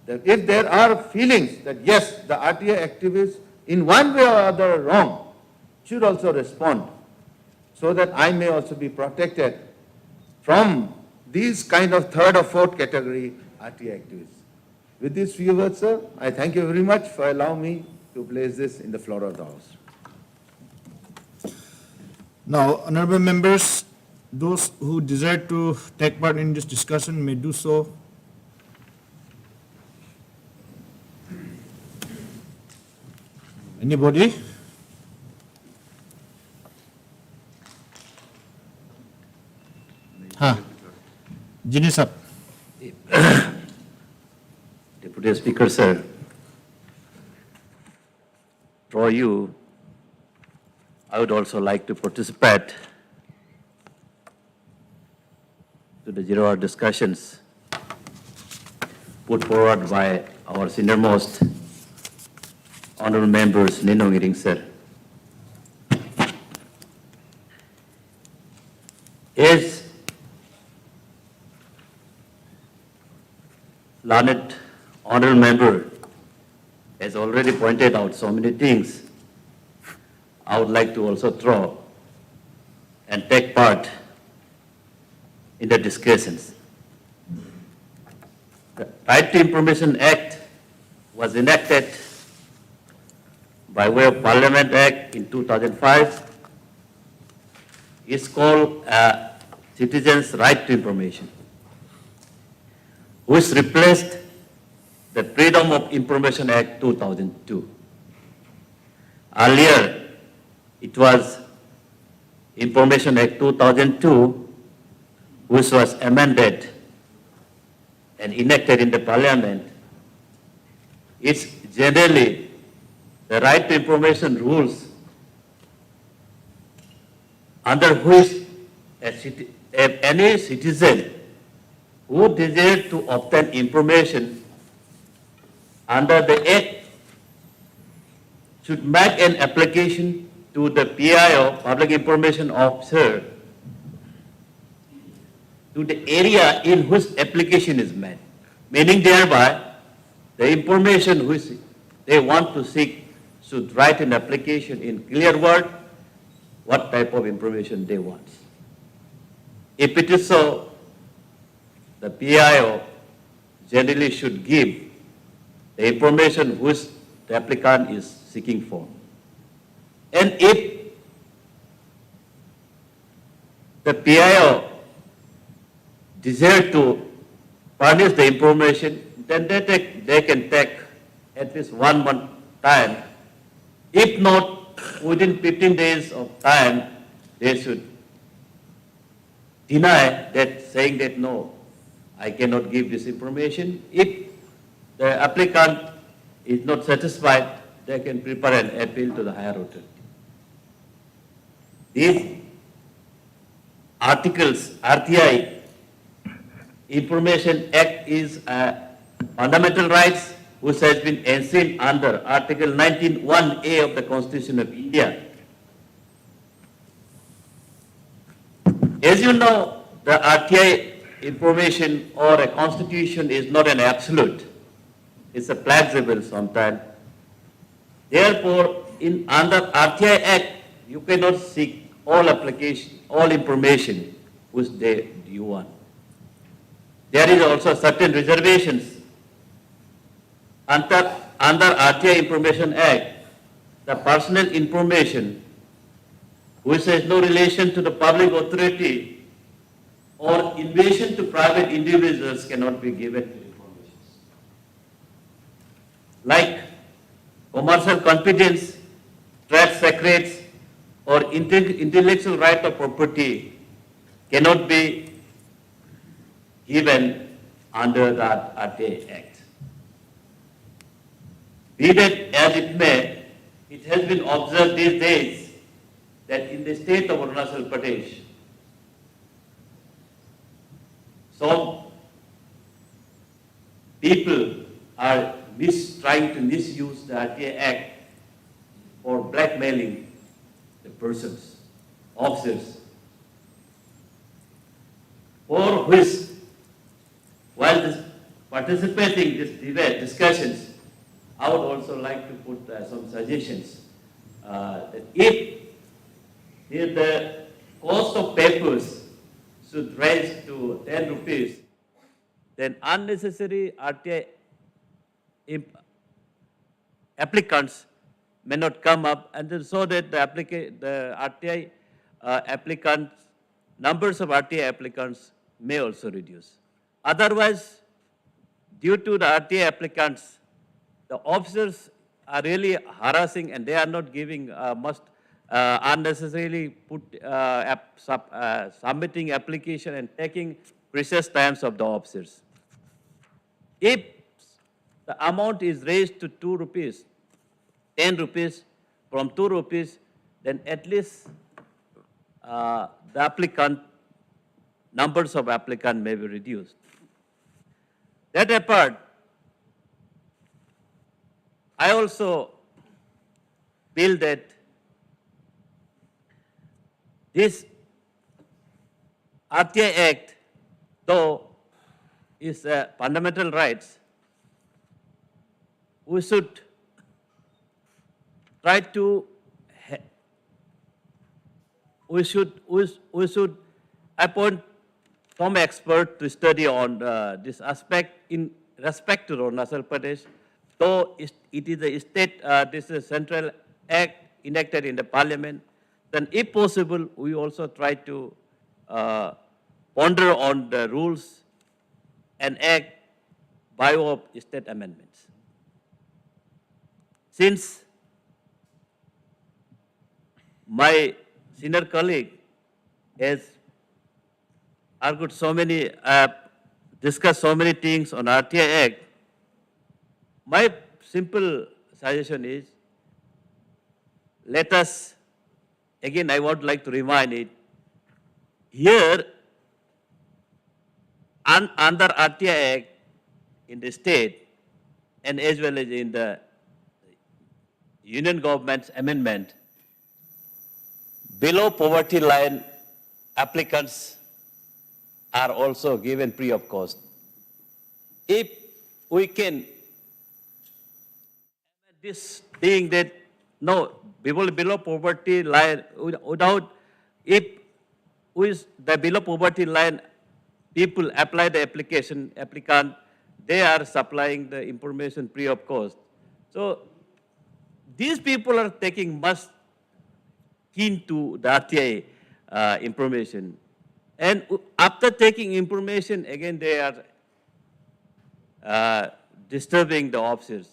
that if there are feelings that yes, the RTI activists in one way or other are wrong, should also respond, so that I may also be protected from these kind of third or fourth category RTI activists. With these few words, sir, I thank you very much for allowing me to place this in the floor of the House. Now, honorable members, those who desire to take part in this discussion may do so. Anybody? Jinish up. Deputy Speaker, sir, through you, I would also like to participate to the zero-hour discussions put forward by our senior-most honorable members, Ninong Iring, sir. As learned honorable member has already pointed out so many things, I would like to also throw and take part in the discussions. The Right to Information Act was enacted by way of Parliament Act in 2005. It's called Citizens' Right to Information, which replaced the Freedom of Information Act 2002. Earlier, it was Information Act 2002, which was amended and enacted in the parliament, it's generally the right to information rules under which any citizen who desires to obtain information under the Act should make an application to the PIO, Public Information Officer, to the area in which application is made, meaning thereby the information which they want to seek should write an application in clear word what type of information they want. If it is so, the PIO generally should give the information which the applicant is seeking for. And if the PIO desire to furnish the information, then they can take at least 1 month time. If not, within 15 days of time, they should deny that, saying that no, I cannot give this information. If the applicant is not satisfied, they can prepare an appeal to the higher authority. These articles, RTI Information Act is a fundamental rights which has been enshrined under Article 19(1)(a) of the Constitution of India. As you know, the RTI information or a constitution is not an absolute. It's a flexible sometimes. Therefore, under RTI Act, you cannot seek all information which you want. There is also certain reservations. Under RTI Information Act, the personal information which has no relation to the public authority or invasion to private individuals cannot be given to information. Like commercial confidence, trade secrets, or intellectual right of property cannot be given under the RTI Act. Be that as it may, it has been observed these days that in the state of Arunachal Pradesh, some people are trying to misuse the RTI Act for blackmailing the persons, officers, for which, while participating in this debate, discussions, I would also like to put some suggestions that if the cost of papers should rise to 10 rupees, then unnecessary RTI applicants may not come up, and then so that the RTI applicants, numbers of RTI applicants may also reduce. Otherwise, due to the RTI applicants, the officers are really harassing and they are not giving must unnecessarily submitting application and taking precious times of the officers. If the amount is raised to 2 rupees, 10 rupees, from 2 rupees, then at least the numbers of applicants may be reduced. That apart, I also feel that this RTI Act, though is fundamental rights, we should try to we should appoint some expert to study on this aspect in respect to Arunachal Pradesh. Though it is a state, this is a central act enacted in the parliament, then if possible, we also try to ponder on the rules and act by way of state amendments. Since my senior colleague has argued so many discuss so many things on RTI Act, my simple suggestion is, let us, again I would like to remind it, here under RTI Act in the state and as well as in the union government's amendment, below poverty line applicants are also given free of cost. If we can, this thing that, no, people below poverty line, without, if with the below poverty line people apply the applicant, they are supplying the information free of cost. So these people are taking much keen to the RTI information. And after taking information, again, they are disturbing the officers.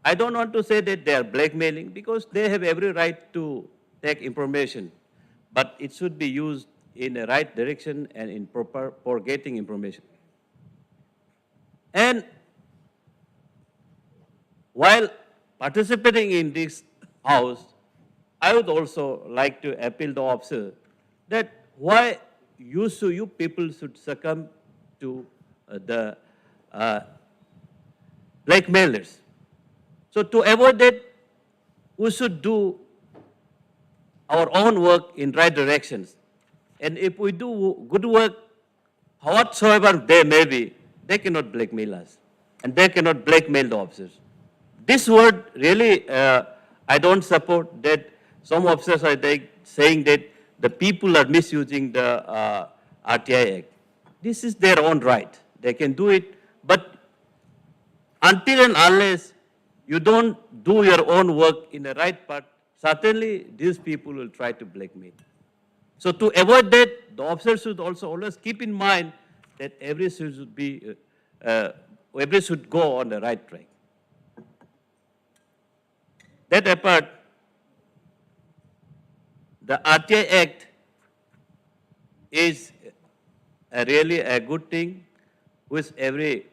I don't want to say that they are blackmailing because they have every right to take information, but it should be used in the right direction and in proper for getting information. And while participating in this house, I would also like to appeal to officer that why you people should succumb to the blackmailers. So to avoid that, we should do our own work in right directions. And if we do good work, whatsoever they may be, they cannot blackmail us. And they cannot blackmail the officers. This word really, I don't support that. Some officers are saying that the people are misusing the RTI Act. This is their own right. They can do it. But until and unless you don't do your own work in the right part, certainly these people will try to blackmail. So to avoid that, the officers should also always keep in mind that everything should go on the right track. That apart, the RTI Act is really a good thing, which every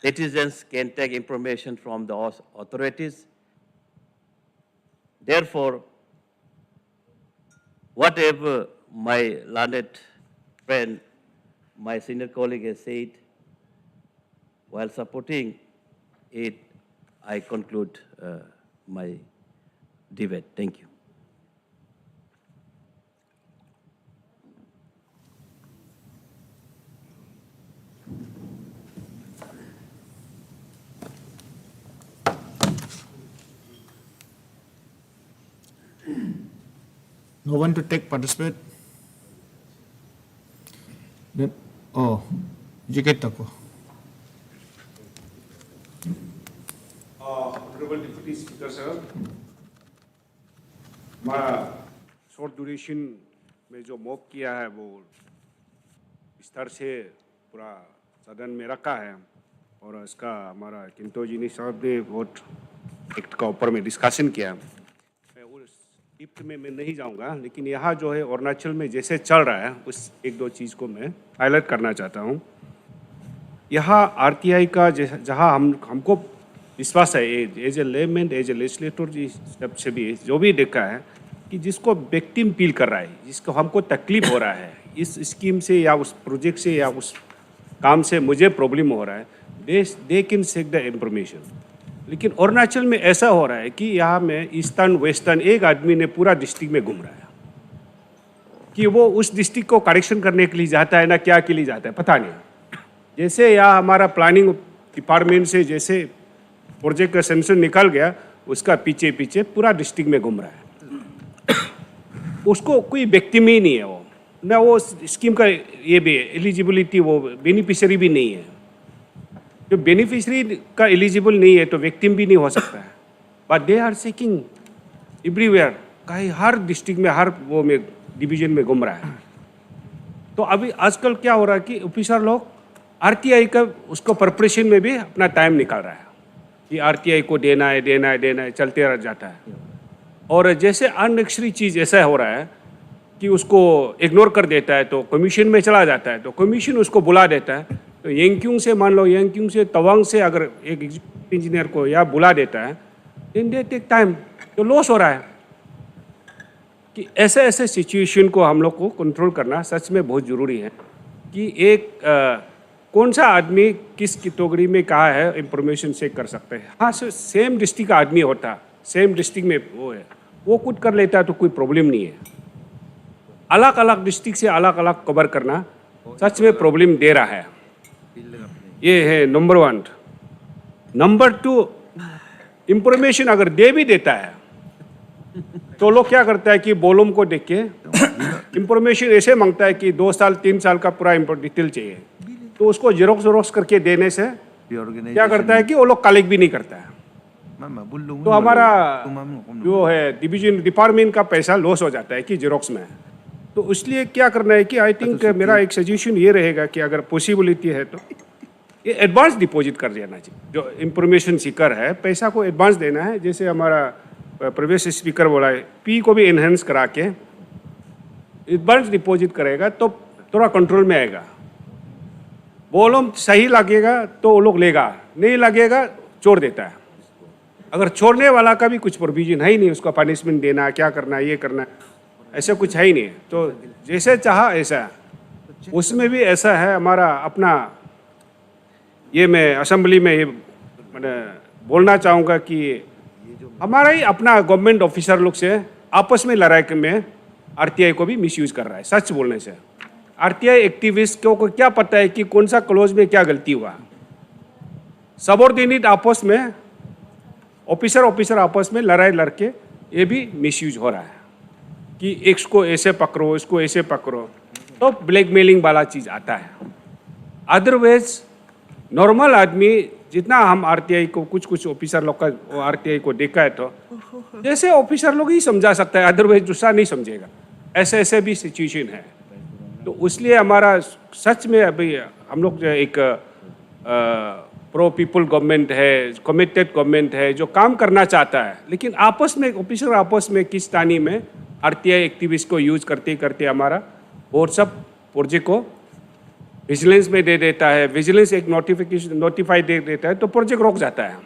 citizens can take information from the authorities. Therefore, whatever my learned friend, my senior colleague has said, while supporting it, I conclude my debate. Thank you. No one to take participate? Then, oh, Jiket Tako. Honorable Deputy Speaker, sir, हमारा short duration में जो mock किया है वो विस्तार से पूरा सदन में रखा है और इसका हमारा किंतोजिनी साहब ने बहुत एक्ट का ऊपर में डिस्कशन किया। मैं उस डिप्थ में मैं नहीं जाऊंगा, लेकिन यहाँ जो है अरुणाचल में जैसे चल रहा है उस एक दो चीज़ को मैं हाईलाइट करना चाहता हूँ। यहाँ आरटीआई का जहाँ हमको विश्वास है as a layman, as a legislator सब से भी जो भी देखा है कि जिसको विक्टिम फील कर रहा है, जिसको हमको तकलीफ हो रहा है इस स्कीम से या उस प्रोजेक्ट से या उस काम से मुझे प्रॉब्लम हो रहा है, they can seek the information. लेकिन अरुणाचल में ऐसा हो रहा है कि यहाँ में ईस्टर्न वेस्टर्न एक आदमी ने पूरा डिस्ट्रिक्ट में घूम रहा है कि वो उस डिस्ट्रिक्ट को करेक्शन करने के लिए जाता है ना क्या के लिए जाता है पता नहीं। जैसे यहाँ हमारा प्लानिंग डिपार्टमेंट से जैसे प्रोजेक्ट का सेंशन निकल गया, उसका पीछे पीछे पूरा डिस्ट्रिक्ट में घूम रहा है। उसको कोई विक्टिम ही नहीं है, वो ना वो स्कीम का ये भी एलिजिबिलिटी, वो बेनिफिशियरी भी नहीं है। जो बेनिफिशियरी का एलिजिबल नहीं है तो विक्टिम भी नहीं हो सकता है। But they are seeking everywhere, कहीं हर डिस्ट्रिक्ट में हर वो में डिवीजन में घूम रहा है। तो अभी आजकल क्या हो रहा है कि ऑफिसर लोग आरटीआई का उसको प्रिपरेशन में भी अपना टाइम निकाल रहा है कि आरटीआई को देना है चलते रह जाता है। और जैसे अननेसेसरी चीज़ ऐसा हो रहा है कि उसको इग्नोर कर देता है तो कमीशन में चला जाता है, तो कमीशन उसको बुला देता है। तो यंक्यूंग से मान लो, यंक्यूंग से तवांग से अगर एक इंजीनियर को या बुला देता है, देन दे टेक टाइम, तो लॉस हो रहा है। कि ऐसे ऐसे सिचुएशन को हम लोग को कंट्रोल करना सच में बहुत ज़रूरी है कि एक कौन सा आदमी किस कैटेगरी में कहाँ है इंफॉर्मेशन चेक कर सकते हैं। हाँ, सेम डिस्ट्रिक्ट का आदमी होता, सेम डिस्ट्रिक्ट में वो है, वो कुछ कर लेता है तो कोई प्रॉब्लम नहीं है। अलग अलग डिस्ट्रिक्ट से अलग अलग कवर करना सच में प्रॉब्लम दे रहा है। ये है नंबर 1। नंबर 2, इंफॉर्मेशन अगर दे भी देता है तो लोग क्या करता है कि वॉल्यूम को देख के इंफॉर्मेशन ऐसे मांगता है कि 2 साल 3 साल का पूरा डिटेल चाहिए, तो उसको जेरोक्स करके देने से क्या करता है कि वो लोग कलेक्ट भी नहीं करता है। तो हमारा जो है डिपार्टमेंट का पैसा लॉस हो जाता है कि जेरोक्स में। तो इसलिए क्या करना है कि आई थिंक मेरा एक सजेशन ये रहेगा कि अगर पॉसिबिलिटी है तो ये एडवांस डिपॉजिट कर देना चाहिए। जो इंफॉर्मेशन सीकर है पैसा को एडवांस देना है, जैसे हमारा प्रवेश स्पीकर बोला है, पी को भी एनहेंस करा के एडवांस डिपॉजिट करेगा तो थोड़ा कंट्रोल में आएगा। वॉल्यूम सही लगेगा तो वो लोग लेगा, नहीं लगेगा छोड़ देता है। अगर छोड़ने वाला का भी कुछ प्रोविजन है ही नहीं, उसका पनिशमेंट देना, क्या करना, ये करना, ऐसा कुछ है ही नहीं। तो जैसे चाहा ऐसा, उसमें भी ऐसा है हमारा अपना। ये मैं असेंबली में ये मैंने बोलना चाहूँगा कि हमारा ही अपना गवर्नमेंट ऑफिसर लोग से आपस में लड़ाई में आरटीआई को भी मिसयूज कर रहा है। सच बोलने से आरटीआई एक्टिविस्ट को क्या पता है कि कौन सा क्लोज में क्या गलती हुआ। सबऑर्डिनेट आपस में, ऑफिसर आपस में लड़ाई लड़के ये भी मिसयूज हो रहा है कि इसको ऐसे पकड़ो, इसको ऐसे पकड़ो, तो ब्लैकमेलिंग वाला चीज़ आता है। अदरवाइज नॉर्मल आदमी जितना हम आरटीआई को कुछ ऑफिसर लोग का आरटीआई को देखा है तो जैसे ऑफिसर लोग ही समझा सकता है, अदरवाइज दूसरा नहीं समझेगा। ऐसे ऐसे भी सिचुएशन है। तो इसलिए हमारा सच में अभी हम लोग जो एक प्रो पीपल गवर्नमेंट है, कमिटेड गवर्नमेंट है जो काम करना चाहता है, लेकिन आपस में ऑफिसर आपस में किस तानी में आरटीआई एक्टिविस्ट को यूज करते करते हमारा बहुत सब प्रोजेक्ट को विजिलेंस में दे देता है। विजिलेंस एक नोटिफाई दे देता है तो प्रोजेक्ट रोक जाता है।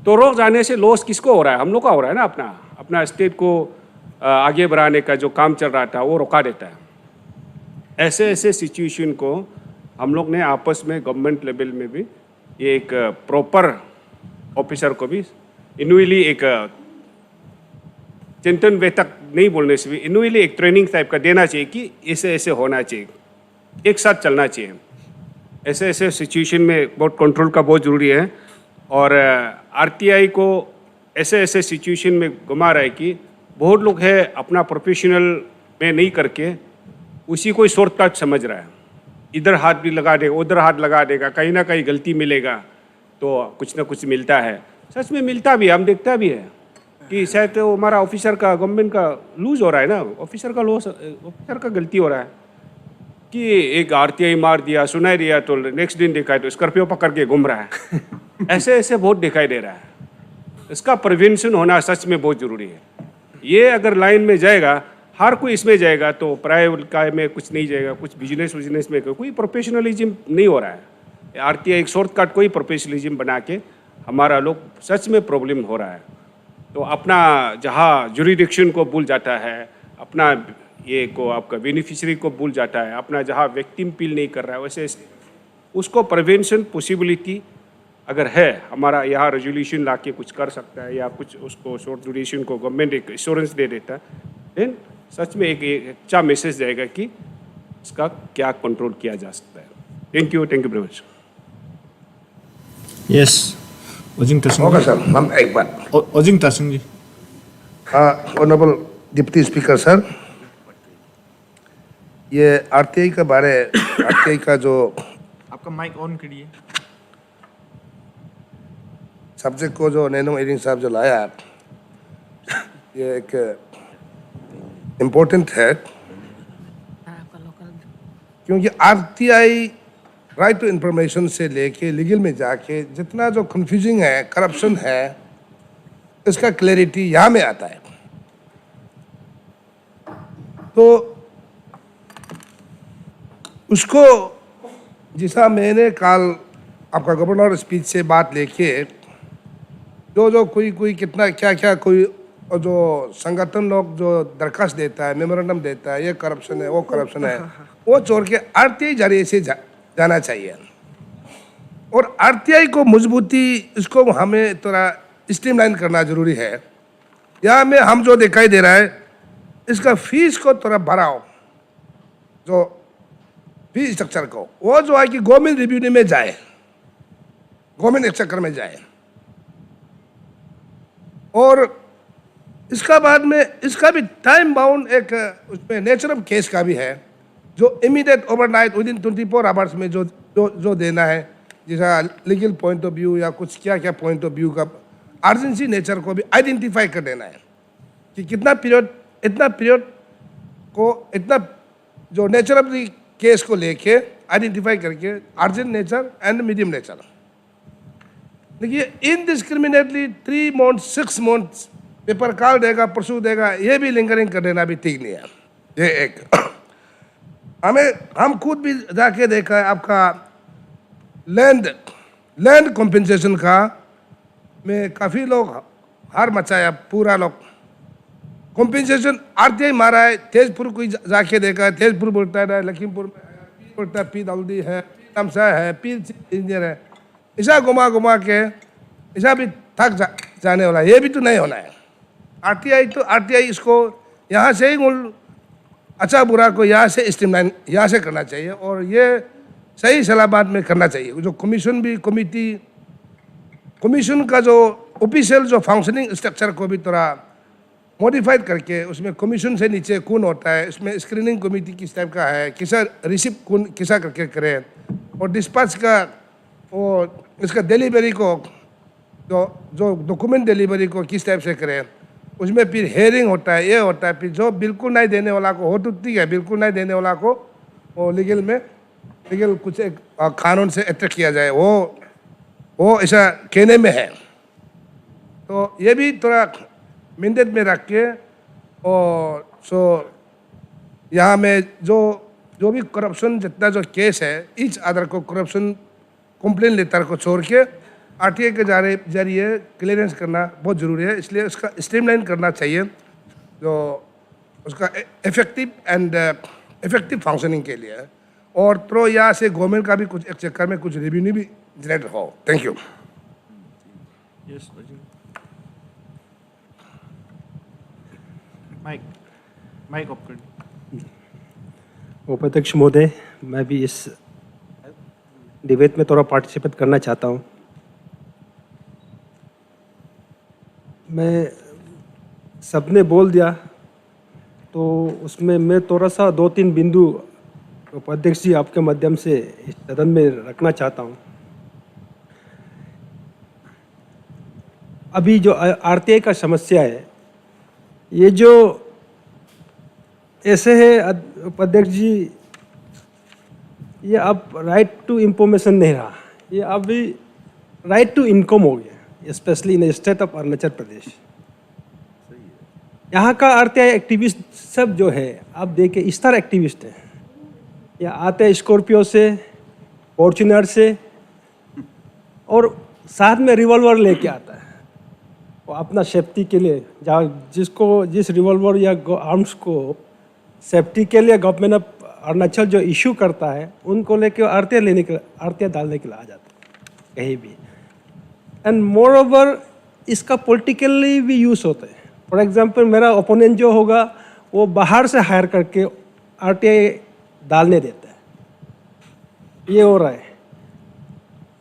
तो रोक जाने से लॉस किसको हो रहा है? हम लोग का हो रहा है ना। अपना स्टेट को आगे बढ़ाने का जो काम चल रहा था वो रोका देता है। ऐसे ऐसे सिचुएशन को हम लोग ने आपस में गवर्नमेंट लेवल में भी ये एक प्रॉपर ऑफिसर को भी इन्यूअली एक चिंतन वे तक नहीं बोलने से भी इन्यूअली एक ट्रेनिंग टाइप का देना चाहिए कि ऐसे ऐसे होना चाहिए, एक साथ चलना चाहिए। ऐसे ऐसे सिचुएशन में बहुत कंट्रोल का बहुत ज़रूरी है। और आरटीआई को ऐसे ऐसे सिचुएशन में घुमा रहा है कि बहुत लोग है अपना प्रोफेशनल में नहीं करके उसी को शॉर्टकट समझ रहा है। इधर हाथ भी लगा देगा, उधर हाथ लगा देगा, कहीं ना कहीं गलती मिलेगा तो कुछ ना कुछ मिलता है। सच में मिलता भी, हम देखता भी है कि शायद तो हमारा ऑफिसर का गवर्नमेंट का लूज हो रहा है ना, ऑफिसर का लॉस, ऑफिसर का गलती हो रहा है कि एक आरटीआई मार दिया, सुनाई दिया तो नेक्स्ट दिन देखा है तो स्कॉर्पियो पकड़ के घूम रहा है। ऐसे ऐसे बहुत दिखाई दे रहा है। इसका प्रिवेंशन होना सच में बहुत ज़रूरी है। ये अगर लाइन में जाएगा, हर कोई इसमें जाएगा तो प्राइवेट का में कुछ नहीं जाएगा, कुछ बिजनेस में कोई प्रोफेशनलिज्म नहीं हो रहा है। आरटीआई एक शॉर्टकट कोई प्रोफेशनलिज्म बना के हमारा लोग सच में प्रॉब्लम हो रहा है। तो अपना जहाँ जुरिडिक्शन को भूल जाता है, अपना ये को आपका बेनिफिशियरी को भूल जाता है, अपना जहाँ विक्टिम फील नहीं कर रहा है, वैसे उसको प्रिवेंशन पॉसिबिलिटी अगर है हमारा यहाँ रेजोल्यूशन ला के कुछ कर सकता है या कुछ उसको शॉर्ट ड्यूरेशन को गवर्नमेंट एक एश्योरेंस दे देता है, देन सच में एक अच्छा मैसेज जाएगा कि इसका क्या कंट्रोल किया जा सकता है। Thank you very much. Yes, Ajing Tasing. होगा सर, हम एक बार Ajing Tasing ji. Honourable deputy speaker sir, ये आरटीआई का बारे, आरटीआई का जो आपका माइक ऑन करिए। सब्जेक्ट को जो नैनो एरिंग साहब जो लाया, ये एक इम्पोर्टेंट है क्योंकि आरटीआई राइट टू इंफॉर्मेशन से लेके लीगल में जाके जितना जो कंफ्यूजिंग है, करप्शन है, इसका क्लैरिटी यहाँ में आता है। तो उसको जैसा मैंने कल आपका गवर्नर स्पीच से बात लेके जो कोई कितना क्या क्या कोई और जो संगठन लोग जो दरखास्त देता है, मेमोरेंडम देता है, ये करप्शन है, वो करप्शन है, वो छोड़ के आरटीआई जरिए से जाना चाहिए। और आरटीआई को मजबूती इसको हमें थोड़ा स्ट्रीमलाइन करना जरूरी है। यहाँ में हम जो दिखाई दे रहा है, इसका फीस को थोड़ा बढ़ाओ, जो फीस स्ट्रक्चर को, वो जो है कि गवर्नमेंट रिव्यू में जाए, गवर्नमेंट एक्सचेकर में जाए। और इसका बाद में इसका भी टाइम बाउंड एक उसमें नेचर ऑफ केस का भी है, जो immediate overnight with in 24 hours में जो देना है, जैसा लीगल पॉइंट ऑफ व्यू या कुछ क्या क्या पॉइंट ऑफ व्यू का अर्जेंसी नेचर को भी आइडेंटिफाई कर देना है कि कितना पीरियड, इतना पीरियड को, इतना जो नेचर ऑफ द केस को लेके आइडेंटिफाई करके urgent nature and medium nature. देखिए indiscriminately 3 months 6 months paper call देगा, परसों देगा, ये भी लिंगरिंग कर देना भी ठीक नहीं है। ये एक हम खुद भी जाके देखा है आपका लैंड कॉम्पेंसेशन का में काफ़ी लोग हार मचाया, पूरा लोग कॉम्पेंसेशन आरटीआई मारा है। तेजपुर कोई जाके देखा है, तेजपुर बोलता है, लखीमपुर में बोलता है, पी दाऊदी है, पी तमसा है, पी इंजीनियर है, ऐसा घुमा घुमा के ऐसा भी थक जाने वाला है। ये भी तो नहीं होना है। आरटीआई तो आरटीआई इसको यहाँ से ही अच्छा बुरा को यहाँ से स्ट्रीमलाइन यहाँ से करना चाहिए, और ये सही सलामत में करना चाहिए। जो कमीशन भी कमीशन का जो ऑफिशियल जो फंक्शनिंग स्ट्रक्चर को भी थोड़ा मॉडिफाइड करके उसमें कमीशन से नीचे कौन होता है, इसमें स्क्रीनिंग कमेटी किस टाइप का है, किसा रिसिप्ट कौन किसा करके करें, और डिस्पैच का और इसका डिलीवरी को जो डॉक्यूमेंट डिलीवरी को किस टाइप से करें, उसमें फिर हेयरिंग होता है, ये होता है, फिर जो बिल्कुल नहीं देने वाला को हो तो ठीक है, बिल्कुल नहीं देने वाला को वो लीगल कुछ एक कानून से अटैक किया जाए, वो ऐसा कहने में है। तो ये भी थोड़ा मिंदेट में रख के, और यहाँ में जो भी करप्शन जितना जो केस है, ईच अदर को करप्शन कंप्लेन लेटर को छोड़ के आरटीआई के जरिए क्लियरेंस करना बहुत ज़रूरी है। इसलिए उसका स्ट्रीमलाइन करना चाहिए, जो उसका इफेक्टिव फंक्शनिंग के लिए, और तो यहाँ से गवर्नमेंट का भी कुछ एक चक्कर में कुछ रेवेन्यू भी जनरेट हो। Thank you. माइक ऑफ कर। उपाध्यक्ष महोदय, मैं भी इस डिबेट में थोड़ा पार्टिसिपेट करना चाहता हूँ। मैं सबने बोल दिया, तो उसमें मैं थोड़ा सा 2-3 बिंदु उपाध्यक्ष जी आपके माध्यम से इस सदन में रखना चाहता हूँ। अभी जो आरटीआई का समस्या है, ये जो ऐसे है उपाध्यक्ष जी, ये अब राइट टू इंफॉर्मेशन नहीं रहा, ये अभी राइट टू इनकम हो गया, specially in state of Arunachal Pradesh. यहाँ का आरटीआई एक्टिविस्ट सब जो है, आप देखिए स्टार एक्टिविस्ट हैं, यहाँ आते हैं स्कॉर्पियो से, फॉर्च्यूनर से, और साथ में रिवॉल्वर लेके आता है। वो अपना सेफ्टी के लिए, जहाँ जिस रिवॉल्वर या आर्म्स को सेफ्टी के लिए गवर्नमेंट ऑफ अरुणाचल जो इशू करता है, उनको लेके आरटीआई डालने के लिए आ जाता है कहीं भी। एंड मोर ओवर इसका पॉलिटिकली भी यूज़ होता है। फॉर एग्जांपल, मेरा ओपोनेंट जो होगा वो बाहर से हायर करके आरटीआई डालने देता है। ये हो रहा है,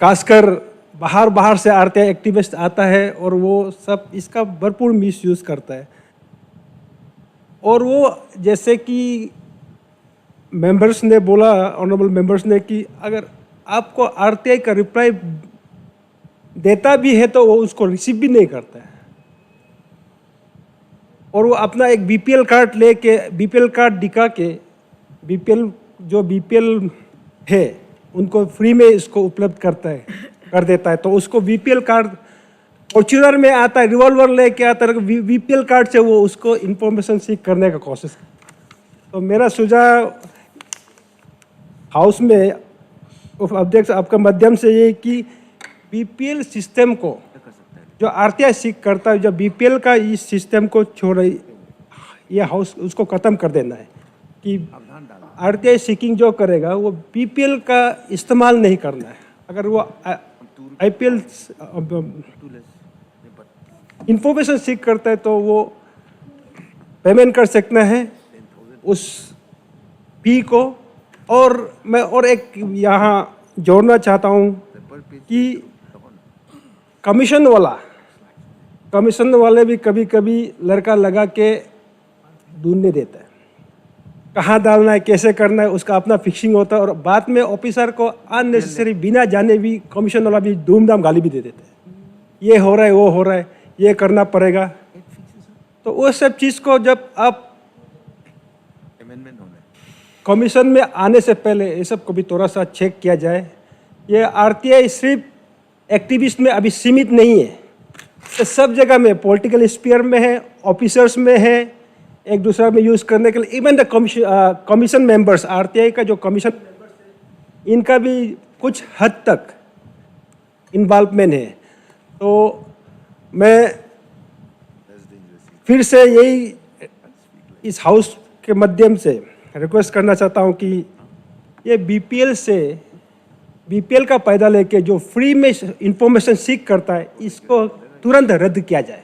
खासकर बाहर से आरटीआई एक्टिविस्ट आता है और वो सब इसका भरपूर मिसयूज़ करता है। और वो जैसे कि मेंबर्स ने बोला, ऑनरेबल मेंबर्स ने, कि अगर आपको आरटीआई का रिप्लाई देता भी है तो वो उसको रिसीव भी नहीं करता है, और वो अपना एक बीपीएल कार्ड लेके, बीपीएल कार्ड दिखा के, बीपीएल है उनको फ्री में इसको उपलब्ध कर देता है। तो उसको बीपीएल कार्ड फॉर्च्यूनर में आता है, रिवॉल्वर लेके आता है, बीपीएल कार्ड से वो उसको इंफॉर्मेशन सीख करने का कोशिश। तो मेरा सुझाव हाउस में अध्यक्ष आपका माध्यम से ये कि बीपीएल सिस्टम को जो आरटीआई सीख करता है, जो बीपीएल का इस सिस्टम को छोड़ ये हाउस उसको ख़त्म कर देना है कि आरटीआई सीकिंग जो करेगा वो बीपीएल का इस्तेमाल नहीं करना है। अगर वो आईपीएल इंफॉर्मेशन सीख करता है तो वो पेमेंट कर सकना है उस फी को। और मैं और एक यहाँ जोड़ना चाहता हूँ कि कमीशन वाले भी कभी कभी लड़का लगा के ढूंढने देता है, कहाँ डालना है कैसे करना है उसका अपना फिक्सिंग होता है, और बाद में ऑफिसर को अननेसेसरी बिना जाने भी कमीशन वाला भी धूमधाम गाली भी दे देता है, ये हो रहा है वो हो रहा है ये करना पड़ेगा। तो वो सब चीज़ को जब आप कमीशन में आने से पहले ये सब को भी थोड़ा सा चेक किया जाए। ये आरटीआई सिर्फ एक्टिविस्ट में अभी सीमित नहीं है, तो सब जगह में पॉलिटिकल स्फीयर में है, ऑफिसर्स में है, एक दूसरे में यूज़ करने के लिए। Even the commission members, RTI का जो कमीशन मेंबर्स है इनका भी कुछ हद तक इन्वॉल्वमेंट है। तो मैं फिर से यही इस हाउस के माध्यम से रिक्वेस्ट करना चाहता हूं कि ये बीपीएल का फायदा लेके जो फ्री में इंफॉर्मेशन सीख करता है इसको तुरंत रद्द किया जाए।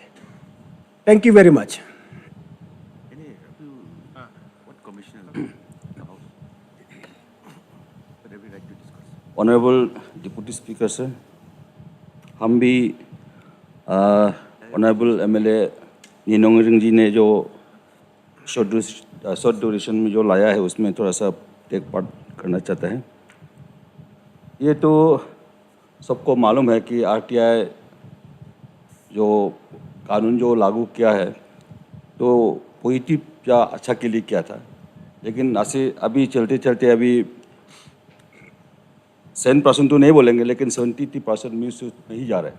Thank you very much. Honourable deputy speaker sir, हम भी ऑनरेबल एमएलए निनोंग जी ने जो शॉर्ट ड्यूरेशन में जो लाया है उसमें थोड़ा सा टेक पार्ट करना चाहता है। ये तो सबको मालूम है कि आरटीआई जो कानून जो लागू किया है तो पॉजिटिव या अच्छा के लिए किया था, लेकिन ऐसे अभी चलते चलते अभी 7% तो नहीं बोलेंगे लेकिन 73% मिस नहीं जा रहा है।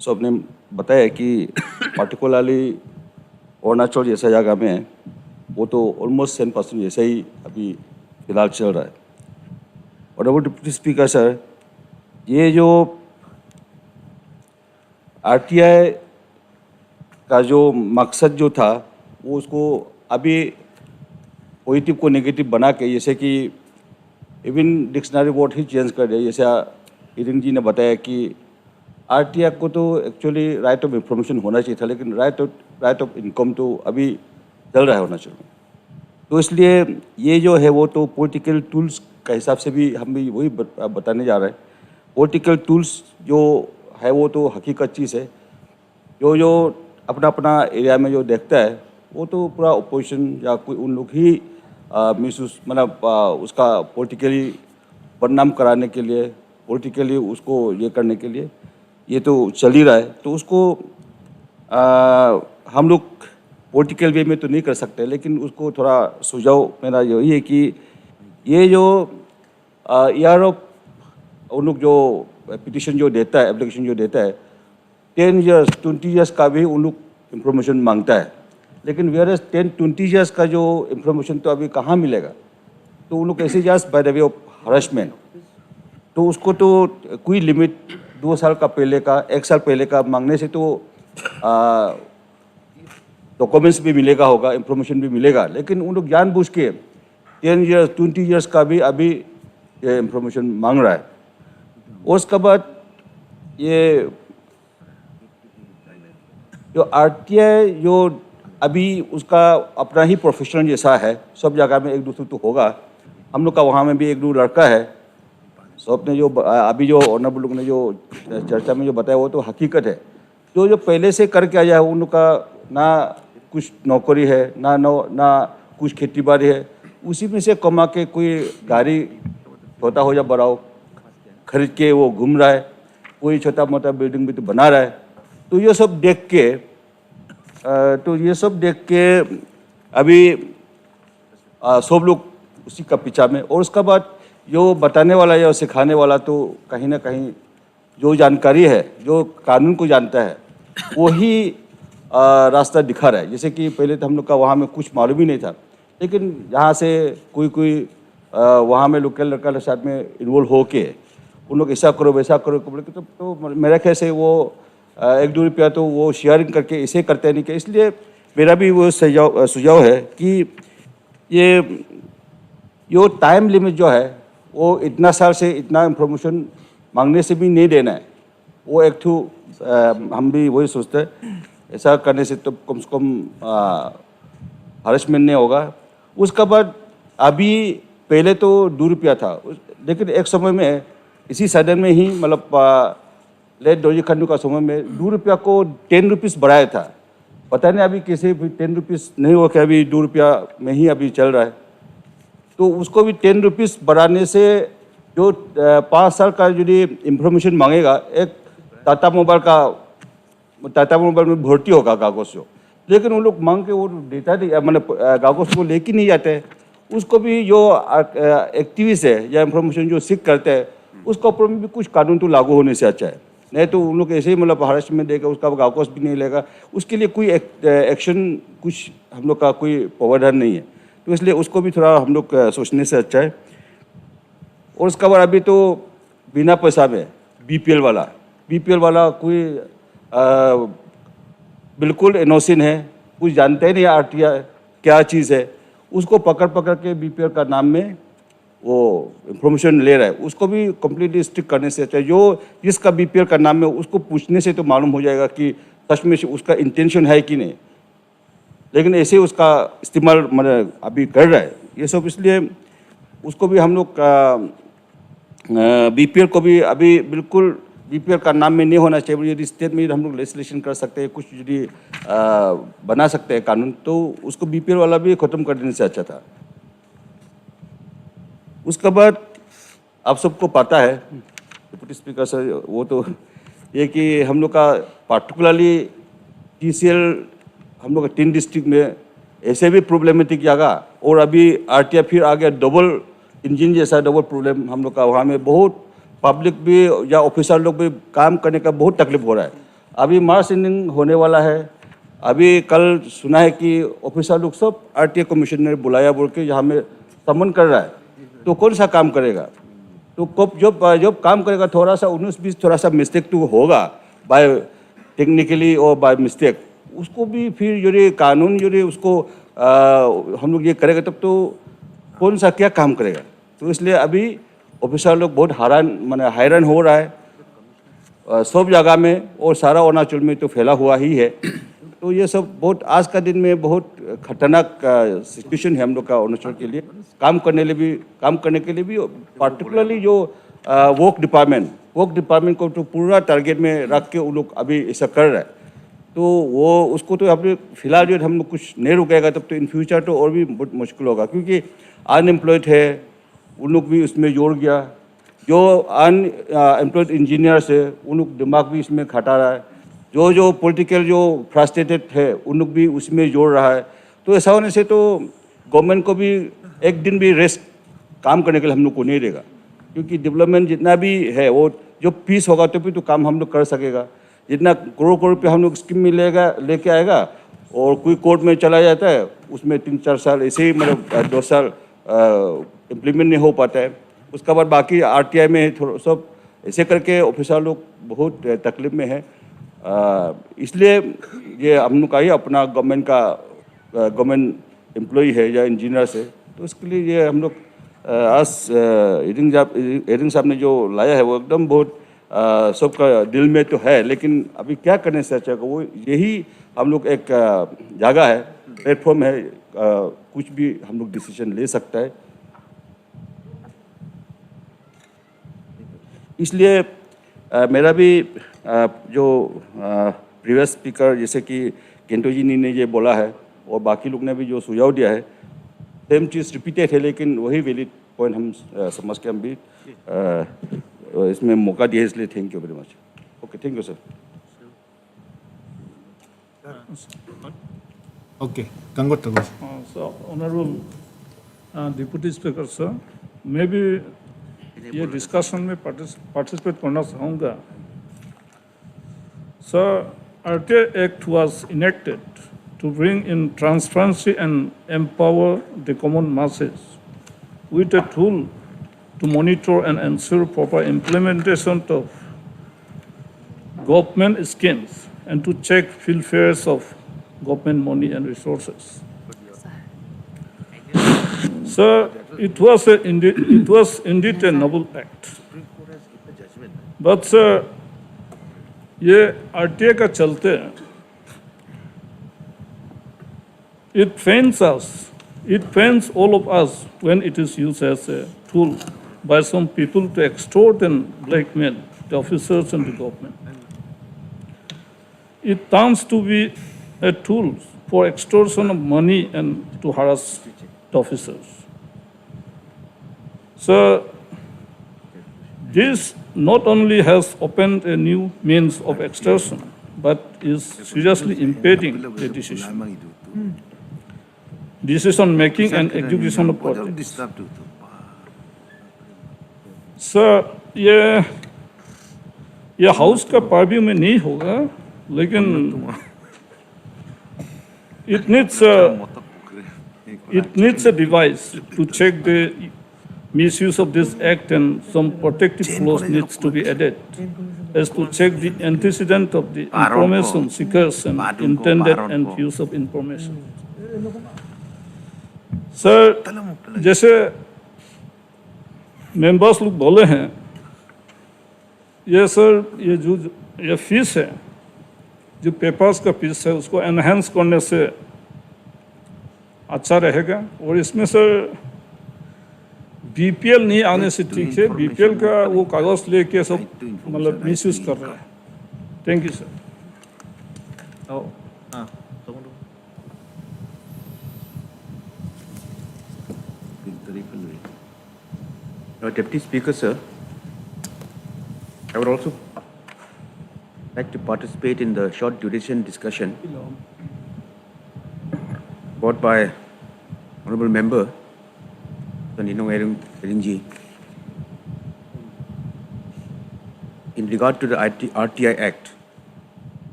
सो आपने बताया कि पार्टिकुलरली अरुणाचल जैसा जगह में वो तो ऑलमोस्ट 10% जैसा ही अभी फिलहाल चल रहा है। ऑनरेबल डिप्टी स्पीकर सर, ये जो आरटीआई का जो मकसद जो था वो उसको अभी पॉजिटिव को नेगेटिव बना के, जैसे कि इवन डिक्शनरी वर्ड ही चेंज कर दिया। जैसे इरिन जी ने बताया कि आरटीआई को तो एक्चुअली राइट ऑफ इंफॉर्मेशन होना चाहिए था, लेकिन राइट ऑफ इनकम तो अभी चल रहा है अरुणाचल में। तो इसलिए ये जो है वो तो पॉलिटिकल टूल्स का हिसाब से भी हम भी वही बताने जा रहे हैं। पॉलिटिकल टूल्स जो है वो तो हकीकत चीज़ है, जो अपना अपना एरिया में जो देखता है वो तो पूरा अपोजिशन या कोई उन लोग ही मिसयूज मतलब उसका पॉलिटिकली बदनाम कराने के लिए, पॉलिटिकली उसको ये करने के लिए ये तो चल ही रहा है। तो उसको हम लोग पॉलिटिकल वे में तो नहीं कर सकते, लेकिन उसको थोड़ा सुझाव मेरा यही है कि ये जो ईआर ऑफ उन लोग जो पिटिशन जो देता है, एप्लीकेशन जो देता है 10 ईयर्स 20 ईयर्स का भी उन लोग इंफॉर्मेशन मांगता है, लेकिन वेयरएस 10-20 ईयर्स का जो इंफॉर्मेशन तो अभी कहाँ मिलेगा। तो उन लोग ऐसे just by the way of harassment, तो उसको तो कोई लिमिट 2 साल का पहले का 1 साल पहले का मांगने से तो डॉक्यूमेंट्स भी मिलेगा होगा, इंफॉर्मेशन भी मिलेगा, लेकिन उन लोग जानबूझ के 10 ईयर्स 20 ईयर्स का भी अभी ये इंफॉर्मेशन मांग रहा है। उसके बाद ये जो आरटीआई जो अभी उसका अपना ही प्रोफेशनल जैसा है, सब जगह में एक दूसरे तो होगा। हम लोग का वहाँ में भी एक दो लड़का है, सब ने जो अभी जो ऑनरेबल लोग ने जो चर्चा में जो बताया वो तो हकीकत है। जो पहले से करके आया है उन लोग का ना कुछ नौकरी है ना कुछ खेती बाड़ी है, उसी में से कमा के कोई गाड़ी छोटा हो या बड़ा हो खरीद के वो घूम रहा है, कोई छोटा मोटा बिल्डिंग भी तो बना रहा है। तो ये सब देख के अभी सब लोग उसी का पीछा में। और उसका बाद जो बताने वाला या सिखाने वाला तो कहीं ना कहीं जो जानकारी है, जो कानून को जानता है, वही रास्ता दिखा रहा है। जैसे कि पहले तो हम लोग का वहाँ में कुछ मालूम ही नहीं था, लेकिन यहाँ से कोई वहाँ में लोकल लड़का के साथ में इन्वॉल्व होके उन लोग ऐसा करो वैसा करो बोले तो मेरा ख्याल से वो 1-2 रुपया तो वो शेयरिंग करके इसे करते नहीं कि इसलिए मेरा भी वो सुझाव है कि ये टाइम लिमिट जो है वो इतना साल से इतना इंफॉर्मेशन मांगने से भी नहीं देना है। वो एक ठू हम भी वही सोचते हैं, ऐसा करने से तो कम से कम हरेसमेंट नहीं होगा। उसके बाद अभी पहले तो 2 रुपया था, लेकिन एक समय में इसी सदन में ही मतलब लेट दोजी खन्नू का समय में 2 रुपया को 10 रुपीज़ बढ़ाया था। पता नहीं अभी कैसे भी 10 रुपीज़ नहीं हो के अभी 2 रुपया में ही अभी चल रहा है। तो उसको भी 10 रुपीज़ बढ़ाने से जो 5 साल का जो इंफॉर्मेशन मांगेगा, एक टाटा मोबाइल में भर्ती होगा कागज़ जो, लेकिन उन लोग मांग के वो देता नहीं, मतलब कागज़ को लेके नहीं जाते। उसको भी जो एक्टिविस्ट है या इंफॉर्मेशन जो सीख करते हैं उसके ऊपर में भी कुछ कानून तो लागू होने से अच्छा है। नहीं तो उन लोग ऐसे ही मतलब हरासमेंट देगा, उसका कागज़ भी नहीं लेगा, उसके लिए कोई एक्शन कुछ हम लोग का कोई प्रावधान नहीं है। तो इसलिए उसको भी थोड़ा हम लोग सोचने से अच्छा है। और उसका बाद अभी तो बिना पैसा में बीपीएल वाला कोई बिल्कुल इनोसेंट है, कुछ जानते ही नहीं आरटीआई क्या चीज़ है, उसको पकड़ के बीपीएल का नाम में वो इंफॉर्मेशन ले रहा है। उसको भी कम्प्लीटली स्ट्रिक्ट करने से अच्छा, जो जिसका बीपीएल का नाम है उसको पूछने से तो मालूम हो जाएगा कि सच में उसका इंटेंशन है कि नहीं, लेकिन ऐसे उसका इस्तेमाल मतलब अभी कर रहा है ये सब। इसलिए उसको भी हम लोग बीपीएल को भी अभी बिल्कुल बीपीएल का नाम में नहीं होना चाहिए। यदि स्टेट में हम लोग लेजिस्लेशन कर सकते हैं, कुछ यदि बना सकते हैं कानून, तो उसको बीपीएल वाला भी ख़त्म कर देने से अच्छा था। उसके बाद आप सबको पता है डिप्टी स्पीकर सर, वो तो ये कि हम लोग का पार्टिकुलरली टीसीएल हम लोग का 3 डिस्ट्रिक्ट में ऐसे भी प्रॉब्लमेटिक जगह, और अभी आरटीआई फिर आ गया, डबल इंजन जैसा डबल प्रॉब्लम हम लोग का। वहाँ में बहुत पब्लिक भी या ऑफिसर लोग भी काम करने का बहुत तकलीफ हो रहा है। अभी मार्च एंडिंग होने वाला है, अभी कल सुना है कि ऑफिसर लोग सब आरटीआई कमीशन ने बुलाया बोल के यहाँ में समन कर रहा है, तो कौन सा काम करेगा? तो कब जब काम करेगा थोड़ा सा 19-20 थोड़ा सा मिस्टेक तो होगा बाय टेक्निकली और बाय मिस्टेक, उसको भी फिर जो कानून जो उसको हम लोग ये करेगा तब तो कौन सा क्या काम करेगा। तो इसलिए अभी ऑफिसर लोग बहुत हैरान हो रहा है सब जगह में, और सारा अरुणाचल में तो फैला हुआ ही है। तो ये सब बहुत आज का दिन में बहुत खतरनाक सिचुएशन है हम लोग का अरुणाचल के लिए, काम करने के लिए भी पार्टिकुलरली जो वर्क डिपार्टमेंट को तो पूरा टारगेट में रख के वो लोग अभी ऐसा कर रहा है। तो वो उसको तो अभी फिलहाल जो हम लोग कुछ नहीं रुकेगा तब तो इन फ्यूचर तो और भी बहुत मुश्किल होगा, क्योंकि अनएम्प्लॉयड है उन लोग भी उसमें जोड़ गया, जो अनएम्प्लॉयड इंजीनियर्स है उन लोग दिमाग भी इसमें खटा रहा है, जो पॉलिटिकल जो फ्रस्ट्रेटेड है उन लोग भी उसमें जोड़ रहा है। तो ऐसा होने से तो गवर्नमेंट को भी एक दिन भी रेस्ट काम करने के लिए हम लोग को नहीं देगा, क्योंकि डेवलपमेंट जितना भी है वो जो पीस होगा तो भी तो काम हम लोग कर सकेगा। जितना करोड़ रुपये हम लोग स्कीम में लेके आएगा और कोई कोर्ट में चला जाता है, उसमें 3-4 साल ऐसे ही मतलब 2 साल इम्प्लीमेंट नहीं हो पाता है। उसके बाद बाकी आरटीआई में थोड़ा सब ऐसे करके ऑफिसर लोग बहुत तकलीफ में है। इसलिए ये हम लोग का ही अपना गवर्नमेंट एम्प्लॉई है या इंजीनियर्स है, तो उसके लिए ये हम लोग आज एरिंग साहब ने जो लाया है वो एकदम बहुत सबका दिल में तो है, लेकिन अभी क्या करने से अच्छा वो यही हम लोग एक जगह है, प्लेटफॉर्म है, कुछ भी हम लोग डिसीजन ले सकता है। इसलिए मेरा भी जो प्रीवियस स्पीकर जैसे कि केंटो जी ने ये बोला है और बाकी लोग ने भी जो सुझाव दिया है, सेम चीज़ रिपीटेड है, लेकिन वही वैलिड पॉइंट हम समझ के हम भी इसमें मौका दिया, इसलिए thank you very much. Okay, thank you sir. Okay, कंगोट तक। So, Honorable Deputy Speaker sir, मैं भी ये डिस्कशन में पार्टिसिपेट करना चाहूँगा। Sir, RTA Act was enacted to bring in transparency and empower the common masses with a tool to monitor and ensure proper implementation of government schemes and to check fares of government money and resources. So it was indeed a noble act. But sir, ये RTA का चलते it pains all of us when it is used as a tool by some people to extort and blackmail the officers and the government. It turns to be a tool for extortion of money and to harass the officers. So this not only has opened a new means of extortion, but is seriously impeding the decision making and execution of projects. Sir, ये house का purview में नहीं होगा, लेकिन it needs a device to check the misuse of this act, and some protective clause needs to be added as to check the antecedent of the information seekers and intended and use of information. Sir, जैसे members लोग बोले हैं, ये sir ये fees है, जो papers का fees है उसको एनहेंस करने से अच्छा रहेगा, और इसमें सर बीपीएल नहीं आने से ठीक है, बीपीएल का वो कागज लेके सब मतलब मिसयूज कर रहा है. Thank you sir. Deputy Speaker, sir, I would also like to participate in the short duration discussion brought by Honorable Member Nino Erinji in regard to the RTI Act.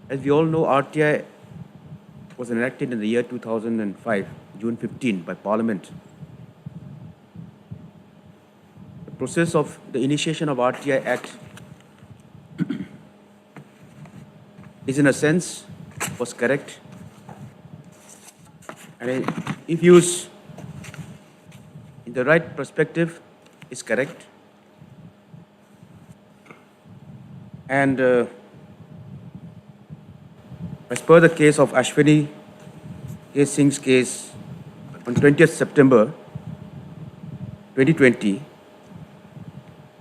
As we all know, RTI was enacted in the year 2005, June 15, by Parliament. The process of the initiation of RTI Act is, in a sense, was correct, and if used in the right perspective, is correct. And as per the case of Ashwini K. Singh's case on 20th September 2020,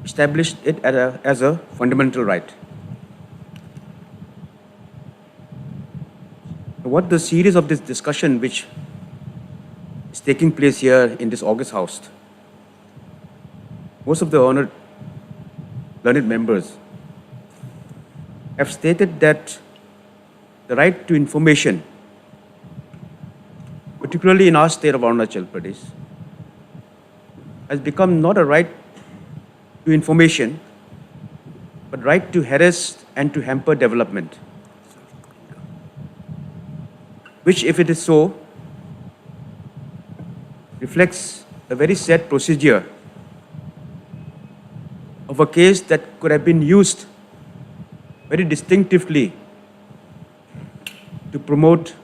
established it as a fundamental right. What the series of this discussion which is taking place here in this August House, most of the honored learned members have stated that the right to information, particularly in our state of Arunachal Pradesh, has become not a right to information, but right to harass and to hamper development, which, if it is so, reflects a very sad procedure of a case that could have been used very distinctively to promote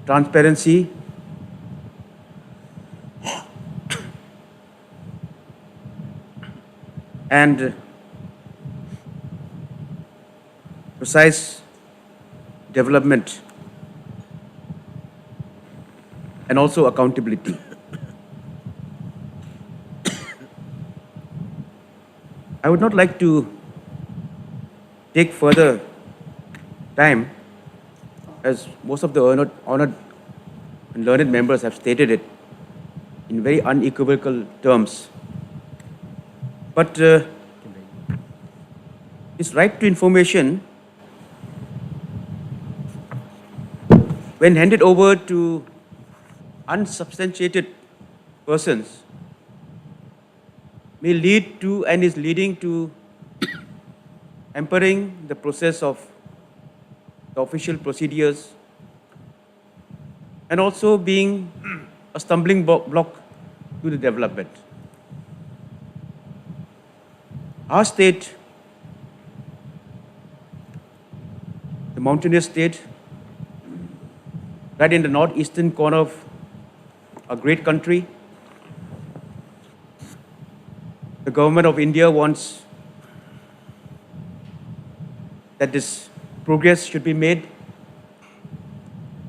transparency and precise development and also accountability. I would not like to take further time, as most of the honored and learned members have stated it in very unequivocal terms. But this right to information, when handed over to unsubstantiated persons, may lead to and is leading to hampering the process of the official procedures, and also being a stumbling block to the development. Our state, the mountainous state, right in the northeastern corner of a great country, the government of India wants that this progress should be made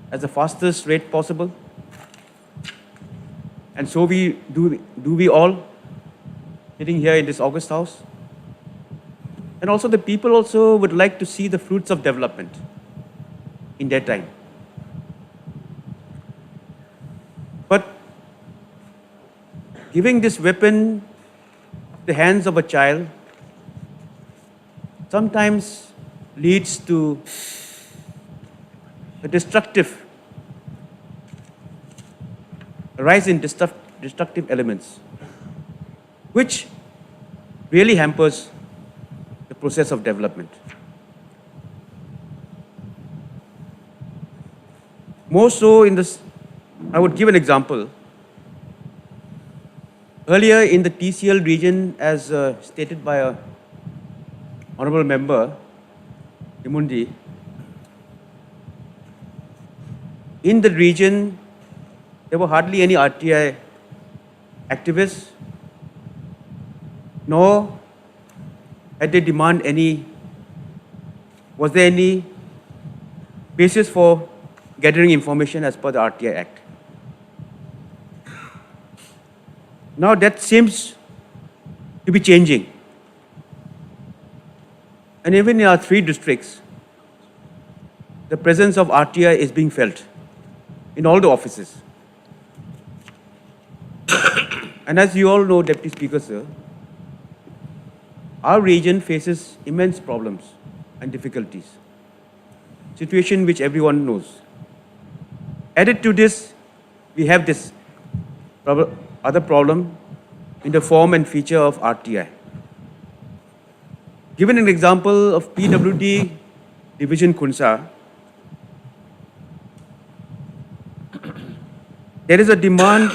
at the fastest rate possible. And so we all sitting here in this August House. And also the people also would like to see the fruits of development in their time. But giving this weapon to the hands of a child sometimes leads to a rise in destructive elements, which really hampers the process of development. More so in this, I would give an example. Earlier in the TCL region, as stated by a honorable member, Imundi, in the region, there were hardly any RTI activists, nor had they demand was there any basis for gathering information as per the RTI Act. Now that seems to be changing. And even in our 3 districts, the presence of RTI is being felt in all the offices. And as you all know, Deputy Speaker, sir, our region faces immense problems and difficulties, situation which everyone knows. Added to this, we have this other problem in the form and feature of RTI. Given an example of PWD Division Khunsa, there is a demand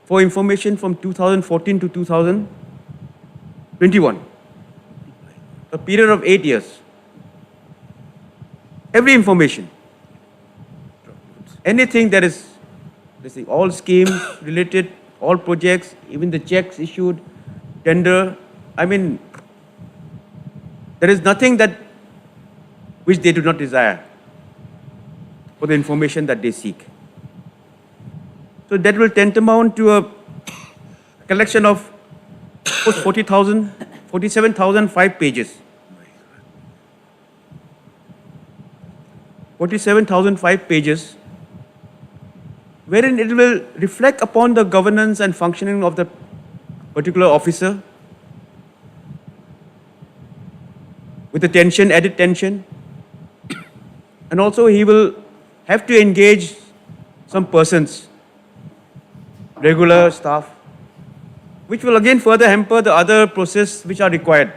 for information from 2014 to 2021, a period of 8 years. Every information, anything that is, all schemes related, all projects, even the checks issued, tender, I mean, there is nothing which they do not desire for the information that they seek. So that will tantamount to a collection of 47,005 pages. 47,005 pages, wherein it will reflect upon the governance and functioning of the particular officer, with the tension, added tension. And also he will have to engage some persons, regular staff, which will again further hamper the other process which are required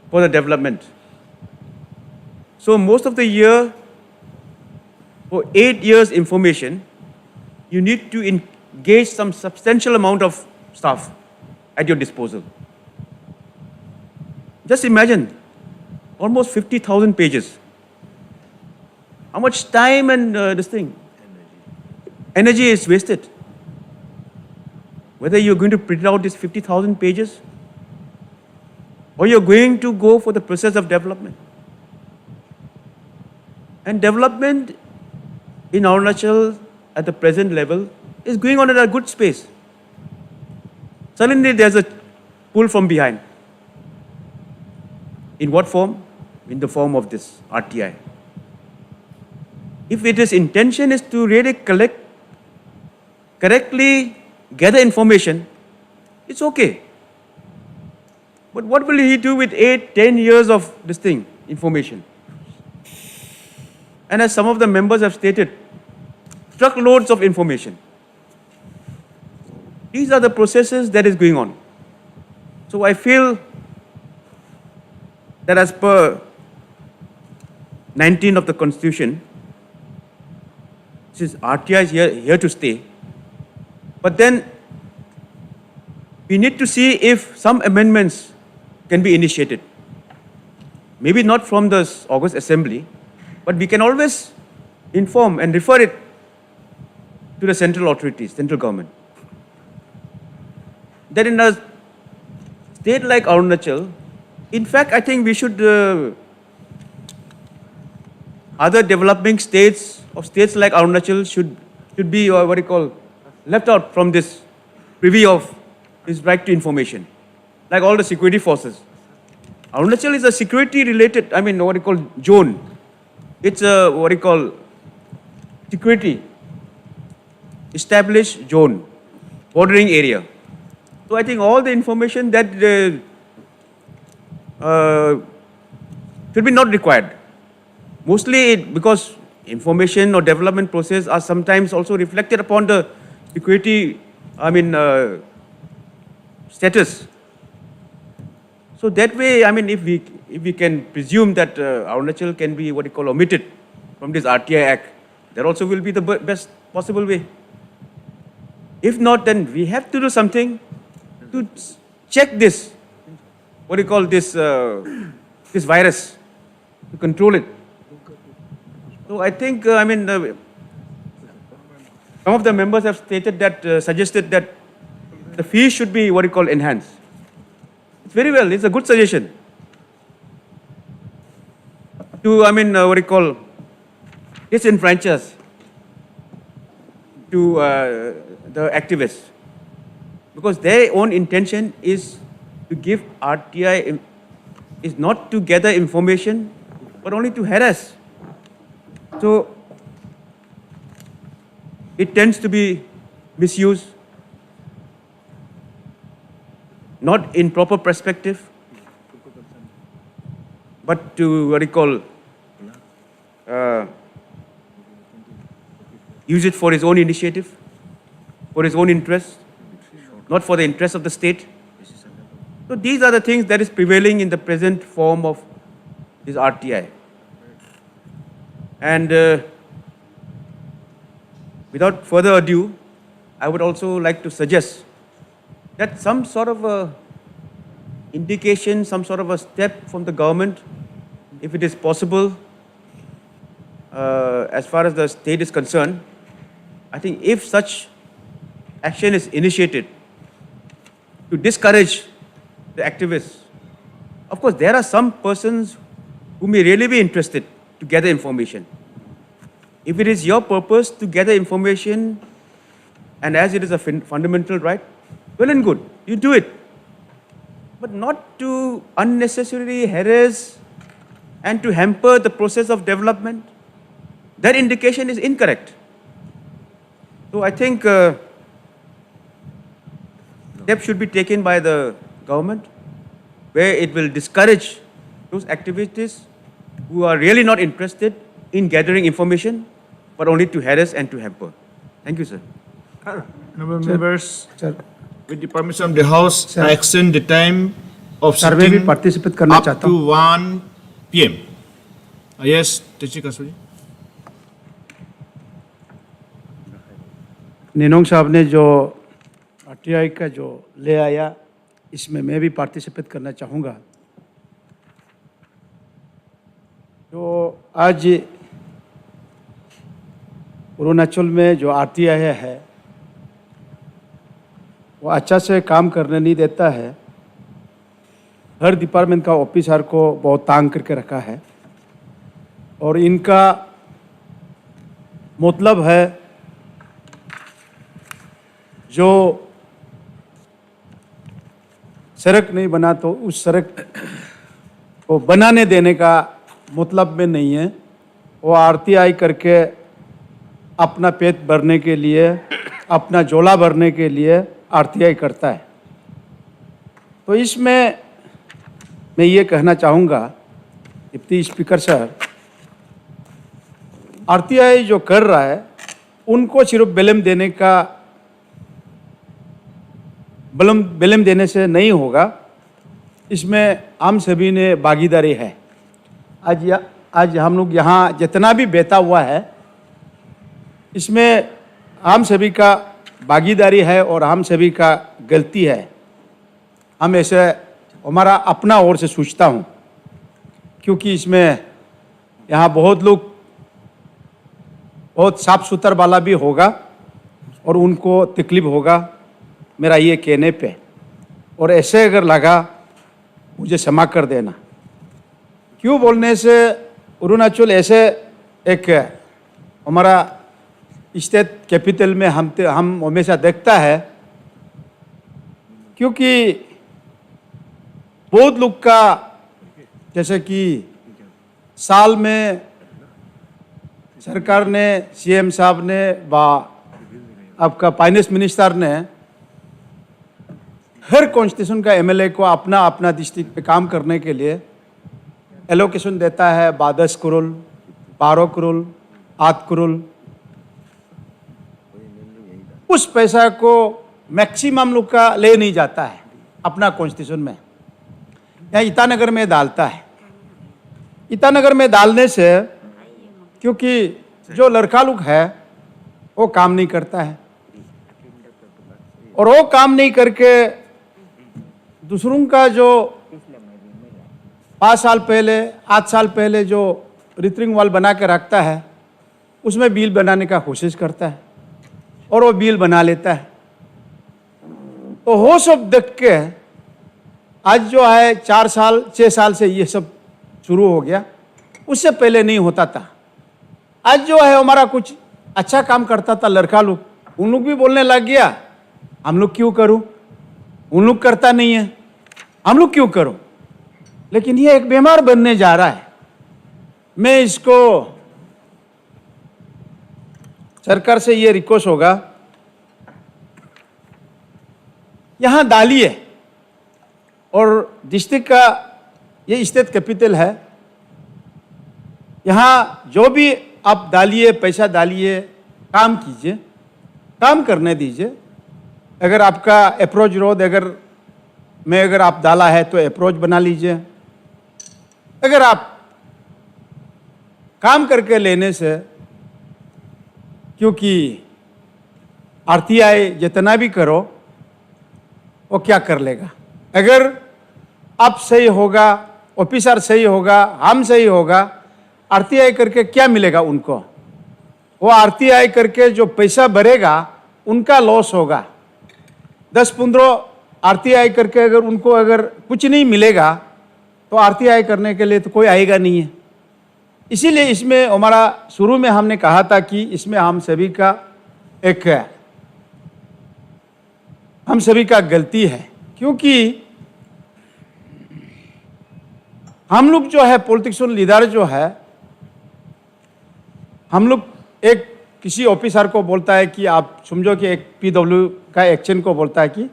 for the development. So most of the year, for 8 years information, you need to engage some substantial amount of staff at your disposal. Just imagine, almost 50,000 pages. How much time and energy is wasted. Whether you're going to print out these 50,000 pages or you're going to go for the process of development. And development in Arunachal at the present level is going on at a good space. Suddenly there's a pull from behind. In what form? In the form of this RTI. If its intention is to really correctly gather information, it's okay. But what will he do with 8-10 years of information? And as some of the members have stated, truckloads of information. These are the processes that is going on. So I feel that as per 19 of the Constitution, since RTI is here to stay. But then we need to see if some amendments can be initiated. Maybe not from the August Assembly, but we can always inform and refer it to the central authorities, central government. That in a state like Arunachal, in fact, I think we should, other developing states of states like Arunachal should be, left out from this privy of this right to information, like all the security forces. Arunachal is a security related, zone. It's a, security established zone, bordering area. So I think all the information that should be not required. Mostly because information or development process are sometimes also reflected upon the security, status. So that way, if we can presume that Arunachal can be omitted from this RTI Act, that also will be the best possible way. If not, then we have to do something to check this, this virus, to control it. So I think, some of the members have stated that, suggested that the fees should be enhanced. It's very well, it's a good suggestion. To, disenfranchise to the activists, because their own intention is to give RTI, is not to gather information, but only to harass. So it tends to be misused, not in proper perspective, but to use it for his own initiative, for his own interest, not for the interest of the state. So these are the things that is prevailing in the present form of this RTI. And without further ado, I would also like to suggest that some sort of a indication, some sort of a step from the government, if it is possible, as far as the state is concerned, I think if such action is initiated to discourage the activists, of course there are some persons who may really be interested to gather information. If it is your purpose to gather information, and as it is a fundamental right, well and good, you do it. But not to unnecessarily harass and to hamper the process of development. That indication is incorrect. So I think steps should be taken by the government where it will discourage those activities who are really not interested in gathering information, but only to harass and to hamper. Thank you, sir. Honorable members, with the permission of the House, I extend the time of sir मैं भी sitting participate करना up चाहता to हूँ 1 p.m. Yes, Techi Kasuri. Ninong साहब ने जो RTI का जो ले आया, इसमें मैं भी पार्टिसिपेट करना चाहूँगा। जो आज अरुणाचल में जो आरटीआई है वो अच्छा से काम करने नहीं देता है। हर डिपार्टमेंट का ऑफिसर को बहुत तंग करके रखा है और इनका मतलब है जो सड़क नहीं बना तो उस सड़क को बनाने देने का मतलब में नहीं है। वो आरटीआई करके अपना पेट भरने के लिए, अपना झोला भरने के लिए आरटीआई करता है। तो इसमें मैं ये कहना चाहूँगा डिप्टी स्पीकर सर, आरटीआई जो कर रहा है उनको सिर्फ ब्लेम देने से नहीं होगा, इसमें हम सभी ने भागीदारी है। आज हम लोग यहाँ जितना भी बेता हुआ है, इसमें हम सभी का भागीदारी है और हम सभी का गलती है। हम ऐसे हमारा अपना ओर से सोचता हूँ, क्योंकि इसमें यहाँ बहुत लोग बहुत साफ सुथरा वाला भी होगा और उनको तकलीफ होगा मेरा ये कहने पे, और ऐसे अगर लगा मुझे क्षमा कर देना। क्यों बोलने से अरुणाचल ऐसे एक हमारा स्टेट कैपिटल में हम हमेशा देखता है, क्योंकि बहुत लोग का जैसे कि साल में सरकार ने, सीएम साहब ने व आपका फाइनेंस मिनिस्टर ने हर कॉन्स्टिट्यूशन का एमएलए को अपना अपना डिस्ट्रिक्ट पे काम करने के लिए एलोकेशन देता है। 10 करोड़, 12 करोड़, 8 करोड़। उस पैसा को मैक्सिमम लोग का ले नहीं जाता है अपना कॉन्स्टिट्यूशन में, यहाँ ईटानगर में डालता है। ईटानगर में डालने से क्योंकि जो लड़का लोग है वो काम नहीं करता है, और वो काम नहीं करके दूसरों का जो 5 साल पहले, 8 साल पहले जो रिटरिंग वॉल बना के रखता है, उसमें बिल बनाने का कोशिश करता है और वो बिल बना लेता है। तो वो सब देख के आज जो है 4 साल 6 साल से ये सब शुरू हो गया, उससे पहले नहीं होता था। आज जो है हमारा कुछ अच्छा काम करता था लड़का लोग, उन लोग भी बोलने लग गया हम लोग क्यों करूं, उन लोग करता नहीं है, हम लोग क्यों करो। लेकिन ये एक बीमार बनने जा रहा है। मैं इसको सरकार से ये रिक्वेस्ट होगा, यहां डालिए, और डिस्ट्रिक्ट का ये स्टेट कैपिटल है, यहां जो भी आप डालिए, पैसा डालिए, काम कीजिए, काम करने दीजिए। अगर आपका अप्रोच रोड अगर आप डाला है तो अप्रोच बना लीजिए। अगर आप काम करके लेने से, क्योंकि आरटीआई जितना भी करो वो क्या कर लेगा। अगर आप सही होगा, ऑफिसर सही होगा, हम सही होगा, आरटीआई करके क्या मिलेगा उनको। वो आरटीआई करके जो पैसा भरेगा उनका लॉस होगा। 10-15 आरटीआई करके अगर कुछ नहीं मिलेगा तो आरटीआई करने के लिए तो कोई आएगा नहीं है। इसीलिए इसमें हमारा शुरू में हमने कहा था कि इसमें हम सभी का गलती है, क्योंकि हम लोग जो है पॉलिटिशियन लीडर जो है, हम लोग एक किसी ऑफिसर को बोलता है कि आप समझो कि एक पीडब्ल्यू का एक्शन को बोलता है कि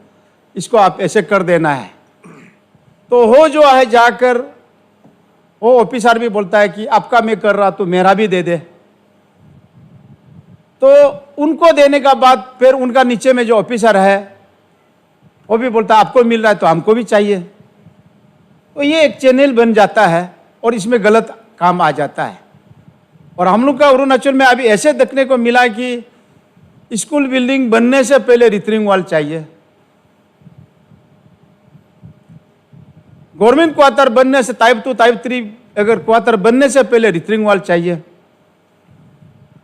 इसको आप ऐसे कर देना है, तो वो जो है जाकर वो ऑफिसर भी बोलता है कि आपका मैं कर रहा तो मेरा भी दे दे। तो उनको देने का बाद फिर उनका नीचे में जो ऑफिसर है वो भी बोलता है आपको मिल रहा है तो हमको भी चाहिए। तो ये एक चैनल बन जाता है और इसमें गलत काम आ जाता है। और हम लोग का अरुणाचल में अभी ऐसे देखने को मिला कि स्कूल बिल्डिंग बनने से पहले रिटरिंग वॉल चाहिए, गवर्नमेंट क्वार्टर बनने से टाइप 2 टाइप 3 अगर क्वार्टर बनने से पहले रिटरिंग वॉल चाहिए।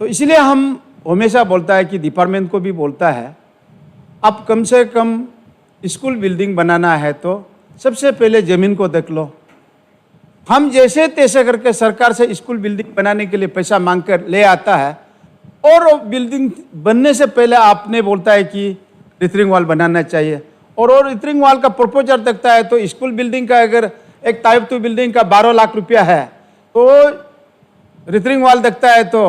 तो इसलिए हम हमेशा बोलता है कि डिपार्टमेंट को भी बोलता है, अब कम से कम स्कूल बिल्डिंग बनाना है तो सबसे पहले ज़मीन को देख लो। हम जैसे तैसे करके सरकार से स्कूल बिल्डिंग बनाने के लिए पैसा मांग कर ले आता है, और बिल्डिंग बनने से पहले आपने बोलता है कि रिटरिंग वॉल बनाना चाहिए, और रिटरिंग वॉल का प्रपोजल देखता है तो स्कूल बिल्डिंग का अगर एक टाइप 2 बिल्डिंग का 12 लाख रुपया है तो रिटरिंग वॉल देखता है तो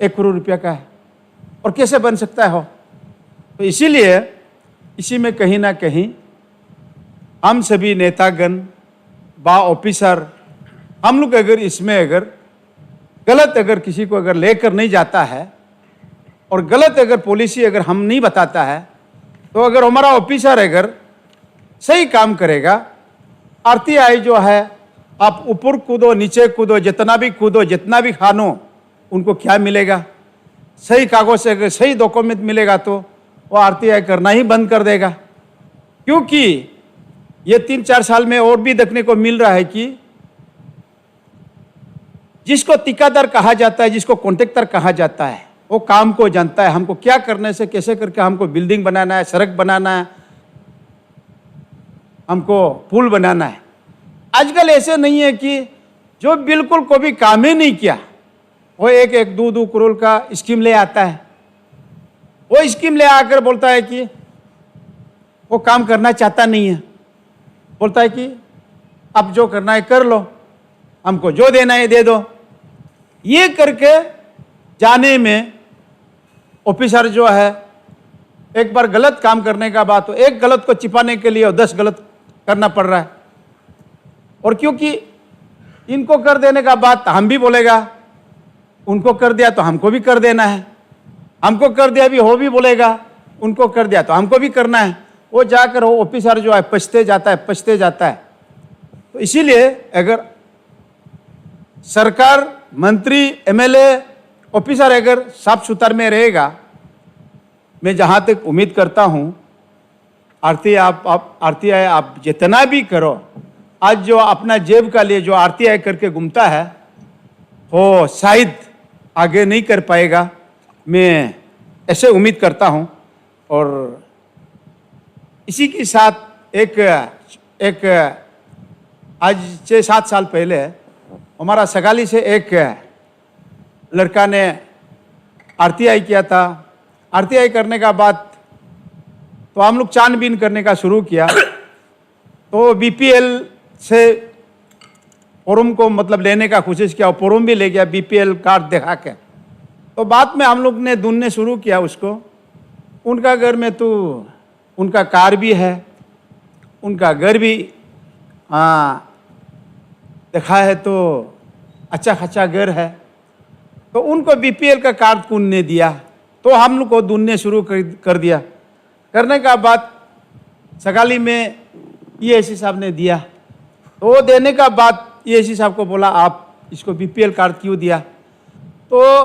1 करोड़ रुपया का है, और कैसे बन सकता है हो। तो इसीलिए इसी में कहीं ना कहीं हम सभी नेतागण बा ऑफिसर, हम लोग अगर गलत किसी को लेकर नहीं जाता है और गलत पॉलिसी हम नहीं बताता है, तो अगर हमारा ऑफिसर सही काम करेगा, आरटीआई जो है आप ऊपर कूदो नीचे कूदो, जितना भी कूदो, जितना भी खानो, उनको क्या मिलेगा? सही कागज से अगर सही डॉक्यूमेंट मिलेगा तो वो आरटीआई करना ही बंद कर देगा। क्योंकि ये 3-4 साल में और भी देखने को मिल रहा है कि जिसको ठेकेदार कहा जाता है, जिसको कॉन्ट्रैक्टर कहा जाता है, वो काम को जानता है, हमको क्या करने से कैसे करके हमको बिल्डिंग बनाना है, सड़क बनाना है, हमको पुल बनाना है। आजकल ऐसे नहीं है कि जो बिल्कुल कोई काम ही नहीं किया वो एक 2 करोड़ का स्कीम ले आता है। वो स्कीम ले आकर बोलता है कि वो काम करना चाहता नहीं है, बोलता है कि अब जो करना है कर लो, हमको जो देना है दे दो। ये करके जाने में ऑफिसर जो है एक बार गलत काम करने का बात हो, एक गलत को छिपाने के लिए 10 गलत करना पड़ रहा है। और क्योंकि इनको कर देने का बात हम भी बोलेगा, उनको कर दिया तो हमको भी कर देना है, हमको कर दिया भी हो भी बोलेगा, उनको कर दिया तो हमको भी करना है। वो जाकर वो ऑफिसर जो है पछते जाता है। तो इसीलिए अगर सरकार, मंत्री, एमएलए, ऑफिसर अगर साफ सुथर में रहेगा, मैं जहाँ तक उम्मीद करता हूँ आरटीआई आप जितना भी करो, आज जो अपना जेब का लिए जो आरटीआई करके घूमता है वो शायद आगे नहीं कर पाएगा, मैं ऐसे उम्मीद करता हूँ। और इसी के साथ एक आज 6-7 साल पहले हमारा सगाली से एक लड़का ने आरटीआई किया था। आरटीआई करने का बाद तो हम लोग छानबीन करने का शुरू किया, तो बीपीएल से फॉर्म को मतलब लेने का कोशिश किया, फॉर्म भी ले गया बीपीएल कार्ड दिखा के। तो बाद में हम लोग ने ढूंढने शुरू किया उसको, उनका घर में तो उनका कार भी है, उनका घर भी देखा है तो अच्छा खासा घर है, तो उनको बीपीएल का कार्ड कौन ने दिया? तो हम लोग को ढूंढने शुरू कर दिया। करने का बाद सगाली में ईएसी साहब ने दिया, तो वो देने का बाद ईएसी साहब को बोला आप इसको बीपीएल कार्ड क्यों दिया? तो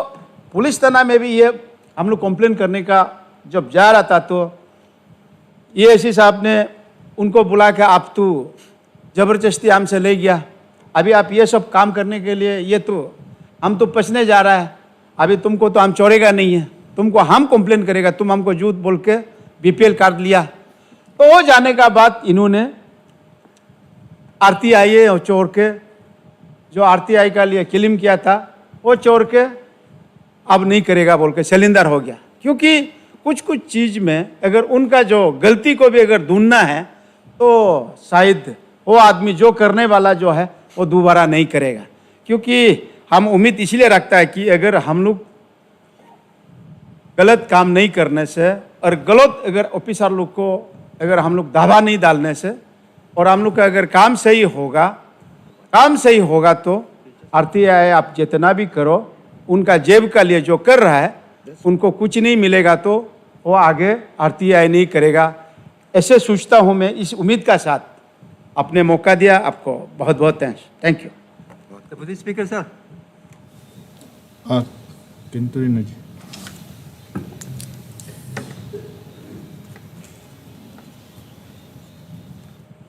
पुलिस थाना में भी ये हम लोग कंप्लेन करने का जब जा रहा था, तो ईएसी साहब ने उनको बुला के आप तो ज़बरदस्ती हमसे ले गया, अभी आप ये सब काम करने के लिए ये तो हम तो पछने जा रहा है, अभी तुमको तो हम छोड़ेगा नहीं है, तुमको हम कंप्लेन करेगा, तुम हमको झूठ बोल के बीपीएल कार्ड लिया। तो वो जाने का बाद इन्होंने आरटीआई और चोर के जो आरटीआई का लिए क्लेम किया था वो चोर के अब नहीं करेगा बोल के सिलेंडर हो गया। क्योंकि कुछ चीज़ में अगर उनका जो गलती को भी अगर ढूंढना है तो शायद वो आदमी जो करने वाला जो है वो दोबारा नहीं करेगा। क्योंकि हम उम्मीद इसलिए रखता है कि अगर हम लोग गलत काम नहीं करने से और गलत अगर ऑफिसर लोग को अगर हम लोग दावा नहीं डालने से और हम लोग का अगर काम सही होगा तो आरटीआई आप जितना भी करो, उनका जेब का लिए जो कर रहा है उनको कुछ नहीं मिलेगा, तो वो आगे आरटीआई नहीं करेगा। ऐसे सोचता हूँ मैं, इस उम्मीद का साथ आपने मौका दिया, आपको बहुत बहुत thank you. Deputy speaker sir. जी।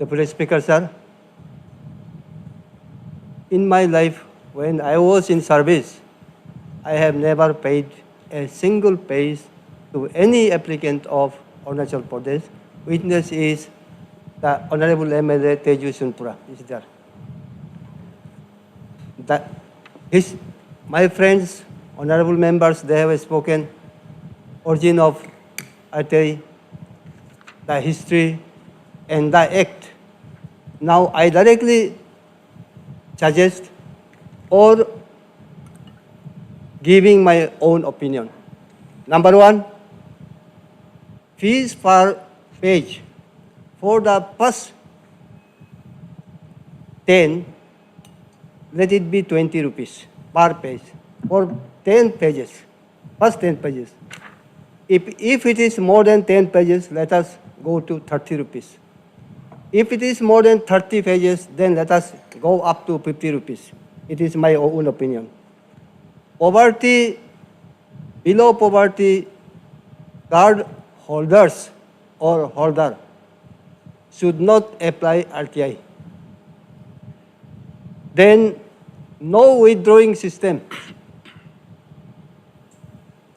Deputy Speaker, sir, in my life, when I was in service, I have never paid a single page to any applicant of Arunachal Pradesh. Witness is the Honorable MLA Teju Sunpura is there. My friends, honorable members, they have spoken origin of RTI, the history, and the act. Now I directly suggest or giving my own opinion. Number one, fees per page for the first 10, let it be 20 rupees per page for 10 pages, first 10 pages. If it is more than 10 pages, let us go to 30 rupees. If it is more than 30 pages, then let us go up to 50 rupees. It is my own opinion. Poverty, below poverty, card holders or holder should not apply RTI. Then no withdrawing system.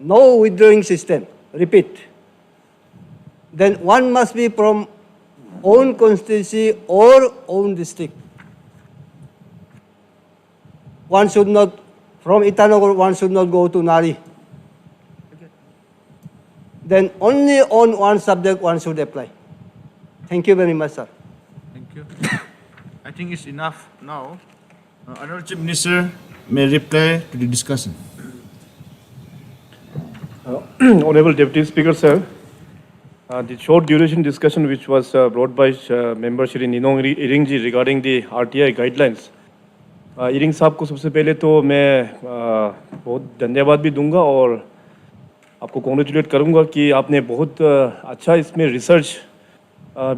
No withdrawing system. Repeat. Then one must be from own constituency or own district. One should not, from Itanagar, one should not go to Nari. Then only on one subject one should apply. Thank you very much, sir. Thank you. I think it's enough now. Honorable Chief Minister may reply to the discussion. Honorable Deputy Speaker, sir, the short duration discussion which was brought by Member Shri Ninong Iring ji regarding the RTI guidelines. Ering साहब को सबसे पहले तो मैं बहुत धन्यवाद भी दूंगा और आपको कॉन्ग्रेचुलेट करूंगा कि आपने बहुत अच्छा इसमें रिसर्च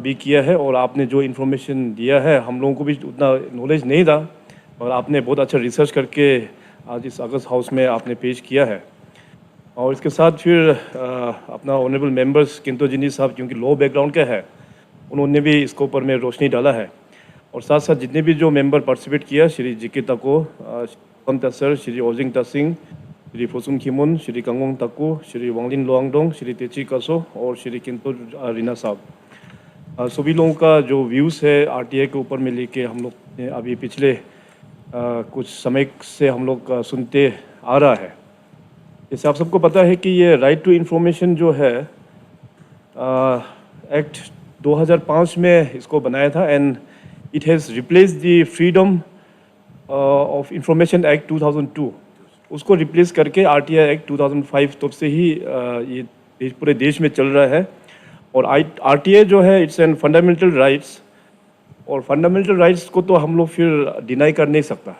भी किया है और आपने जो इन्फॉर्मेशन दिया है हम लोगों को भी उतना नॉलेज नहीं था और आपने बहुत अच्छा रिसर्च करके आज इस अगस्त हाउस में आपने पेश किया है। और इसके साथ फिर अपना ऑनरेबल मेंबर्स किंतो जिनी साहब क्योंकि लो बैकग्राउंड के है उन्होंने भी इसके ऊपर में रोशनी डाला है और साथ साथ जितने भी जो मेंबर पार्टिसिपेट किया श्री जिके तको, सर, श्री ओजिंग तसिंग, श्री फोसुन खिमुन, श्री कंगोंग तकू, श्री वांगलिन लोंगडोंग, श्री तेची कसो और श्री किंतो रीना साहब, सभी लोगों का जो व्यूज़ है आरटीआई के ऊपर में लेके हम लोग ने अभी पिछले कुछ समय से हम लोग सुनते आ रहा है। जैसे आप सबको पता है कि ये राइट टू इन्फॉर्मेशन जो है एक्ट 2005 में इसको बनाया था and it has replace the freedom of information act 2002, उसको रिप्लेस करके आरटीआई एक्ट 2005 तब से ही ये पूरे देश में चल रहा है। और आरटीआई जो है इट्स एन फंडामेंटल राइट्स और फंडामेंटल राइट्स को तो हम लोग फिर डिनाई कर नहीं सकता।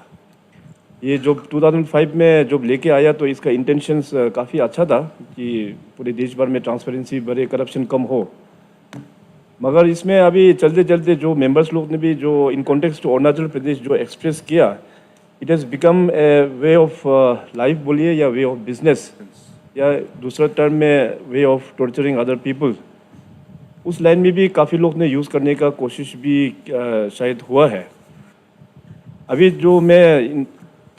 ये जो 2005 में जब लेके आया तो इसका इंटेंशंस काफ़ी अच्छा था कि पूरे देश भर में ट्रांसपेरेंसी बढ़े, करप्शन कम हो, मगर इसमें अभी चलते चलते जो मेंबर्स लोग ने भी जो in context to Arunachal Pradesh जो एक्सप्रेस किया, it has become a way of life बोलिए या वे ऑफ बिजनेस या दूसरा टर्म में way of torturing other people, उस लाइन में भी काफ़ी लोग ने यूज़ करने का कोशिश भी शायद हुआ है। अभी जो मैं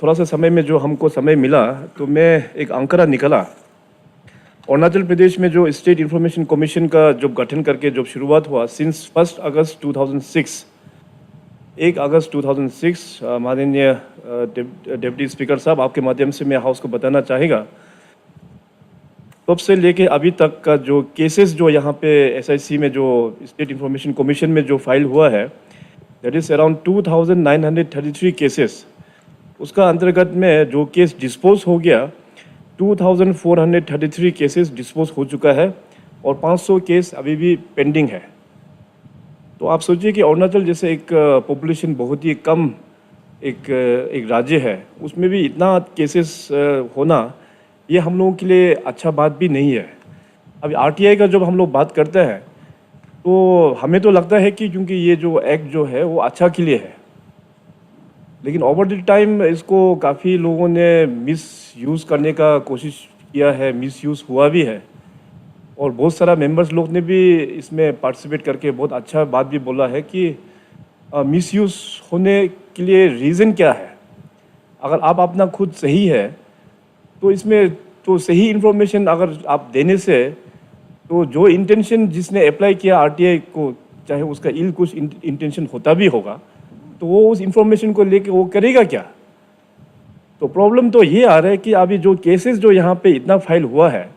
थोड़ा सा समय में जो हमको समय मिला तो मैं एक आंकड़ा निकाला। अरुणाचल प्रदेश में जो स्टेट इंफॉर्मेशन कमीशन का जो गठन करके जो शुरुआत हुआ सिंस 1 अगस्त 2006, 1 अगस्त 2006, माननीय डिप्टी स्पीकर साहब आपके माध्यम से मैं हाउस को बताना चाहेगा तब से लेके अभी तक का जो केसेस जो यहाँ पे एसआईसी में जो स्टेट इंफॉर्मेशन कमीशन में जो फाइल हुआ है दैट इज़ अराउंड 2933 केसेस। उसका अंतर्गत में जो केस डिस्पोज हो गया 2433 केसेस डिस्पोज हो चुका है और 500 केस अभी भी पेंडिंग है। तो आप सोचिए कि अरुणाचल जैसे एक पॉपुलेशन बहुत ही कम एक राज्य है, उसमें भी इतना केसेस होना ये हम लोगों के लिए अच्छा बात भी नहीं है। अभी आरटीआई का जब हम लोग बात करते हैं तो हमें तो लगता है कि क्योंकि ये जो एक्ट जो है वो अच्छा के लिए है, लेकिन ओवर द टाइम इसको काफ़ी लोगों ने मिस यूज़ करने का कोशिश किया है, मिस यूज़ हुआ भी है और बहुत सारा मेंबर्स लोग ने भी इसमें पार्टिसिपेट करके बहुत अच्छा बात भी बोला है कि मिस यूज़ होने के लिए रीज़न क्या है। अगर आप अपना खुद सही है तो इसमें तो सही इन्फॉर्मेशन अगर आप देने से तो जो इंटेंशन जिसने अप्लाई किया आरटीआई को, चाहे उसका इल कुछ इंटेंशन होता भी होगा, तो वो उस इंफॉर्मेशन को लेके वो करेगा क्या। तो प्रॉब्लम तो ये आ रहा है कि अभी जो केसेस जो यहाँ पे इतना फाइल हुआ है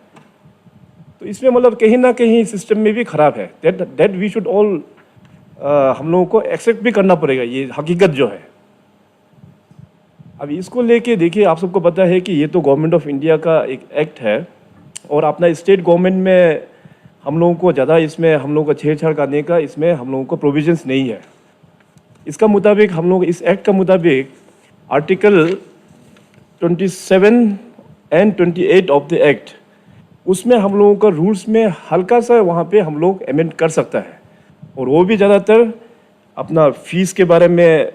तो इसमें मतलब कहीं ना कहीं सिस्टम में भी ख़राब है। दैट वी शुड ऑल हम लोगों को एक्सेप्ट भी करना पड़ेगा, ये हकीकत जो है। अब इसको लेके देखिए, आप सबको पता है कि ये तो गवर्नमेंट ऑफ इंडिया का एक एक्ट है और अपना स्टेट गवर्नमेंट में हम लोगों को ज़्यादा इसमें हम लोगों को छेड़छाड़ करने का इसमें हम लोगों को प्रोविजंस नहीं है। इसका मुताबिक हम लोग इस एक्ट का मुताबिक article 27 and 28 of the act, उसमें हम लोगों का रूल्स में हल्का सा वहाँ पे हम लोग अमेंड कर सकता है और वो भी ज़्यादातर अपना फीस के बारे में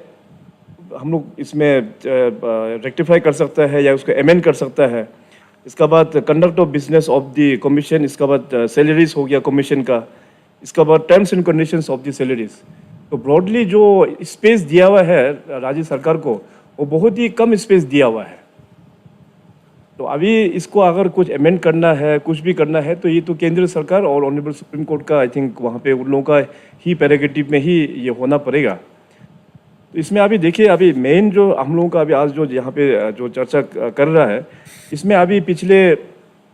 हम लोग इसमें रेक्टिफाई कर सकता है या उसको अमेंड कर सकता है। इसका बाद conduct of business of the commission, इसका बाद सैलरीज हो गया कमीशन का, इसका बाद terms and conditions of the salaries. तो ब्रॉडली जो स्पेस दिया हुआ है राज्य सरकार को, वो बहुत ही कम स्पेस दिया हुआ है। तो अभी इसको अगर कुछ अमेंड करना है, कुछ भी करना है, तो ये तो केंद्र सरकार और ऑनरेबल सुप्रीम कोर्ट का, आई थिंक वहाँ पे उन लोगों का ही प्रेरोगेटिव में ही ये होना पड़ेगा। तो इसमें अभी देखिए, अभी मेन जो हम लोगों का अभी आज जो यहाँ पे जो चर्चा कर रहा है, इसमें अभी पिछले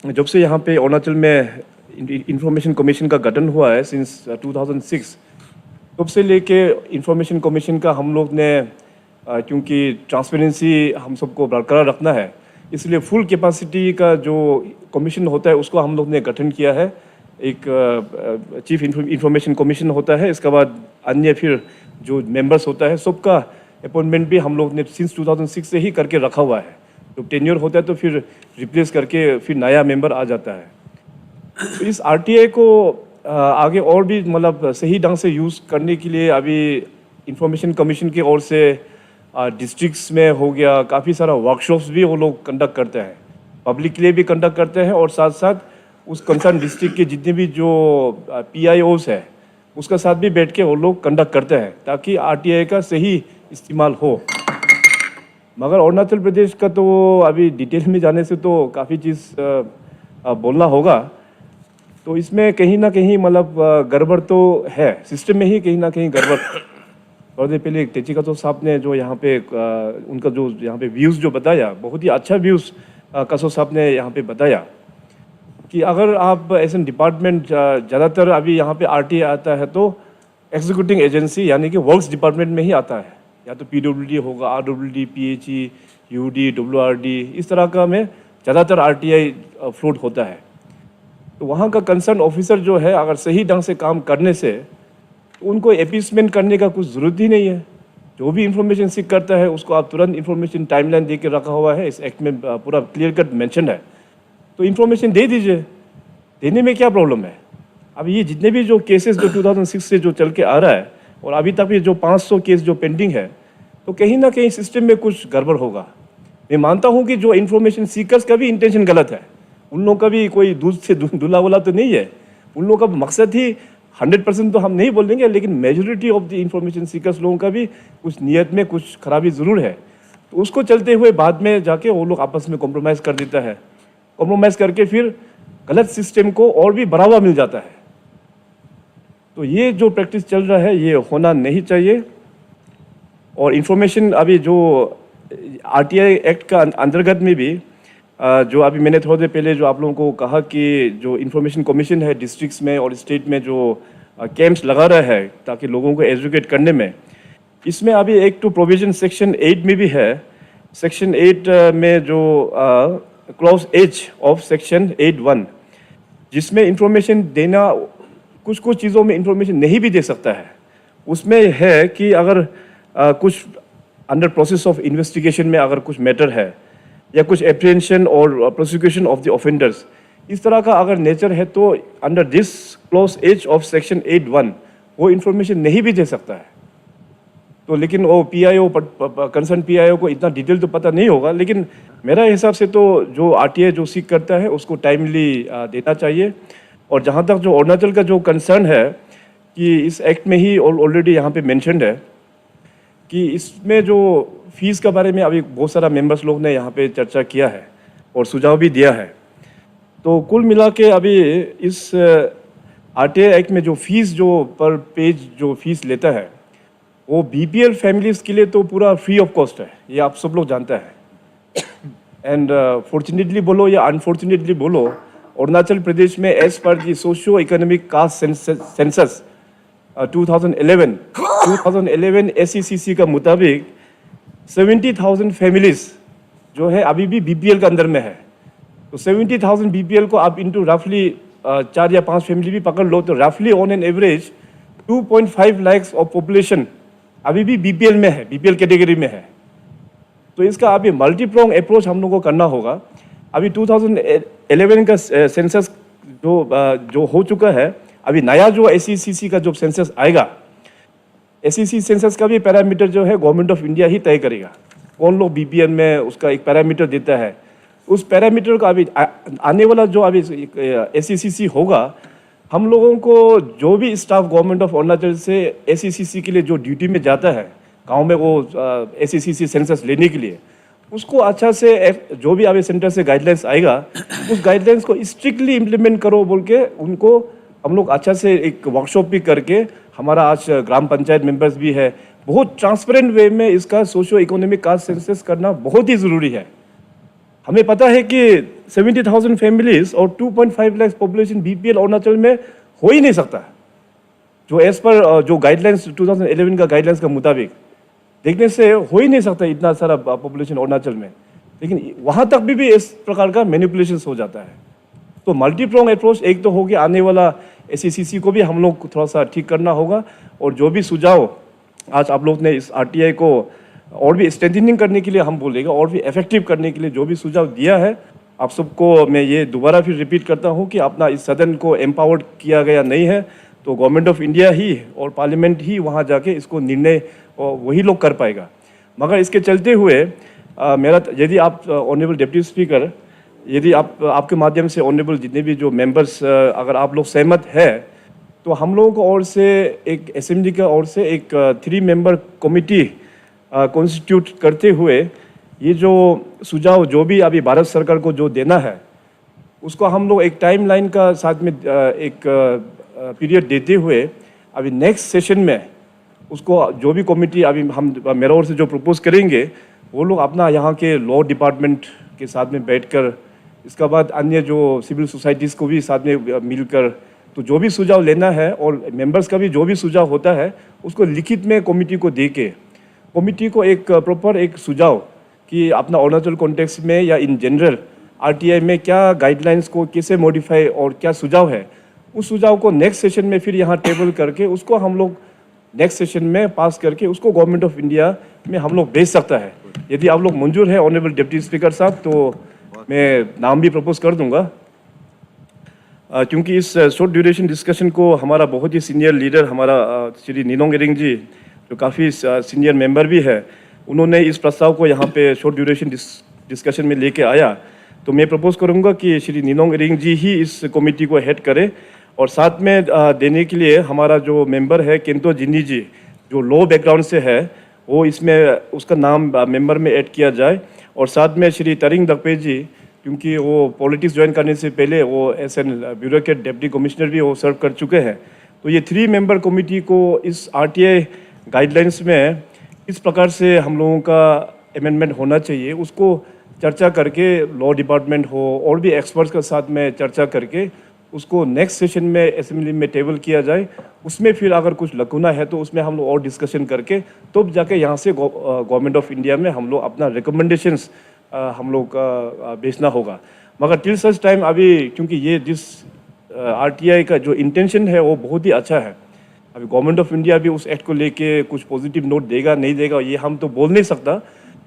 जब से यहाँ पे अरुणाचल में इंफॉर्मेशन कमीशन का गठन हुआ है सिंस 2006, तब से लेके इंफॉर्मेशन कमीशन का हम लोग ने क्योंकि ट्रांसपेरेंसी हम सबको बरकरार रखना है, इसलिए फुल कैपेसिटी का जो कमीशन होता है उसको हम लोग ने गठन किया है। एक चीफ इंफॉर्मेशन कमीशन होता है, इसके बाद अन्य फिर जो मेंबर्स होता है सबका अपॉइंटमेंट भी हम लोग ने सिंस 2006 से ही करके रखा हुआ है। तो टेन्योर होता है तो फिर रिप्लेस करके फिर नया मेंबर आ जाता है। तो इस आरटीआई को आगे और भी मतलब सही ढंग से यूज़ करने के लिए अभी इंफॉर्मेशन कमीशन की ओर से डिस्ट्रिक्ट्स में हो गया, काफ़ी सारा वर्कशॉप्स भी वो लोग कंडक्ट करते हैं, पब्लिक के लिए भी कंडक्ट करते हैं, और साथ साथ उस कंसर्न डिस्ट्रिक्ट के जितने भी जो PIOs है उसका साथ भी बैठ के वो लोग कंडक्ट करते हैं ताकि आरटीआई का सही इस्तेमाल हो। मगर अरुणाचल प्रदेश का तो अभी डिटेल में जाने से तो काफ़ी चीज़ बोलना होगा। तो इसमें कहीं ना कहीं मतलब गड़बड़ तो है, सिस्टम में ही कहीं ना कहीं गड़बड़। और पहले तेची का तो साहब ने जो यहाँ पे उनका जो यहाँ पे व्यूज़ जो बताया, बहुत ही अच्छा व्यूज़ कसो साहब ने यहाँ पे बताया कि अगर आप ऐसे डिपार्टमेंट ज़्यादातर अभी यहाँ पे आरटीआई आता है तो एग्जीक्यूटिंग एजेंसी यानी कि वर्क्स डिपार्टमेंट में ही आता है, या तो PWD होगा, RWD, PHE, UD, WRD, इस तरह का में ज़्यादातर आरटीआई फ्लोट होता है। तो वहाँ का कंसर्न ऑफिसर जो है अगर सही ढंग से काम करने से तो उनको एपीसमेंट करने का कुछ ज़रूरत ही नहीं है। जो भी इंफॉर्मेशन सीख करता है उसको आप तुरंत इंफॉर्मेशन टाइमलाइन दे के रखा हुआ है, इस एक्ट में पूरा क्लियर कट मेंशन है, तो इंफॉर्मेशन दे दीजिए, देने में क्या प्रॉब्लम है। अब ये जितने भी जो केसेस जो 2006 से जो चल के आ रहा है और अभी तक ये जो 500 केस जो पेंडिंग है, तो कहीं ना कहीं सिस्टम में कुछ गड़बड़ होगा। मैं मानता हूँ कि जो इंफॉर्मेशन सीकर्स का भी इंटेंशन गलत है, उन लोगों का भी कोई दूध से धुला वाला तो नहीं है, उन लोगों का मकसद ही 100% तो हम नहीं बोल देंगे, लेकिन majority of the information seekers लोगों का भी कुछ नियत में कुछ खराबी ज़रूर है। तो उसको चलते हुए बाद में जाके वो लोग आपस में कॉम्प्रोमाइज़ कर देता है, कॉम्प्रोमाइज़ करके फिर गलत सिस्टम को और भी बढ़ावा मिल जाता है। तो ये जो प्रैक्टिस चल रहा है ये होना नहीं चाहिए। और इंफॉर्मेशन अभी जो आरटीआई एक्ट का अंतर्गत में भी जो अभी मैंने थोड़ी देर पहले जो आप लोगों को कहा कि जो इंफॉर्मेशन कमीशन है डिस्ट्रिक्ट्स में और स्टेट में जो कैंप्स लगा रहा है ताकि लोगों को एजुकेट करने में, इसमें अभी एक तो प्रोविजन सेक्शन 8 में भी है। सेक्शन 8 में जो क्लॉज H ऑफ सेक्शन 8(1) जिसमें इंफॉर्मेशन देना, कुछ कुछ चीज़ों में इंफॉर्मेशन नहीं भी दे सकता है। उसमें है कि अगर कुछ अंडर प्रोसेस ऑफ इन्वेस्टिगेशन में अगर कुछ मैटर है या कुछ एप्रीहेंशन और प्रोसिक्यूशन ऑफ द ऑफेंडर्स, इस तरह का अगर नेचर है तो under this clause H of section 8(1) वो इंफॉर्मेशन नहीं भी दे सकता है। तो लेकिन वो PIO कंसर्न PIO को इतना डिटेल तो पता नहीं होगा, लेकिन मेरा हिसाब से तो जो आरटीआई जो सीख करता है उसको टाइमली देना चाहिए। और जहाँ तक जो अरुणाचल का जो कंसर्न है कि इस एक्ट में ही ऑलरेडी यहाँ पे मेंशन्ड है कि इसमें जो फीस के बारे में अभी बहुत सारा मेंबर्स लोग ने यहाँ पे चर्चा किया है और सुझाव भी दिया है। तो कुल मिला के अभी इस आरटीआई एक्ट में जो फीस जो पर पेज जो फीस लेता है वो BPL फैमिलीज के लिए तो पूरा फ्री ऑफ कॉस्ट है, ये आप सब लोग जानते हैं। एंड फॉर्चुनेटली बोलो या अनफॉर्चुनेटली बोलो, अरुणाचल प्रदेश में as per the socio economic caste census 2011 SECC का मुताबिक 70,000 फैमिलीज जो है अभी भी BPL के अंदर में है। तो 70,000 BPL को आप इंटू रफली 4 या 5 फैमिली भी पकड़ लो तो रफली on an average 2.5 lakh of population अभी भी BPL में है, BPL कैटेगरी में है। तो इसका अभी मल्टीप्रोंग अप्रोच हम लोग को करना होगा। अभी 2011 का सेंसस जो हो चुका है, अभी नया जो SECC का जो सेंसस आएगा एसईसी सेंसस का भी पैरामीटर जो है गवर्नमेंट ऑफ इंडिया ही तय करेगा। कौन लोग बीपीएल में उसका एक पैरामीटर देता है, उस पैरामीटर का अभी आने वाला जो अभी एसईसीसी होगा, हम लोगों को जो भी स्टाफ गवर्नमेंट ऑफ अरुणाचल से एसईसीसी के लिए जो ड्यूटी में जाता है गांव में, वो एसईसीसी सेंसस लेने के लिए, उसको अच्छा से जो भी अभी सेंटर से गाइडलाइंस आएगा, उस गाइडलाइंस को स्ट्रिक्टली इम्प्लीमेंट करो बोल के उनको हम लोग अच्छा से एक वर्कशॉप भी करके, हमारा आज ग्राम पंचायत मेंबर्स भी है, बहुत ट्रांसपेरेंट वे में इसका सोशो इकोनॉमिक कास्ट सेंसस करना बहुत ही ज़रूरी है। हमें पता है कि 70,000 फैमिलीज और 2.5 लाख पॉपुलेशन बीपीएल अरुणाचल में हो ही नहीं सकता, जो एज पर जो गाइडलाइंस 2011 का गाइडलाइंस का मुताबिक देखने से हो ही नहीं सकता इतना सारा पॉपुलेशन अरुणाचल में, लेकिन वहाँ तक भी इस प्रकार का मैनिपुलेशन हो जाता है। तो मल्टीप्रोंग अप्रोच एक तो हो गया, आने वाला एसईसीसी को भी हम लोग थोड़ा सा ठीक करना होगा, और जो भी सुझाव आज आप लोग ने इस आरटीआई को और भी स्ट्रेंथनिंग करने के लिए हम बोलेगा, और भी इफेक्टिव करने के लिए जो भी सुझाव दिया है, आप सबको मैं ये दोबारा फिर रिपीट करता हूँ कि अपना इस सदन को एम्पावर्ड किया गया नहीं है, तो गवर्नमेंट ऑफ इंडिया ही और पार्लियामेंट ही वहाँ जाके इसको निर्णय वही लोग कर पाएगा। मगर इसके चलते हुए मेरा, यदि आप ऑनरेबल डिप्टी स्पीकर, यदि आपके माध्यम से ऑनरेबल जितने भी जो मेंबर्स, अगर आप लोग सहमत है, तो हम लोगों को और से एक असेंबली का और से एक 3 मेंबर कमेटी कॉन्स्टिट्यूट करते हुए ये जो सुझाव जो भी अभी भारत सरकार को जो देना है, उसको हम लोग एक टाइमलाइन का साथ में एक पीरियड देते हुए अभी नेक्स्ट सेशन में उसको जो भी कमेटी अभी हम मेरा ओर से जो प्रपोज करेंगे, वो लोग अपना यहाँ के लॉ डिपार्टमेंट के साथ में बैठकर, इसके बाद अन्य जो सिविल सोसाइटीज़ को भी साथ में मिलकर, तो जो भी सुझाव लेना है और मेंबर्स का भी जो भी सुझाव होता है उसको लिखित में कमेटी को दे के, कमेटी को एक प्रॉपर एक सुझाव कि अपना अरुणाचल कॉन्टेक्स्ट में या इन जनरल आरटीआई में क्या गाइडलाइंस को कैसे मॉडिफाई और क्या सुझाव है, उस सुझाव को नेक्स्ट सेशन में फिर यहाँ टेबल करके उसको हम लोग नेक्स्ट सेशन में पास करके उसको गवर्नमेंट ऑफ इंडिया में हम लोग भेज सकता है। यदि आप लोग मंजूर है ऑनरेबल डिप्टी स्पीकर साहब, तो मैं नाम भी प्रपोज कर दूंगा, क्योंकि इस शॉर्ट ड्यूरेशन डिस्कशन को हमारा बहुत ही सीनियर लीडर हमारा श्री निनोंग इरिंग जी, जो काफ़ी सीनियर मेंबर भी है, उन्होंने इस प्रस्ताव को यहाँ पे शॉर्ट ड्यूरेशन डिस्कशन में लेके आया। तो मैं प्रपोज करूँगा कि श्री निनोंग इरिंग जी ही इस कमेटी को हेड करें, और साथ में देने के लिए हमारा जो मेंबर है केंतो जिन्नी जी, जो लॉ बैकग्राउंड से है, वो इसमें उसका नाम मेंबर में ऐड किया जाए, और साथ में श्री तरिंग दकपे जी, क्योंकि वो पॉलिटिक्स ज्वाइन करने से पहले वो एसएन ब्यूरोक्रेट डिप्टी कमिश्नर भी वो सर्व कर चुके हैं। तो ये 3 मेंबर कमेटी को इस आरटीआई गाइडलाइंस में किस प्रकार से हम लोगों का अमेंडमेंट होना चाहिए, उसको चर्चा करके लॉ डिपार्टमेंट हो और भी एक्सपर्ट्स के साथ में चर्चा करके उसको नेक्स्ट सेशन में असेंबली में टेबल किया जाए। उसमें फिर अगर कुछ लकुना है तो उसमें हम लोग और डिस्कशन करके तब जाके यहाँ से गवर्नमेंट ऑफ इंडिया में हम लोग अपना रिकमेंडेशंस हम लोग का भेजना होगा। मगर टिल सच टाइम अभी, क्योंकि ये जिस आरटीआई का जो इंटेंशन है वो बहुत ही अच्छा है, अभी गवर्नमेंट ऑफ इंडिया भी उस एक्ट को लेके कुछ पॉजिटिव नोट देगा नहीं देगा ये हम तो बोल नहीं सकता,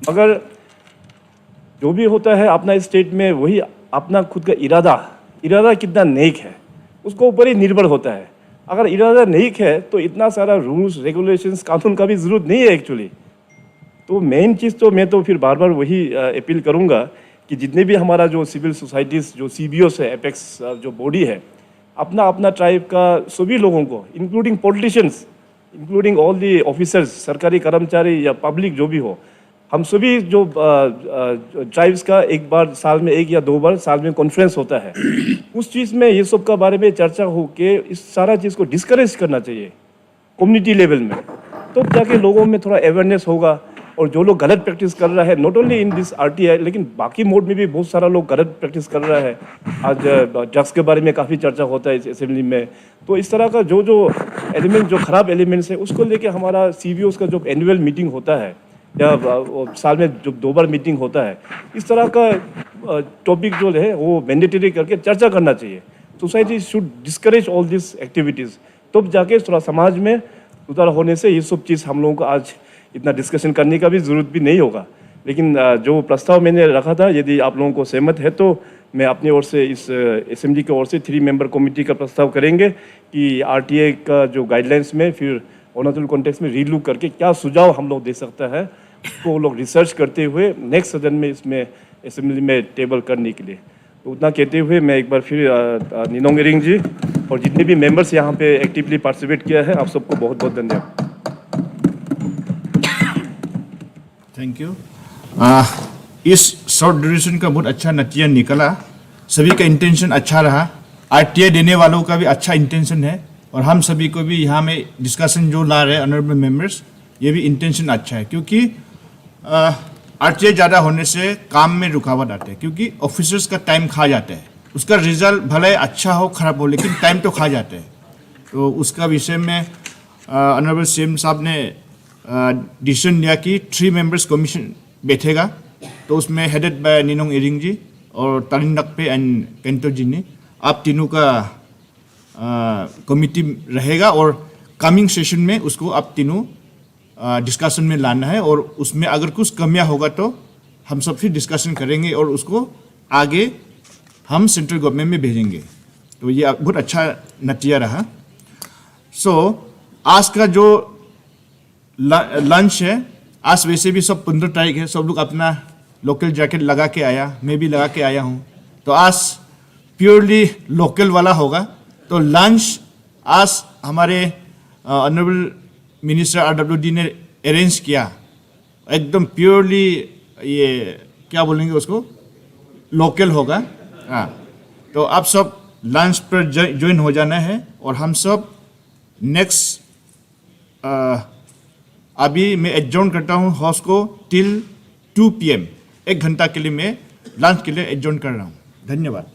मगर जो भी होता है अपना स्टेट में वही अपना खुद का इरादा कितना नेक है उसको ऊपर ही निर्भर होता है। अगर इरादा नेक है तो इतना सारा रूल्स रेगुलेशंस कानून का भी ज़रूरत नहीं है एक्चुअली। तो मेन चीज़ तो मैं तो फिर बार बार वही अपील करूँगा कि जितने भी हमारा जो सिविल सोसाइटीज़ जो CBOs है, एपेक्स जो बॉडी है, अपना अपना ट्राइब का सभी लोगों को including politicians, including all the officers, सरकारी कर्मचारी या पब्लिक जो भी हो, हम सभी जो ट्राइब्स का एक बार साल में 1 या 2 बार साल में कॉन्फ्रेंस होता है, उस चीज़ में ये सब का बारे में चर्चा हो के इस सारा चीज़ को डिस्करेज करना चाहिए कम्युनिटी लेवल में, तो जाके लोगों में थोड़ा अवेयरनेस होगा। और जो लोग गलत प्रैक्टिस कर रहा है not only in this RTI लेकिन बाकी मोड में भी बहुत सारा लोग गलत प्रैक्टिस कर रहा है। आज ड्रग्स के बारे में काफ़ी चर्चा होता है इस असेंबली में, तो इस तरह का जो एलिमेंट जो खराब एलिमेंट्स है उसको लेके हमारा CBOs का जो एनुअल मीटिंग होता है या साल में जो 2 बार मीटिंग होता है, इस तरह का टॉपिक जो है वो मैंडेटरी करके चर्चा करना चाहिए। Society should discourage all this activities, तब जाके थोड़ा समाज में सुधार होने से ये सब चीज़ हम लोगों को आज इतना डिस्कशन करने का भी ज़रूरत भी नहीं होगा। लेकिन जो प्रस्ताव मैंने रखा था, यदि आप लोगों को सहमत है तो मैं अपनी ओर से इस असेंबली की ओर से 3 मेंबर कमेटी का प्रस्ताव करेंगे कि आरटीआई का जो गाइडलाइंस में फिर अरुणाचल कॉन्टेक्स्ट में रीलुक करके क्या सुझाव हम लोग दे सकता है, उसको लोग रिसर्च करते हुए नेक्स्ट सदन में इसमें असेंबली में टेबल करने के लिए। तो उतना कहते हुए मैं एक बार फिर निनोंग इरिंग जी और जितने भी मेंबर्स यहाँ पे एक्टिवली पार्टिसिपेट किया है, आप सबको बहुत बहुत धन्यवाद। Thank you. इस शॉर्ट ड्यूरेशन का बहुत अच्छा नतीजा निकला, सभी का इंटेंशन अच्छा रहा, आरटीआई देने वालों का भी अच्छा इंटेंशन है, और हम सभी को भी यहाँ में डिस्कशन जो ला रहे हैं ऑनरेबल मेंबर्स, ये भी इंटेंशन अच्छा है, क्योंकि आरटीआई ज़्यादा होने से काम में रुकावट आते हैं, क्योंकि ऑफिसर्स का टाइम खा जाता है, उसका रिजल्ट भले अच्छा हो खराब हो लेकिन टाइम तो खा जाते हैं। तो उसका विषय में ऑनरेबल सीएम साहब ने डिसीजन लिया कि 3 मेंबर्स कमीशन बैठेगा, तो उसमें हेडेड बाय निनोंग इरिंग जी और तालिन नकपे एंड केंटो जी ने, आप तीनों का कमिटी रहेगा और कमिंग सेशन में उसको आप तीनों डिस्कशन में लाना है, और उसमें अगर कुछ कमियां होगा तो हम सब फिर डिस्कशन करेंगे और उसको आगे हम सेंट्रल गवर्नमेंट में भेजेंगे। तो ये बहुत अच्छा नतीजा रहा। आज का जो लंच है, आज वैसे भी सब 15 तारीख है, सब लोग अपना लोकल जैकेट लगा के आया, मैं भी लगा के आया हूँ, तो आज प्योरली लोकल वाला होगा। तो लंच आज हमारे ऑनरेबल मिनिस्टर RWD ने अरेंज किया, एकदम प्योरली ये क्या बोलेंगे उसको, लोकल होगा। हाँ, तो आप सब लंच पर ज्वाइन हो जाना है, और हम सब नेक्स्ट अभी मैं एडजॉर्न करता हूँ हाउस को टिल 2 PM, 1 घंटा के लिए मैं लंच के लिए एडजॉर्न कर रहा हूँ। धन्यवाद।